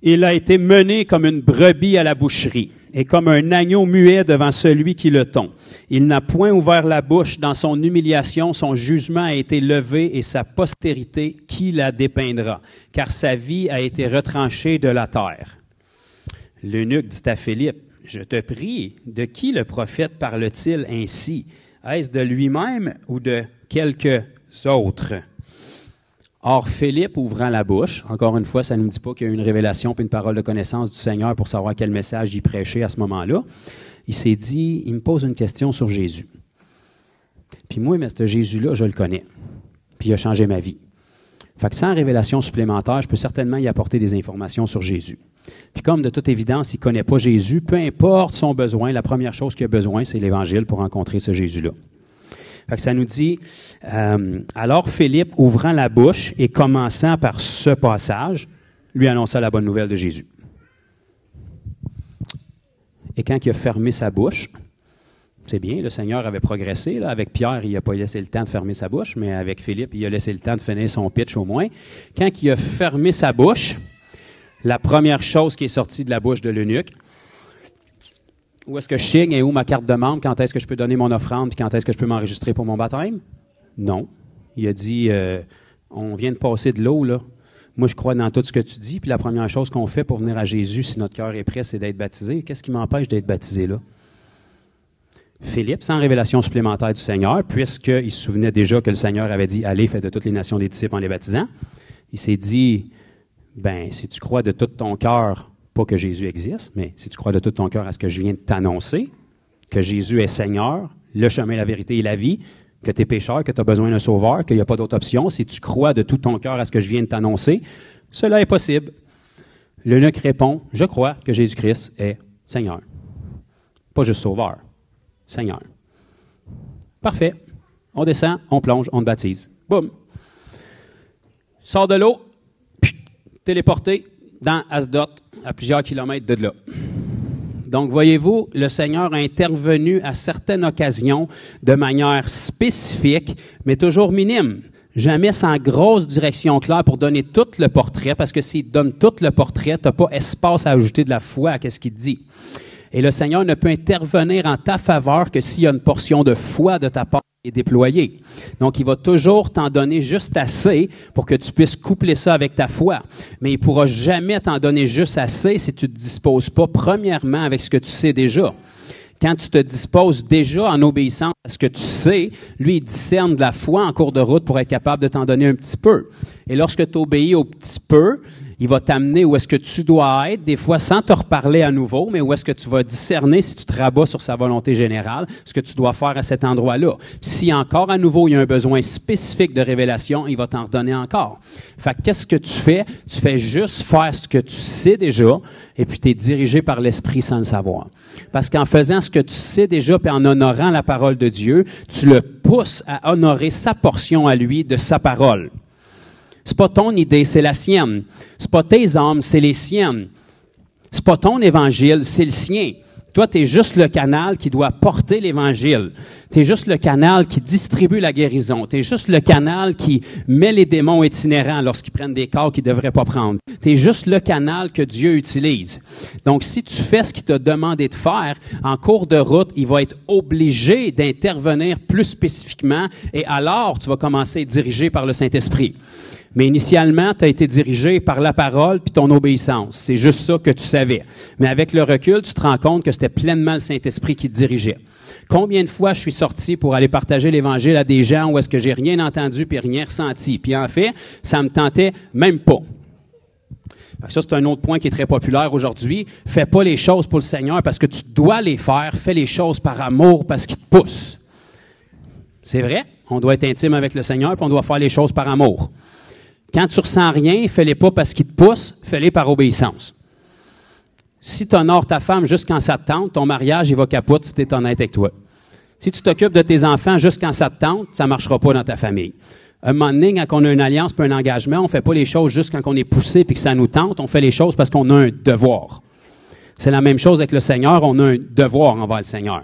Il a été mené comme une brebis à la boucherie et comme un agneau muet devant celui qui le tond. Il n'a point ouvert la bouche. Dans son humiliation, son jugement a été levé et sa postérité, qui la dépeindra? Car sa vie a été retranchée de la terre. L'eunuque dit à Philippe, « Je te prie, de qui le prophète parle-t-il ainsi? Est-ce de lui-même ou de quelques autres? » Or, Philippe, ouvrant la bouche, encore une fois, ça ne nous dit pas qu'il y a eu une révélation puis une parole de connaissance du Seigneur pour savoir quel message il prêchait à ce moment-là. Il s'est dit, il me pose une question sur Jésus. Puis moi, mais ce Jésus-là, je le connais. Puis il a changé ma vie. Fait que sans révélation supplémentaire, je peux certainement y apporter des informations sur Jésus. Puis comme de toute évidence, il ne connaît pas Jésus, peu importe son besoin, la première chose qu'il a besoin, c'est l'Évangile pour rencontrer ce Jésus-là. Fait que ça nous dit, alors Philippe, ouvrant la bouche et commençant par ce passage, lui annonça la bonne nouvelle de Jésus. Et quand il a fermé sa bouche, c'est bien, le Seigneur avait progressé. Là, avec Pierre, il n'a pas laissé le temps de fermer sa bouche, mais avec Philippe, il a laissé le temps de finir son pitch au moins. Quand il a fermé sa bouche, la première chose qui est sortie de la bouche de l'eunuque, où est-ce que je signe et où ma carte de membre? Quand est-ce que je peux donner mon offrande? Puis quand est-ce que je peux m'enregistrer pour mon baptême? Non. Il a dit, on vient de passer de l'eau, là. Moi, je crois dans tout ce que tu dis. Puis la première chose qu'on fait pour venir à Jésus, si notre cœur est prêt, c'est d'être baptisé. Qu'est-ce qui m'empêche d'être baptisé là? Philippe, sans révélation supplémentaire du Seigneur, puisqu'il se souvenait déjà que le Seigneur avait dit, allez, faites de toutes les nations des disciples en les baptisant, il s'est dit, ben, si tu crois de tout ton cœur, pas que Jésus existe, mais si tu crois de tout ton cœur à ce que je viens de t'annoncer, que Jésus est Seigneur, le chemin, la vérité et la vie, que tu es pécheur, que tu as besoin d'un sauveur, qu'il n'y a pas d'autre option, si tu crois de tout ton cœur à ce que je viens de t'annoncer, cela est possible. L'eunuque répond, je crois que Jésus-Christ est Seigneur. Pas juste sauveur, Seigneur. Parfait. On descend, on plonge, on te baptise. Boum. Sors de l'eau, téléporté dans Asdod, à plusieurs kilomètres de là. Donc, voyez-vous, le Seigneur a intervenu à certaines occasions de manière spécifique, mais toujours minime. Jamais sans grosse direction claire pour donner tout le portrait, parce que s'il donne tout le portrait, tu n'as pas espace à ajouter de la foi à ce qu'il dit. Et le Seigneur ne peut intervenir en ta faveur que s'il y a une portion de foi de ta part qui est déployée. Donc, il va toujours t'en donner juste assez pour que tu puisses coupler ça avec ta foi. Mais il ne pourra jamais t'en donner juste assez si tu ne te disposes pas premièrement avec ce que tu sais déjà. Quand tu te disposes déjà en obéissance à ce que tu sais, lui, il discerne de la foi en cours de route pour être capable de t'en donner un petit peu. Et lorsque tu obéis au petit peu, il va t'amener où est-ce que tu dois être, des fois sans te reparler à nouveau, mais où est-ce que tu vas discerner si tu te rabats sur sa volonté générale, ce que tu dois faire à cet endroit-là. Si encore à nouveau il y a un besoin spécifique de révélation, il va t'en redonner encore. Fait que qu'est-ce que tu fais? Tu fais juste faire ce que tu sais déjà, et puis tu es dirigé par l'Esprit sans le savoir. Parce qu'en faisant ce que tu sais déjà, puis en honorant la parole de Dieu, tu le pousses à honorer sa portion à lui de sa parole. C'est pas ton idée, c'est la sienne. C'est pas tes âmes, c'est les siennes. C'est pas ton évangile, c'est le sien. Toi, tu es juste le canal qui doit porter l'évangile. Tu es juste le canal qui distribue la guérison. Tu es juste le canal qui met les démons itinérants lorsqu'ils prennent des corps qu'ils ne devraient pas prendre. Tu es juste le canal que Dieu utilise. Donc, si tu fais ce qu'il t'a demandé de faire, en cours de route, il va être obligé d'intervenir plus spécifiquement et alors tu vas commencer à être dirigé par le Saint-Esprit. Mais initialement, tu as été dirigé par la parole puis ton obéissance. C'est juste ça que tu savais. Mais avec le recul, tu te rends compte que c'était pleinement le Saint-Esprit qui te dirigeait. Combien de fois je suis sorti pour aller partager l'Évangile à des gens où est-ce que j'ai rien entendu puis rien ressenti? Puis en fait, ça me tentait même pas. Ça, c'est un autre point qui est très populaire aujourd'hui. Fais pas les choses pour le Seigneur parce que tu dois les faire. Fais les choses par amour parce qu'il te pousse. C'est vrai, on doit être intime avec le Seigneur puis on doit faire les choses par amour. Quand tu ressens rien, fais-les pas parce qu'il te pousse, fais-les par obéissance. Si tu honores ta femme juste quand ça te tente, ton mariage, il va capote si tu es honnête avec toi. Si tu t'occupes de tes enfants juste quand ça te tente, ça ne marchera pas dans ta famille. Un moment donné, quand on a une alliance et un engagement, on ne fait pas les choses juste quand on est poussé et que ça nous tente, on fait les choses parce qu'on a un devoir. C'est la même chose avec le Seigneur, on a un devoir envers le Seigneur.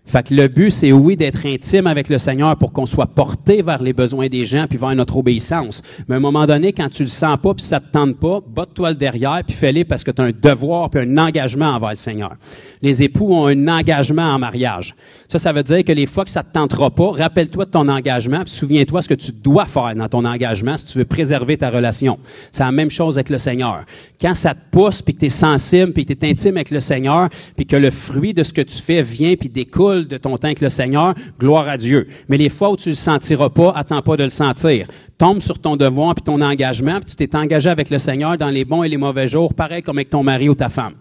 Fait que le but, c'est oui d'être intime avec le Seigneur pour qu'on soit porté vers les besoins des gens puis vers notre obéissance. Mais à un moment donné, quand tu le sens pas puis ça te tente pas, botte-toi le derrière puis fais-les parce que tu as un devoir puis un engagement envers le Seigneur. Les époux ont un engagement en mariage. Ça veut dire que les fois que ça te tentera pas, rappelle-toi de ton engagement puis souviens-toi ce que tu dois faire dans ton engagement si tu veux préserver ta relation. C'est la même chose avec le Seigneur. Quand ça te pousse puis que tu es sensible puis que tu es intime avec le Seigneur puis que le fruit de ce que tu fais vient puis découle de ton temps avec le Seigneur, gloire à Dieu. Mais les fois où tu le sentiras pas, attends pas de le sentir. Tombe sur ton devoir puis ton engagement, puis tu t'es engagé avec le Seigneur dans les bons et les mauvais jours, pareil comme avec ton mari ou ta femme.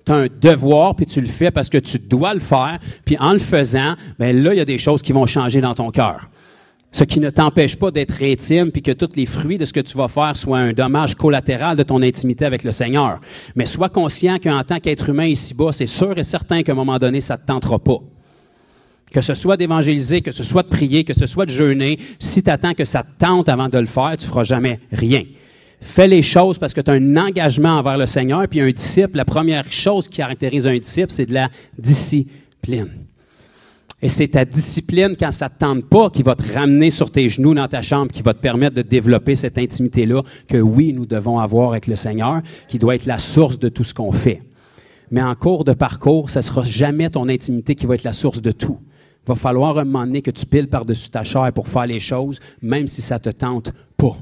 Tu as un devoir, puis tu le fais parce que tu dois le faire, puis en le faisant, ben là, il y a des choses qui vont changer dans ton cœur. Ce qui ne t'empêche pas d'être intime, puis que tous les fruits de ce que tu vas faire soient un dommage collatéral de ton intimité avec le Seigneur. Mais sois conscient qu'en tant qu'être humain ici-bas, c'est sûr et certain qu'à un moment donné, ça ne te tentera pas. Que ce soit d'évangéliser, que ce soit de prier, que ce soit de jeûner, si tu attends que ça te tente avant de le faire, tu ne feras jamais rien. Fais les choses parce que tu as un engagement envers le Seigneur, puis un disciple, la première chose qui caractérise un disciple, c'est de la discipline. Et c'est ta discipline, quand ça ne te tente pas, qui va te ramener sur tes genoux dans ta chambre, qui va te permettre de développer cette intimité-là que oui, nous devons avoir avec le Seigneur, qui doit être la source de tout ce qu'on fait. Mais en cours de parcours, ce ne sera jamais ton intimité qui va être la source de tout. Il va falloir un moment donné que tu piles par-dessus ta chair pour faire les choses, même si ça ne te tente pas.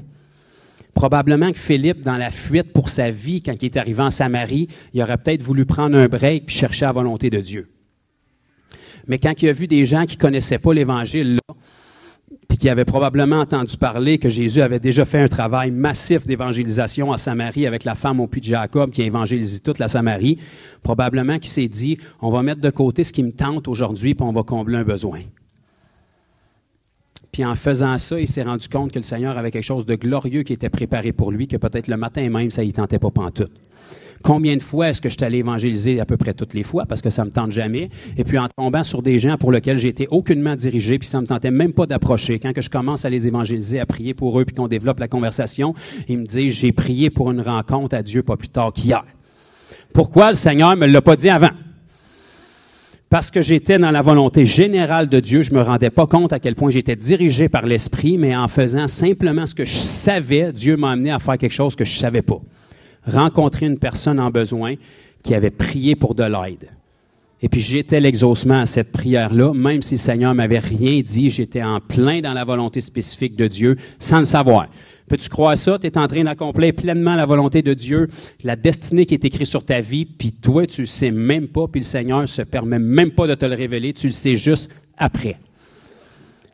Probablement que Philippe, dans la fuite pour sa vie, quand il est arrivé en Samarie, il aurait peut-être voulu prendre un break puis chercher la volonté de Dieu. Mais quand il a vu des gens qui ne connaissaient pas l'Évangile, là, puis qui avaient probablement entendu parler que Jésus avait déjà fait un travail massif d'évangélisation en Samarie avec la femme au puits de Jacob qui a évangélisé toute la Samarie, probablement qu'il s'est dit, on va mettre de côté ce qui me tente aujourd'hui, puis on va combler un besoin. Puis en faisant ça, il s'est rendu compte que le Seigneur avait quelque chose de glorieux qui était préparé pour lui, que peut-être le matin même, ça ne tentait pas pantoute. Combien de fois est-ce que je suis allé évangéliser? À peu près toutes les fois, parce que ça ne me tente jamais. Et puis en tombant sur des gens pour lesquels j'ai été aucunement dirigé, puis ça ne me tentait même pas d'approcher. Quand que je commence à les évangéliser, à prier pour eux, puis qu'on développe la conversation, ils me disent, j'ai prié pour une rencontre à Dieu pas plus tard qu'hier. Pourquoi le Seigneur ne me l'a pas dit avant? Parce que j'étais dans la volonté générale de Dieu, je ne me rendais pas compte à quel point j'étais dirigé par l'Esprit, mais en faisant simplement ce que je savais, Dieu m'a amené à faire quelque chose que je ne savais pas. Rencontrer une personne en besoin qui avait prié pour de l'aide. Et puis j'étais l'exaucement à cette prière-là, même si le Seigneur m'avait rien dit, j'étais en plein dans la volonté spécifique de Dieu, sans le savoir. Peux-tu croire ça? Tu es en train d'accomplir pleinement la volonté de Dieu, la destinée qui est écrite sur ta vie, puis toi, tu le sais même pas, puis le Seigneur se permet même pas de te le révéler, tu le sais juste après.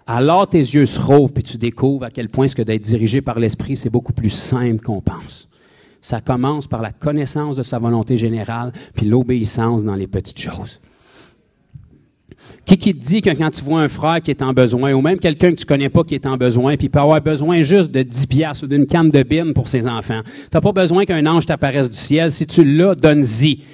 Alors tes yeux se rouvrent, puis tu découvres à quel point ce que d'être dirigé par l'Esprit, c'est beaucoup plus simple qu'on pense. Ça commence par la connaissance de sa volonté générale, puis l'obéissance dans les petites choses. Qui te dit que quand tu vois un frère qui est en besoin, ou même quelqu'un que tu connais pas qui est en besoin, puis il peut avoir besoin juste de 10 piastres ou d'une canne de bine pour ses enfants. T'as pas besoin qu'un ange t'apparaisse du ciel. Si tu l'as, donne-y.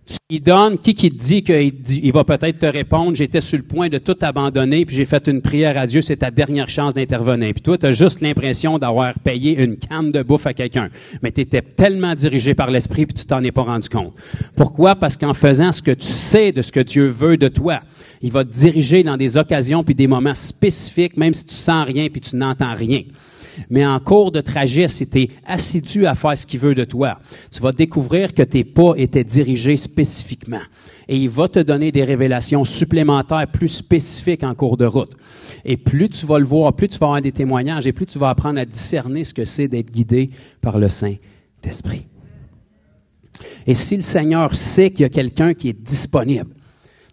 Tu y donnes, qui te dit qu'il va peut-être te répondre, j'étais sur le point de tout abandonner, puis j'ai fait une prière à Dieu, c'est ta dernière chance d'intervenir. Puis toi, tu as juste l'impression d'avoir payé une canne de bouffe à quelqu'un. Mais tu étais tellement dirigé par l'Esprit, puis tu t'en es pas rendu compte. Pourquoi? Parce qu'en faisant ce que tu sais de ce que Dieu veut de toi, il va te diriger dans des occasions puis des moments spécifiques, même si tu sens rien puis tu n'entends rien. Mais en cours de trajet, si tu es assidu à faire ce qu'il veut de toi, tu vas découvrir que tes pas étaient dirigés spécifiquement. Et il va te donner des révélations supplémentaires plus spécifiques en cours de route. Et plus tu vas le voir, plus tu vas avoir des témoignages et plus tu vas apprendre à discerner ce que c'est d'être guidé par le Saint-Esprit. Et si le Seigneur sait qu'il y a quelqu'un qui est disponible,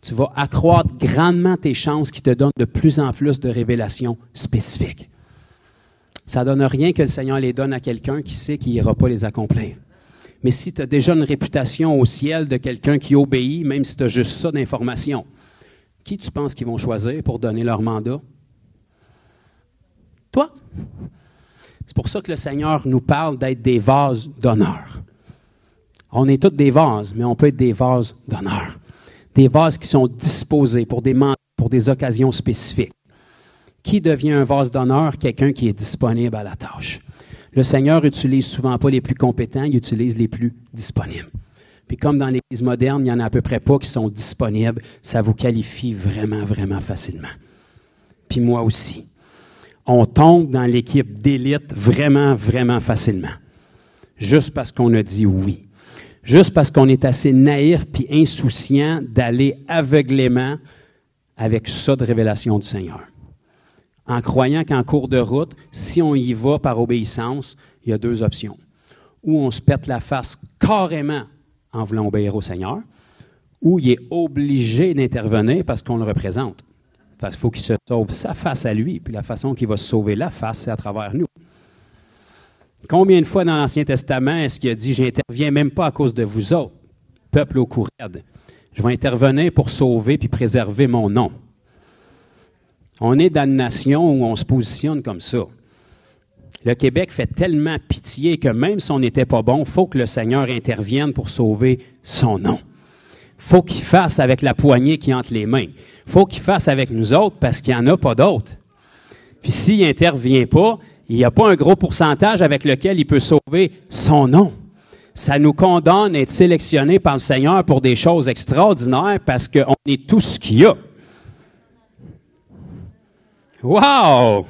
tu vas accroître grandement tes chances qui te donnent de plus en plus de révélations spécifiques. Ça ne donne rien que le Seigneur les donne à quelqu'un qui sait qu'il n'ira pas les accomplir. Mais si tu as déjà une réputation au ciel de quelqu'un qui obéit, même si tu as juste ça d'information, qui tu penses qu'ils vont choisir pour donner leur mandat? Toi. C'est pour ça que le Seigneur nous parle d'être des vases d'honneur. On est tous des vases, mais on peut être des vases d'honneur. Des vases qui sont disposés pour des mandats, pour des occasions spécifiques. Qui devient un vase d'honneur? Quelqu'un qui est disponible à la tâche. Le Seigneur utilise souvent pas les plus compétents, il utilise les plus disponibles. Puis comme dans l'Église moderne, il y en a à peu près pas qui sont disponibles, ça vous qualifie vraiment, vraiment facilement. Puis moi aussi. On tombe dans l'équipe d'élite vraiment, vraiment facilement. Juste parce qu'on a dit oui. Juste parce qu'on est assez naïf puis insouciant d'aller aveuglément avec ça de révélation du Seigneur. En croyant qu'en cours de route, si on y va par obéissance, il y a deux options. Ou on se pète la face carrément en voulant obéir au Seigneur, ou il est obligé d'intervenir parce qu'on le représente. Il faut qu'il se sauve sa face à lui, puis la façon qu'il va se sauver la face, c'est à travers nous. Combien de fois dans l'Ancien Testament est-ce qu'il a dit « J'interviens même pas à cause de vous autres, peuple au cou raide. Je vais intervenir pour sauver puis préserver mon nom. » On est dans une nation où on se positionne comme ça. Le Québec fait tellement pitié que même si on n'était pas bon, il faut que le Seigneur intervienne pour sauver son nom. Il faut qu'il fasse avec la poignée qui est entre les mains. Il faut qu'il fasse avec nous autres parce qu'il n'y en a pas d'autres. Puis s'il n'intervient pas, il n'y a pas un gros pourcentage avec lequel il peut sauver son nom. Ça nous condamne à être sélectionnés par le Seigneur pour des choses extraordinaires parce qu'on est tout ce qu'il y a. Wow!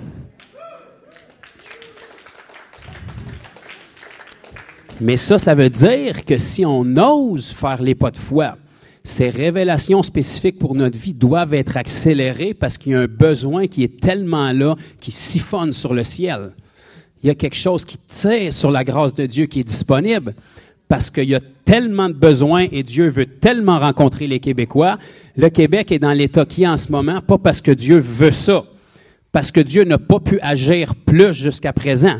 Mais ça veut dire que si on ose faire les pas de foi, ces révélations spécifiques pour notre vie doivent être accélérées parce qu'il y a un besoin qui est tellement là, qui siphonne sur le ciel. Il y a quelque chose qui tire sur la grâce de Dieu qui est disponible parce qu'il y a tellement de besoins et Dieu veut tellement rencontrer les Québécois. Le Québec est dans l'état qu'il est en ce moment, pas parce que Dieu veut ça, parce que Dieu n'a pas pu agir plus jusqu'à présent.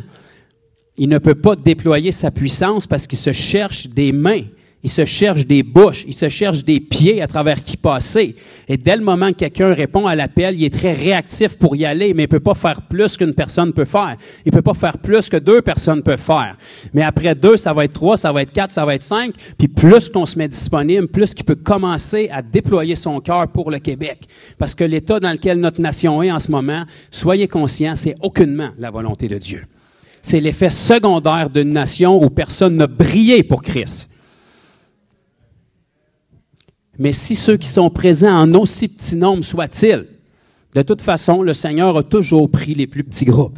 Il ne peut pas déployer sa puissance parce qu'il se cherche des mains, il se cherche des bouches, il se cherche des pieds à travers qui passer. Et dès le moment que quelqu'un répond à l'appel, il est très réactif pour y aller, mais il ne peut pas faire plus qu'une personne peut faire. Il ne peut pas faire plus que 2 personnes peuvent faire. Mais après 2, ça va être 3, ça va être 4, ça va être 5. Puis plus qu'on se met disponible, plus qu'il peut commencer à déployer son cœur pour le Québec. Parce que l'état dans lequel notre nation est en ce moment, soyez conscients, c'est aucunement la volonté de Dieu. C'est l'effet secondaire d'une nation où personne n'a brillé pour Christ. Mais si ceux qui sont présents en aussi petit nombre soient-ils, de toute façon, le Seigneur a toujours pris les plus petits groupes.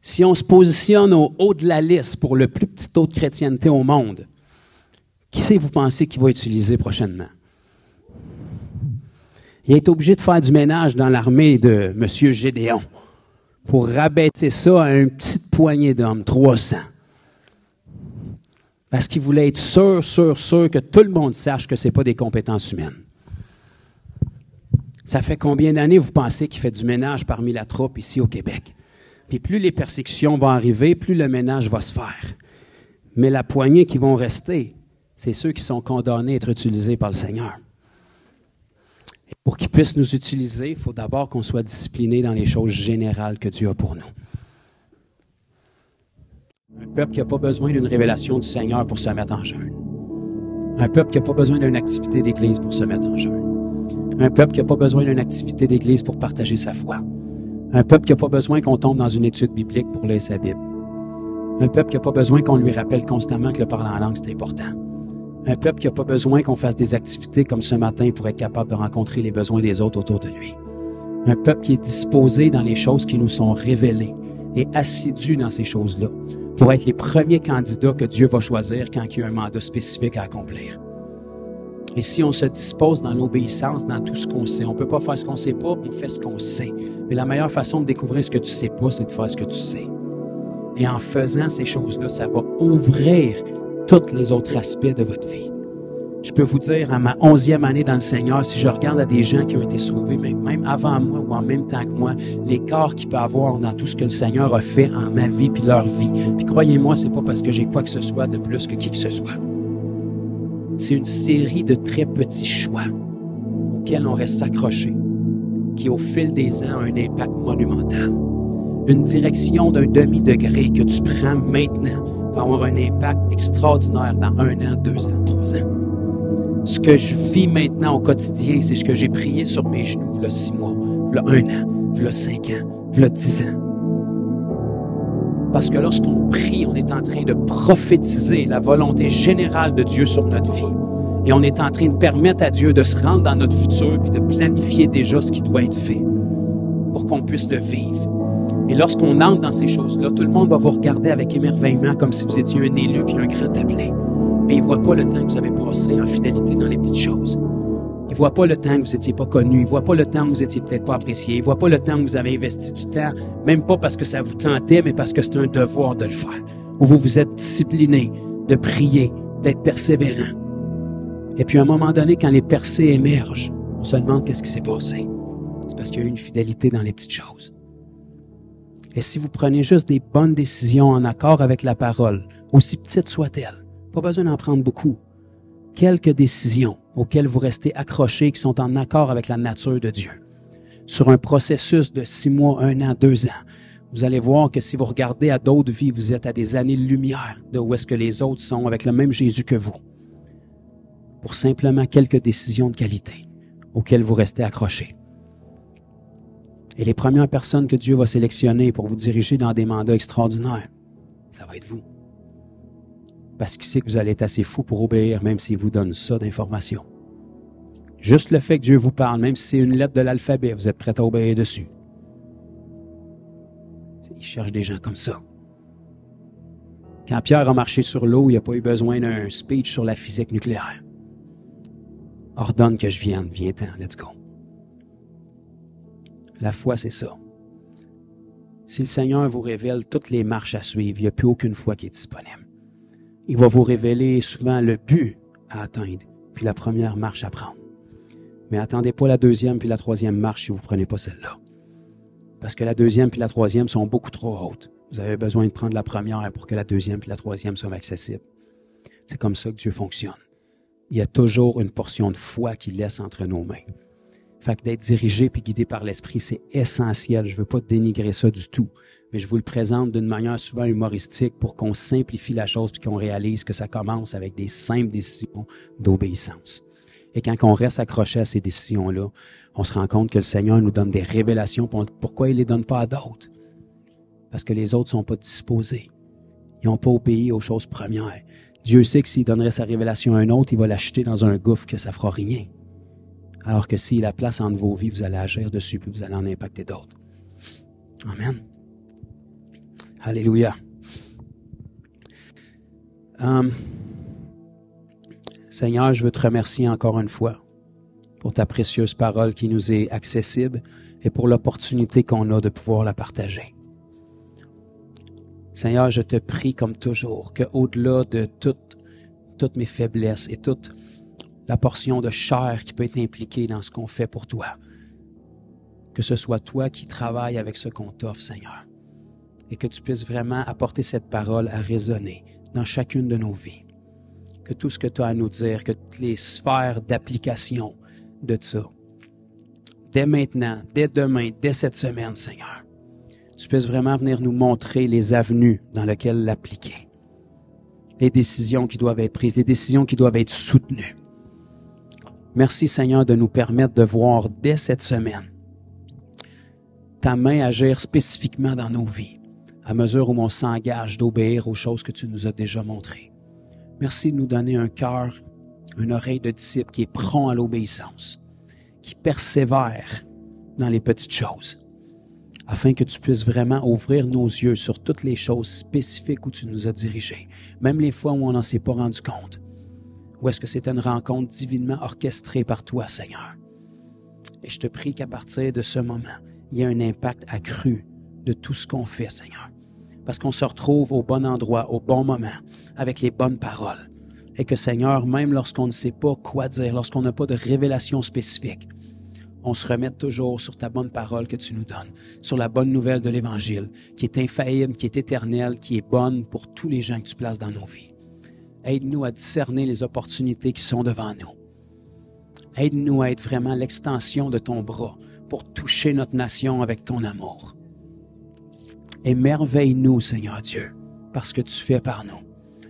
Si on se positionne au haut de la liste pour le plus petit taux de chrétienté au monde, qui c'est vous pensez qu'il va utiliser prochainement? Il est obligé de faire du ménage dans l'armée de M. Gédéon pour rabaisser ça à une petite poignée d'hommes, 300. Parce qu'il voulait être sûr que tout le monde sache que ce n'est pas des compétences humaines. Ça fait combien d'années vous pensez qu'il fait du ménage parmi la troupe ici au Québec? Puis plus les persécutions vont arriver, plus le ménage va se faire. Mais la poignée qui vont rester, c'est ceux qui sont condamnés à être utilisés par le Seigneur. Et pour qu'ils puissent nous utiliser, il faut d'abord qu'on soit discipliné dans les choses générales que Dieu a pour nous. Un peuple qui n'a pas besoin d'une révélation du Seigneur pour se mettre en jeûne. Un peuple qui n'a pas besoin d'une activité d'église pour se mettre en jeûne. Un peuple qui n'a pas besoin d'une activité d'église pour partager sa foi. Un peuple qui n'a pas besoin qu'on tombe dans une étude biblique pour lire sa Bible. Un peuple qui n'a pas besoin qu'on lui rappelle constamment que le parler en langue, c'est important. Un peuple qui n'a pas besoin qu'on fasse des activités comme ce matin pour être capable de rencontrer les besoins des autres autour de lui. Un peuple qui est disposé dans les choses qui nous sont révélées et assidu dans ces choses-là pour être les premiers candidats que Dieu va choisir quand il y a un mandat spécifique à accomplir. Et si on se dispose dans l'obéissance, dans tout ce qu'on sait, on ne peut pas faire ce qu'on ne sait pas, on fait ce qu'on sait. Mais la meilleure façon de découvrir ce que tu ne sais pas, c'est de faire ce que tu sais. Et en faisant ces choses-là, ça va ouvrir tous les autres aspects de votre vie. Je peux vous dire, à ma 11e année dans le Seigneur, si je regarde à des gens qui ont été sauvés, même avant moi ou en même temps que moi, l'écart qu'il peut y avoir dans tout ce que le Seigneur a fait en ma vie puis leur vie. Puis croyez-moi, c'est pas parce que j'ai quoi que ce soit de plus que qui que ce soit. C'est une série de très petits choix auxquels on reste accroché, qui au fil des ans a un impact monumental. Une direction d'un demi-degré que tu prends maintenant va avoir un impact extraordinaire dans 1 an, 2 ans, 3 ans. Ce que je vis maintenant au quotidien, c'est ce que j'ai prié sur mes genoux, v'là 6 mois, v'là 1 an, v'là 5 ans, v'là 10 ans. Parce que lorsqu'on prie, on est en train de prophétiser la volonté générale de Dieu sur notre vie. Et on est en train de permettre à Dieu de se rendre dans notre futur et de planifier déjà ce qui doit être fait pour qu'on puisse le vivre. Et lorsqu'on entre dans ces choses-là, tout le monde va vous regarder avec émerveillement comme si vous étiez un élu puis un grand appelé. Mais il ne voit pas le temps que vous avez passé en fidélité dans les petites choses. Il ne voit pas le temps que vous n'étiez pas connu. Il ne voit pas le temps que vous n'étiez peut-être pas apprécié. Il ne voit pas le temps que vous avez investi du temps, même pas parce que ça vous tentait, mais parce que c'est un devoir de le faire. Où vous vous êtes discipliné de prier, d'être persévérant. Et puis à un moment donné, quand les percées émergent, on se demande qu'est-ce qui s'est passé. C'est parce qu'il y a eu une fidélité dans les petites choses. Et si vous prenez juste des bonnes décisions en accord avec la parole, aussi petites soient-elles, pas besoin d'en prendre beaucoup, quelques décisions auxquelles vous restez accrochés qui sont en accord avec la nature de Dieu, sur un processus de 6 mois, 1 an, 2 ans, vous allez voir que si vous regardez à d'autres vies, vous êtes à des années-lumière de où est-ce que les autres sont avec le même Jésus que vous, pour simplement quelques décisions de qualité auxquelles vous restez accrochés. Et les premières personnes que Dieu va sélectionner pour vous diriger dans des mandats extraordinaires, ça va être vous. Parce qu'il sait que vous allez être assez fou pour obéir, même s'il vous donne ça d'informations. Juste le fait que Dieu vous parle, même si c'est une lettre de l'alphabet, vous êtes prêt à obéir dessus. Il cherche des gens comme ça. Quand Pierre a marché sur l'eau, il n'a pas eu besoin d'un speech sur la physique nucléaire. Ordonne que je vienne, viens-t'en, let's go. La foi, c'est ça. Si le Seigneur vous révèle toutes les marches à suivre, il n'y a plus aucune foi qui est disponible. Il va vous révéler souvent le but à atteindre, puis la première marche à prendre. Mais attendez pas la deuxième puis la troisième marche si vous ne prenez pas celle-là. Parce que la deuxième puis la troisième sont beaucoup trop hautes. Vous avez besoin de prendre la première pour que la deuxième puis la troisième soient accessibles. C'est comme ça que Dieu fonctionne. Il y a toujours une portion de foi qu'il laisse entre nos mains. Fait que d'être dirigé puis guidé par l'Esprit, c'est essentiel. Je ne veux pas dénigrer ça du tout, mais je vous le présente d'une manière souvent humoristique pour qu'on simplifie la chose puis qu'on réalise que ça commence avec des simples décisions d'obéissance. Et quand on reste accroché à ces décisions-là, on se rend compte que le Seigneur nous donne des révélations. Pourquoi il ne les donne pas à d'autres? Parce que les autres ne sont pas disposés. Ils n'ont pas obéi aux choses premières. Dieu sait que s'il donnerait sa révélation à un autre, il va l'acheter dans un gouffre que ça ne fera rien. Alors que s'il la place entre vos vies, vous allez agir dessus puis vous allez en impacter d'autres. Amen. Alléluia. Seigneur, je veux te remercier encore une fois pour ta précieuse parole qui nous est accessible et pour l'opportunité qu'on a de pouvoir la partager. Seigneur, je te prie comme toujours qu'au-delà de toutes mes faiblesses et toute la portion de chair qui peut être impliquée dans ce qu'on fait pour toi, que ce soit toi qui travailles avec ce qu'on t'offre, Seigneur, et que tu puisses vraiment apporter cette parole à résonner dans chacune de nos vies. Que tout ce que tu as à nous dire, que toutes les sphères d'application de ça, dès maintenant, dès demain, dès cette semaine, Seigneur, tu puisses vraiment venir nous montrer les avenues dans lesquelles l'appliquer, les décisions qui doivent être prises, les décisions qui doivent être soutenues. Merci, Seigneur, de nous permettre de voir dès cette semaine ta main agir spécifiquement dans nos vies, à mesure où on s'engage d'obéir aux choses que tu nous as déjà montrées. Merci de nous donner un cœur, une oreille de disciple qui est prompt à l'obéissance, qui persévère dans les petites choses, afin que tu puisses vraiment ouvrir nos yeux sur toutes les choses spécifiques où tu nous as dirigés, même les fois où on n'en s'est pas rendu compte. Ou est-ce que c'était une rencontre divinement orchestrée par toi, Seigneur? Et je te prie qu'à partir de ce moment, il y ait un impact accru de tout ce qu'on fait, Seigneur. Parce qu'on se retrouve au bon endroit, au bon moment, avec les bonnes paroles. Et que, Seigneur, même lorsqu'on ne sait pas quoi dire, lorsqu'on n'a pas de révélation spécifique, on se remette toujours sur ta bonne parole que tu nous donnes, sur la bonne nouvelle de l'Évangile, qui est infaillible, qui est éternelle, qui est bonne pour tous les gens que tu places dans nos vies. Aide-nous à discerner les opportunités qui sont devant nous. Aide-nous à être vraiment l'extension de ton bras pour toucher notre nation avec ton amour. Émerveille-nous, Seigneur Dieu, parce que tu fais par nous.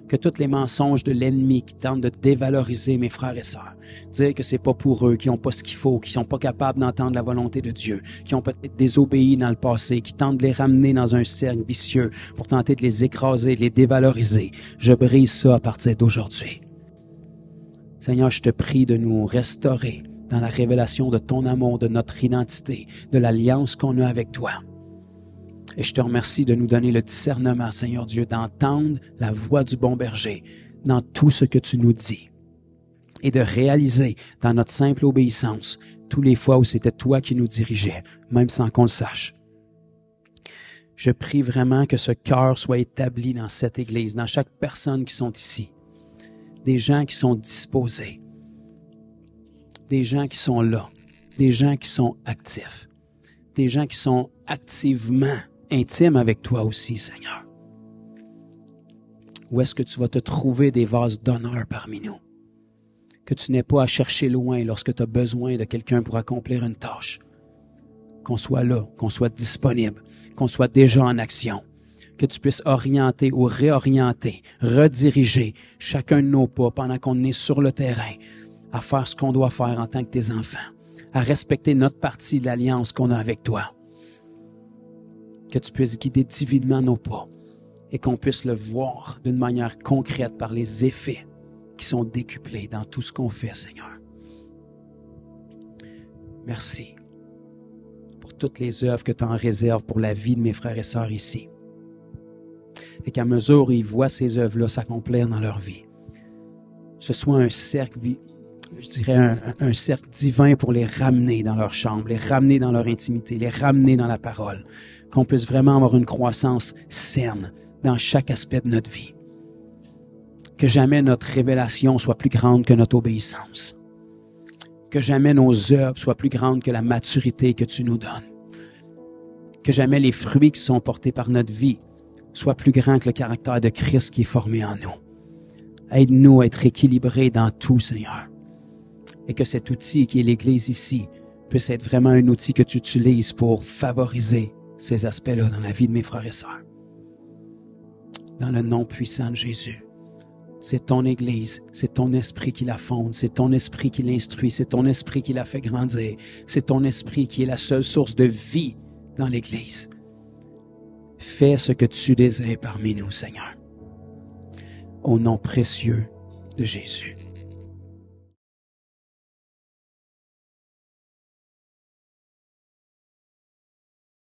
Que tous les mensonges de l'ennemi qui tentent de dévaloriser mes frères et sœurs, dire que c'est pas pour eux, qui n'ont pas ce qu'il faut, qui sont pas capables d'entendre la volonté de Dieu, qui ont peut-être désobéi dans le passé, qui tentent de les ramener dans un cercle vicieux pour tenter de les écraser, de les dévaloriser. Je brise ça à partir d'aujourd'hui. Seigneur, je te prie de nous restaurer dans la révélation de ton amour, de notre identité, de l'alliance qu'on a avec toi. Et je te remercie de nous donner le discernement, Seigneur Dieu, d'entendre la voix du bon berger dans tout ce que tu nous dis et de réaliser dans notre simple obéissance tous les fois où c'était toi qui nous dirigeais, même sans qu'on le sache. Je prie vraiment que ce cœur soit établi dans cette Église, dans chaque personne qui sont ici, des gens qui sont disposés, des gens qui sont là, des gens qui sont actifs, des gens qui sont activement intime avec toi aussi, Seigneur. Où est-ce que tu vas te trouver des vases d'honneur parmi nous? Que tu n'aies pas à chercher loin lorsque tu as besoin de quelqu'un pour accomplir une tâche. Qu'on soit là, qu'on soit disponible, qu'on soit déjà en action. Que tu puisses orienter ou réorienter, rediriger chacun de nos pas pendant qu'on est sur le terrain à faire ce qu'on doit faire en tant que tes enfants, à respecter notre partie de l'alliance qu'on a avec toi. Que tu puisses guider divinement nos pas et qu'on puisse le voir d'une manière concrète par les effets qui sont décuplés dans tout ce qu'on fait, Seigneur. Merci pour toutes les œuvres que tu en réserves pour la vie de mes frères et sœurs ici. Et qu'à mesure où ils voient ces œuvres-là s'accomplir dans leur vie, ce soit un cercle, je dirais un cercle divin pour les ramener dans leur chambre, les ramener dans leur intimité, les ramener dans la parole. Qu'on puisse vraiment avoir une croissance saine dans chaque aspect de notre vie. Que jamais notre révélation soit plus grande que notre obéissance. Que jamais nos œuvres soient plus grandes que la maturité que tu nous donnes. Que jamais les fruits qui sont portés par notre vie soient plus grands que le caractère de Christ qui est formé en nous. Aide-nous à être équilibrés dans tout, Seigneur. Et que cet outil qui est l'Église ici puisse être vraiment un outil que tu utilises pour favoriser ces aspects-là dans la vie de mes frères et sœurs. Dans le nom puissant de Jésus. C'est ton Église, c'est ton esprit qui la fonde, c'est ton esprit qui l'instruit, c'est ton esprit qui la fait grandir, c'est ton esprit qui est la seule source de vie dans l'Église. Fais ce que tu désires parmi nous, Seigneur. Au nom précieux de Jésus.